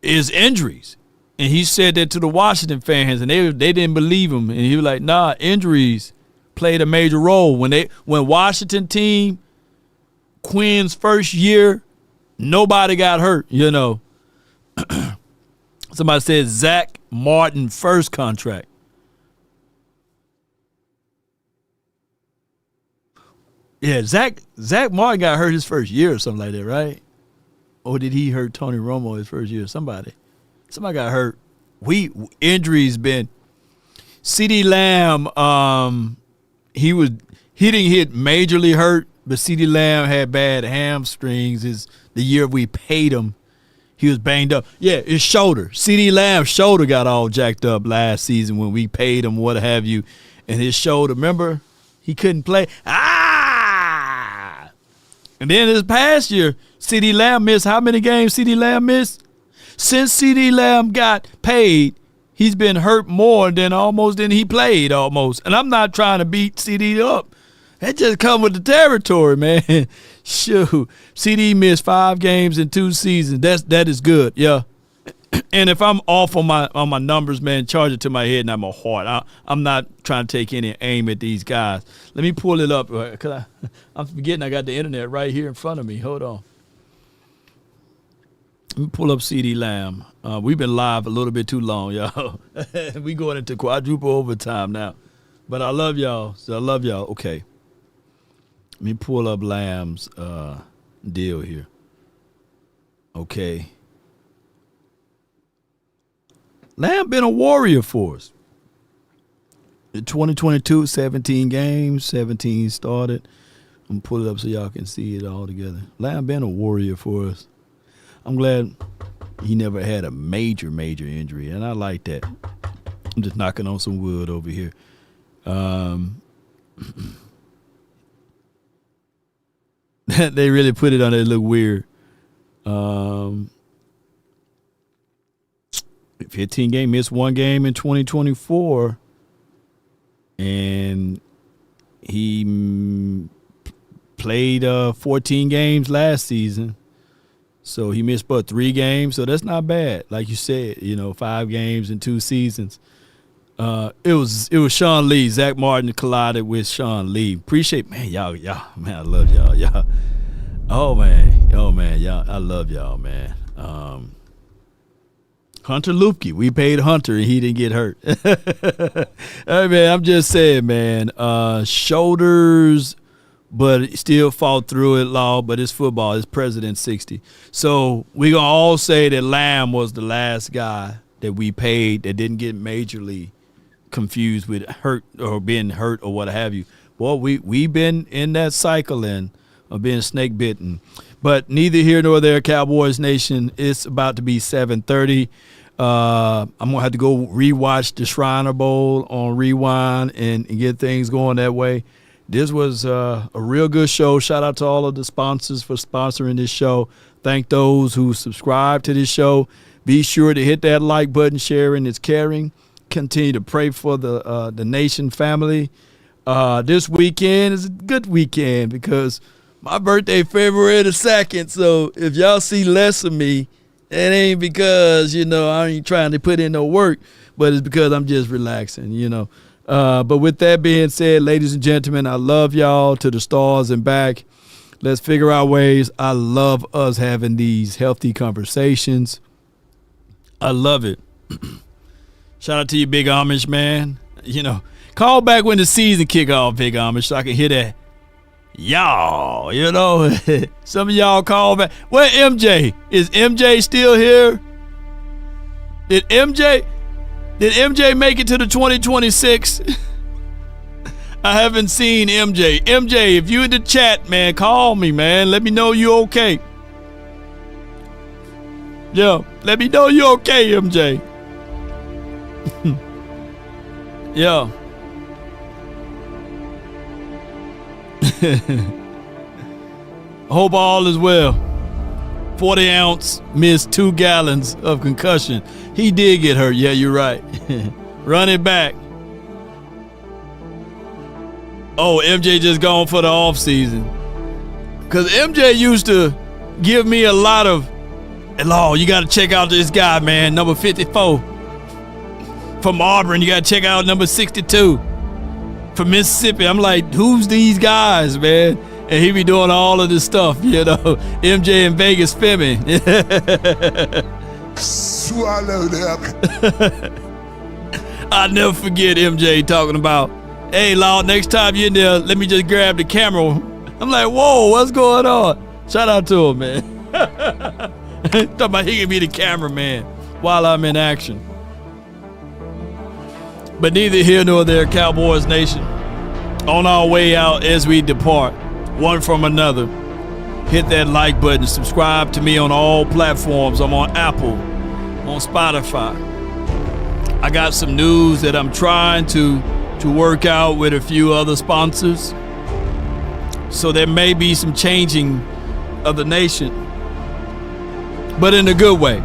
A: is injuries. And he said that to the Washington fans, and they didn't believe him. And he was like, nah, injuries played a major role. When Washington team, Quinn's first year, nobody got hurt, you know. Somebody said Zach Martin first contract. Yeah, Zach Martin got hurt his first year or something like that, right? Or did he hurt Tony Romo his first year? Somebody got hurt. Injuries been. CeeDee Lamb, he didn't hit majorly hurt, but CeeDee Lamb had bad hamstrings. The year we paid him, he was banged up. Yeah, his shoulder. CeeDee Lamb's shoulder got all jacked up last season when we paid him, what have you. And his shoulder, remember, he couldn't play. And then this past year, CeeDee Lamb missed how many games CeeDee Lamb missed? Since CeeDee Lamb got paid, he's been hurt more than he played almost. And I'm not trying to beat CeeDee up. That just come with the territory, man. Shoot. CD missed 5 games in 2 seasons. That is good, yeah. And if I'm off on my numbers, man, charge it to my head, not my heart. I'm not trying to take any aim at these guys. Let me pull it up, because I'm forgetting I got the internet right here in front of me. Hold on. Let me pull up CeeDee Lamb. We've been live a little bit too long, y'all. We going into quadruple overtime now. But I love y'all. So I love y'all. Okay. Let me pull up Lamb's deal here. Okay. Lamb been a warrior for us. In 2022, 17 games, 17 started. I'm going to pull it up so y'all can see it all together. Lamb been a warrior for us. I'm glad he never had a major injury, and I like that. I'm just knocking on some wood over here. They really put it on there. It look weird. 15 game, missed 1 game in 2024, and he played 14 games last season. So he missed but 3 games, so that's not bad. Like you said, 5 games in 2 seasons. It was Sean Lee. Zach Martin collided with Sean Lee. Appreciate, man, y'all, man, I love y'all. Oh man, y'all, I love y'all, man. Hunter Lupke, we paid Hunter and he didn't get hurt. Hey man, I'm just saying, man. Shoulders, but still fought through it, Law. But it's football. It's President 60. So we gonna all say that Lamb was the last guy that we paid that didn't get majorly confused with hurt or being hurt or what have you. Well, we been in that cycle and of being snake bitten. But neither here nor there, Cowboys Nation. It's about to be 7:30. I'm gonna have to go rewatch the Shriner Bowl on Rewind and get things going that way. This was a real good show. Shout out to all of the sponsors for sponsoring this show. Thank those who subscribe to this show. Be sure to hit that like button. Sharing is caring. Continue to pray for the Nation family. This weekend is a good weekend because my birthday February the 2nd. So if y'all see less of me, it ain't because, I ain't trying to put in no work, but it's because I'm just relaxing, But with that being said, ladies and gentlemen, I love y'all to the stars and back. Let's figure out ways. I love us having these healthy conversations. I love it. Shout out to you, Big Amish, man. Call back when the season kick off, Big Amish, so I can hear that. Y'all, some of y'all call back. Where MJ? Is MJ still here? Did MJ make it to the 2026? I haven't seen MJ. MJ, if you in the chat, man, call me, man. Let me know you okay. Yeah, let me know you okay, MJ. Yeah. Hope all is well. 40 ounce missed 2 gallons of concussion. He did get hurt. Yeah, you're right. Run it back. Oh, MJ just gone for the off season. Cause MJ used to give me a lot of, "Hello, you gotta check out this guy, man, number 54. From Auburn, you gotta check out number 62. From Mississippi." I'm like, who's these guys, man? And he be doing all of this stuff, you know. MJ in Vegas Femi.
B: Swallow that.
A: I'll never forget MJ talking about, "Hey, Lord, next time you're in there, let me just grab the camera." I'm like, whoa, what's going on? Shout out to him, man. Talking about he can be the cameraman while I'm in action. But neither here nor there, Cowboys Nation. On our way out as we depart, one from another, hit that like button. Subscribe to me on all platforms. I'm on Apple, on Spotify. I got some news that I'm trying to work out with a few other sponsors. So there may be some changing of the nation, but in a good way.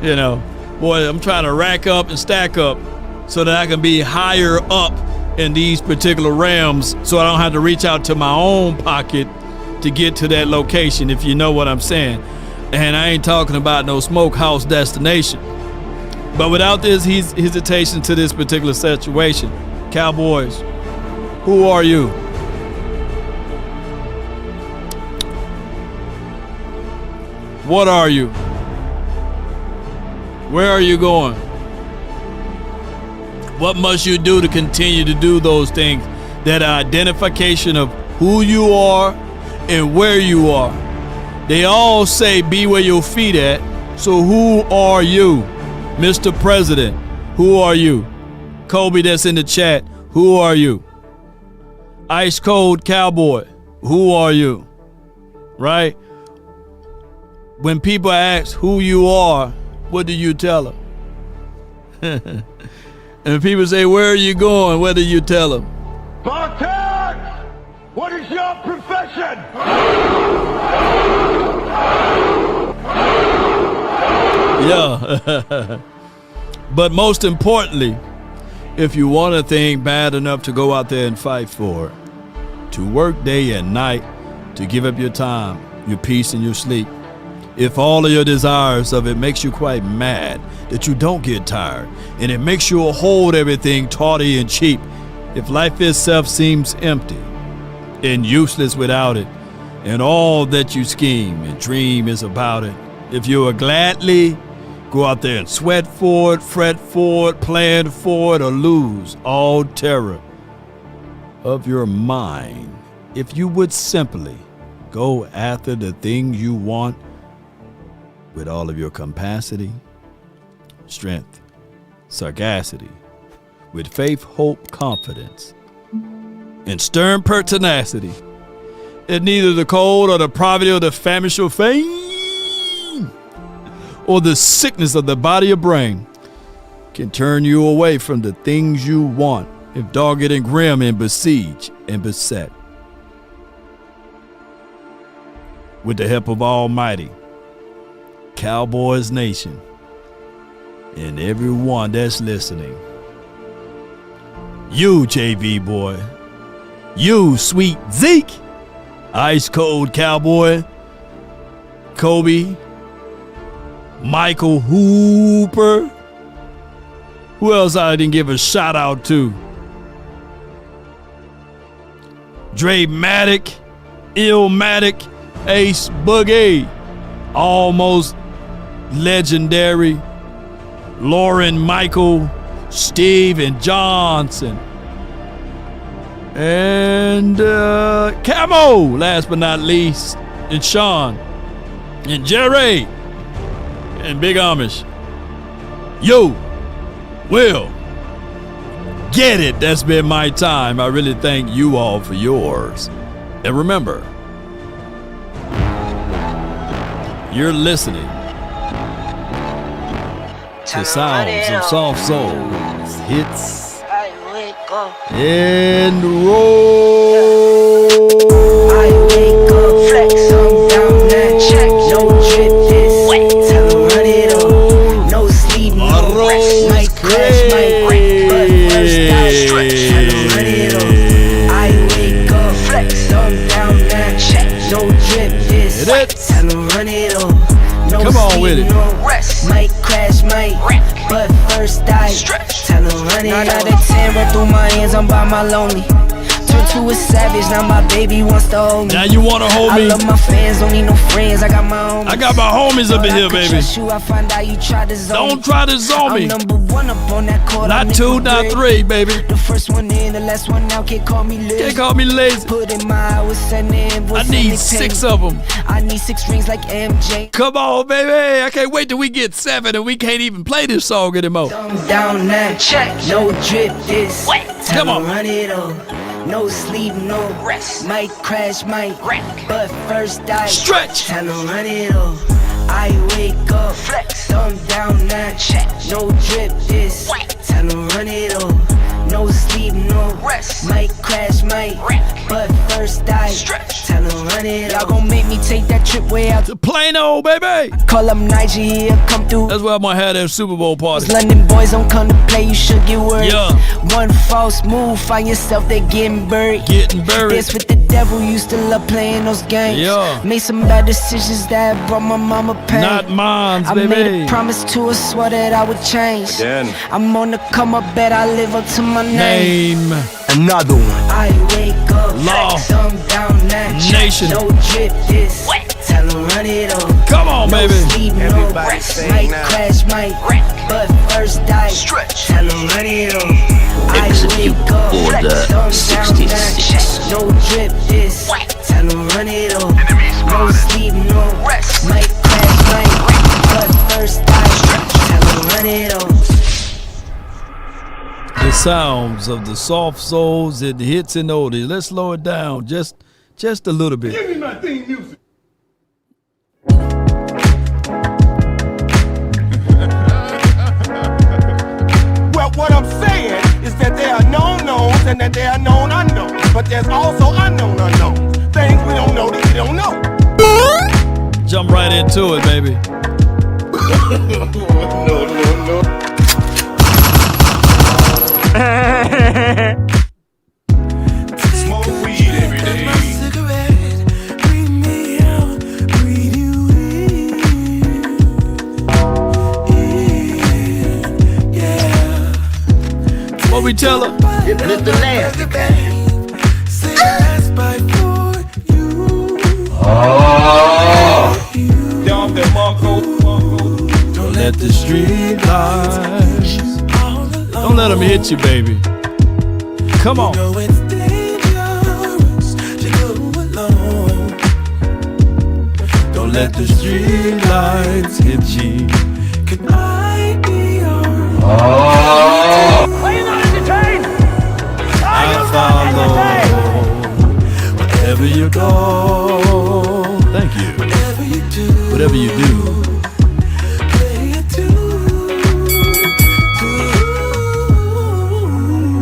A: You know, boy, I'm trying to rack up and stack up so that I can be higher up in these particular realms, so I don't have to reach out to my own pocket to get to that location, if you know what I'm saying. And I ain't talking about no smokehouse destination. But without this hesitation to this particular situation, Cowboys, who are you? What are you? Where are you going? What must you do to continue to do those things? That identification of who you are and where you are. They all say be where your feet at. So who are you? Mr. President, who are you? Kobe that's in the chat, who are you? Ice Cold Cowboy, who are you? Right? When people ask who you are, what do you tell them? And people say, where are you going? What do you tell them?
C: Spartan! What is your profession?
A: Yeah. But most importantly, if you want a thing bad enough to go out there and fight for it, to work day and night, to give up your time, your peace, and your sleep, if all of your desires of it makes you quite mad, that you don't get tired, and it makes you hold everything tawdry and cheap, if life itself seems empty and useless without it, and all that you scheme and dream is about it, if you will gladly go out there and sweat for it, fret for it, plan for it, or lose all terror of your mind, if you would simply go after the thing you want with all of your capacity, strength, sagacity, with faith, hope, confidence, and stern pertinacity, and neither the cold or the poverty or the famine shall feign, or the sickness of the body or brain can turn you away from the things you want, if dogged and grim and besieged and beset. With the help of Almighty, Cowboys Nation, and everyone that's listening, you JV boy, you sweet Zeke, Ice Cold Cowboy, Kobe, Michael Hooper, who else I didn't give a shout out to? Dre-matic, Illmatic, Ace Boogie, almost legendary, Lauren Michael, Steven Johnson, and Camo, last but not least, and Sean, and Jerry, and Big Amish. You will get it. That's been my time. I really thank you all for yours. And remember, you're listening to sounds of soft souls, hits, and roll.
E: I wake up, flex, I'm down that check. No drip, this wet. Tell 'em run it up. No sleep, no rest. Might crash, might wreck, but first I stretch. Tell 'em run it up. I wake up, flex, I'm down that check. No drip, this wet. Tell 'em run it up. No
A: Come on
E: sleep,
A: with it.
E: no rest. Might crash, might wreck, but first I stretch. Tell 'em run it up. Now that 10 run through my hands, I'm by my lonely. To a savage, now my baby wants to hold me.
A: Now you wanna hold me?
E: I love my fans, don't need no friends. I got my homies.
A: I got my homies up in here, baby.
E: You, I find out you try to zone
A: Don't try to zone me.
E: I'm number one up on that court.
A: Not two, not three, baby.
E: The first one in, the last one out. Can't call me lazy.
A: Can't call me lazy.
E: Put in my hours, send the invoice.
A: I need 6 of them.
E: I need 6 rings like MJ.
A: Come on, baby. I can't wait till we get 7 and we can't even play this song anymore.
E: Thumb down that check. No drip, this wet.
A: Come on.
E: Run it up. No sleep, no rest. Might crash, might wreck, but first I
A: stretch.
E: Tell 'em run it up. I wake up, flex, thumb down that check. No drip, this wet. Tell 'em run it up. No sleep, no rest. Might crash, might wreck, but first I stretch. Tell 'em run it up. Y'all gon' make me take that trip way out
A: to Plano, baby.
E: Call up Nigeria, come through.
A: That's where I'm gonna have that Super Bowl party.
E: London boys don't come to play, you should get worried.
A: Yeah.
E: One false move, find yourself there getting buried.
A: Getting buried.
E: Dance with the devil, used to love playing those games.
A: Yeah.
E: Made some bad decisions that brought my mama pain.
A: Not moms,
E: I
A: baby.
E: made a promise to her, swore that I would change.
A: Again.
E: I'm on the come up, bet I live up to my name.
A: Another one.
E: I wake up,
A: Law.
E: flex, I'm down that
A: Nation.
E: check. No drip, this wet. Tell 'em run it up.
A: Come on,
E: no
A: baby.
E: Sleep, no rest. Might crash, might wreck, but first I stretch. Tell 'em run it up. I wake up, flex, I'm down that check. No drip, this wet. Tell 'em run it up. No sleep, no rest. Might crash, might wreck, but first I stretch. Tell 'em run it up.
A: The sounds of the soft souls and the hits and oldies. Let's slow it down just a little bit.
M: Give me my theme music. Well, what I'm saying is that there are known knowns and that there are known unknowns. But there's also unknown unknowns. Things we don't know that we don't know.
A: Jump right into it, baby.
M: No. Smoke weed every day.
A: What we tell her?
M: It's the last.
A: Don't let the street lights. Don't let them hit you, baby. Come on. Don't let the street lights hit you.
C: Are you not entertained? Are you not entertained?
A: Wherever you go. Thank you. Whatever you do.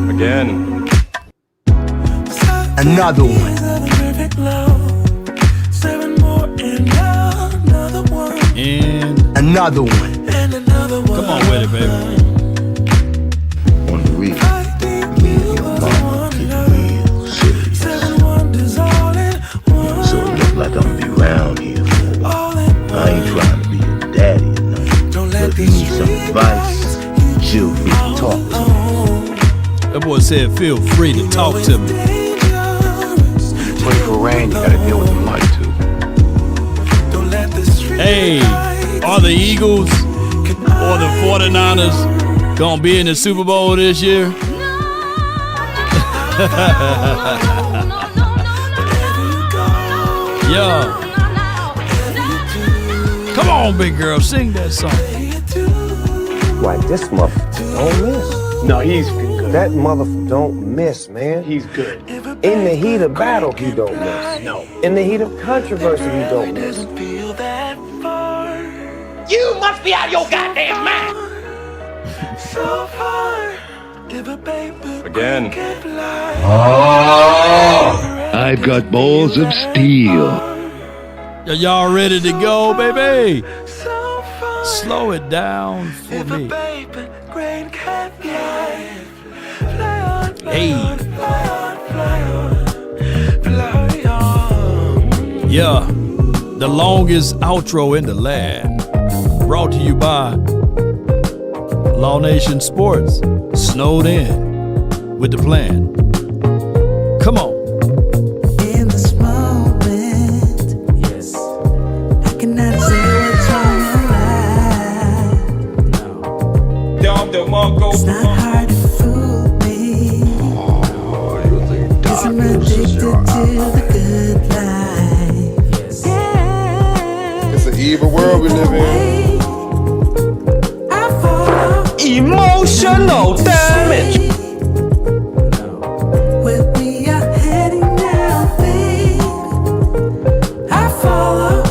M: Again.
A: Another one. And another one. Come on with it, baby.
B: On the week, me and your mama get real serious. So it look like I'm gonna be around here for a while. I ain't trying to be a daddy or nothing. But if you need some advice, feel free to talk to me.
A: That boy said, feel free to talk to me.
B: 24 rain, you gotta deal with the mud too.
A: Hey, are the Eagles or the 49ers gonna be in the Super Bowl this year? Yeah. Come on, big girl, sing that song.
D: like this motherfucker don't miss.
C: No, he's good.
D: That motherfucker don't miss, man.
C: He's good.
D: In the heat of battle, he don't miss.
C: No.
D: In the heat of controversy, he don't miss.
C: You must be out of your goddamn mind.
V: Again.
B: I've got balls of steel.
A: Y'all ready to go, baby? Slow it down for me. Hey. Yeah, the longest outro in the land. Brought to you by Law Nation Sports. Snowed in with the plan. Come on.
E: In this moment, yes, I cannot see what's on your mind. It's not hard to fool me. Cause I'm addicted to the good life. Yeah.
V: It's an evil world we live in.
E: Emotional damage. Where we are heading now, babe. I follow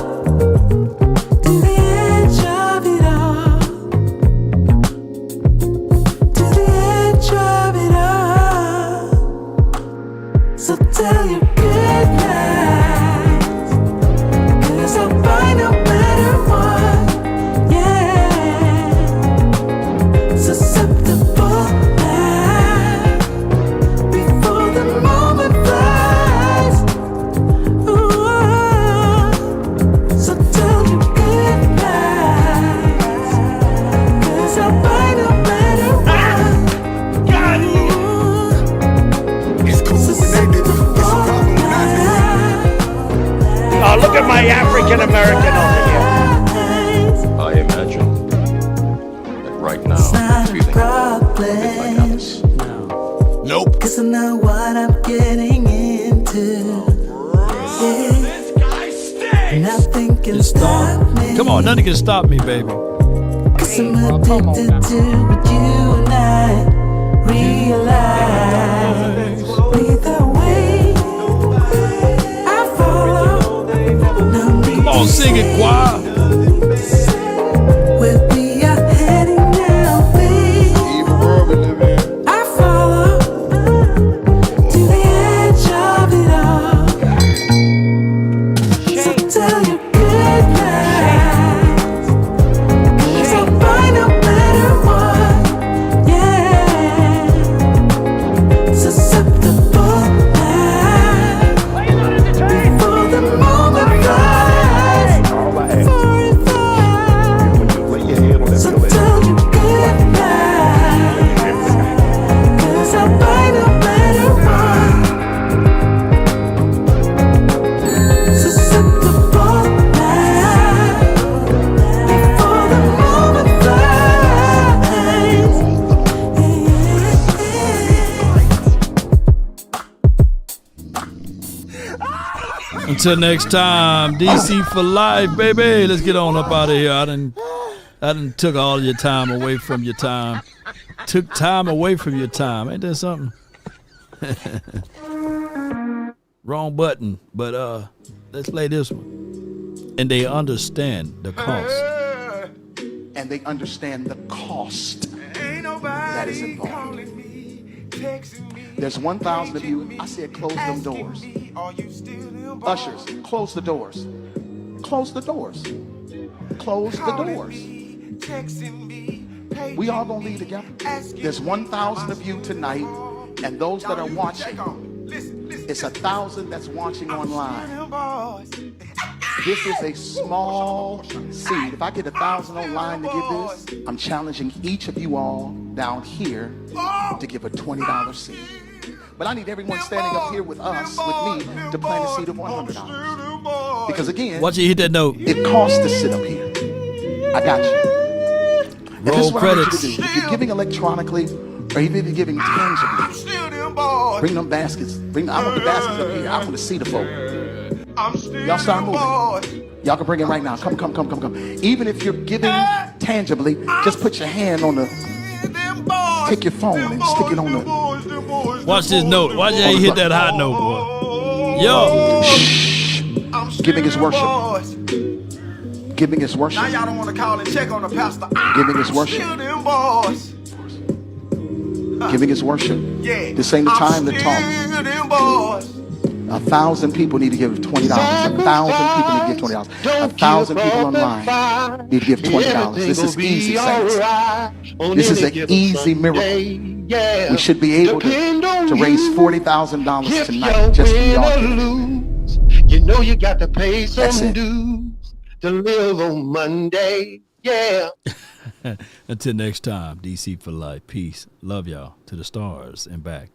E: to the edge of it all. To the edge of it all. So tell your good lies. 'Cause I'll buy no matter what. Yeah. Susceptible now. Before the moment flies. Ooh. So tell your good lies. 'Cause I'll buy no matter what.
M: Got it. It's cool when they did it. It's a problem when I do it.
C: Oh, look at my African American over here.
V: I imagine that right now
E: It's not a
V: you're feeling
E: problem.
V: Nope.
E: 'Cause I know what I'm getting into. Yeah. Nothing can stop me.
A: Come on, nothing can stop me, baby.
E: 'Cause I'm addicted to what you and I realize. Either way, I follow. No need
A: Come on, sing it, choir.
E: where we are heading now, babe.
V: evil world we live in.
E: I follow to the edge of it all. So tell your good lies. 'Cause I'll buy no matter what. Yeah. Susceptible now. Before the moment flies. So tell your good lies. 'Cause I'll buy no matter what. Susceptible now. Before the moment flies.
A: Until next time, DC for life, baby. Let's get on up out of here. I done took all your time away from your time. Took time away from your time. Ain't that something? Wrong button, but let's play this one. And they understand the cost.
W: And they understand the cost that is involved. There's 1,000 of you. I said close them doors. Ushers, close the doors. Close the doors. Close the doors. We all gonna leave together. There's 1,000 of you tonight, and those that are watching, it's 1,000 that's watching online. This is a small seed. If I get 1,000 online to give this, I'm challenging each of you all down here to give a $20 seed. But I need everyone standing up here with us, with me, to plant a seed of $100. Because again,
A: watch you hit that note.
W: It costs to sit up here. I got you. And this is what I need you to do. If you're giving electronically, or even if you're giving tangibly, bring them baskets. I want the baskets up here. I want to see the folk. Y'all start moving. Y'all can bring it right now. Come. Even if you're giving tangibly, just put your hand on the, take your phone and stick it on the.
A: Watch this note. Watch how you hit that high note, boy. Yo.
W: Giving is worship. Giving is worship.
M: Now y'all don't want to call and check on the pastor.
W: Giving is worship. Giving is worship. This ain't the time to talk. 1,000 people need to give $20. 1,000 people need to give $20. 1,000 people online need to give $20. This is easy, saints. This is an easy miracle. We should be able to raise $40,000 tonight just for y'all.
F: You know you got to pay some dues to live on Monday. Yeah.
A: Until next time, DC for life. Peace. Love y'all. To the stars and back.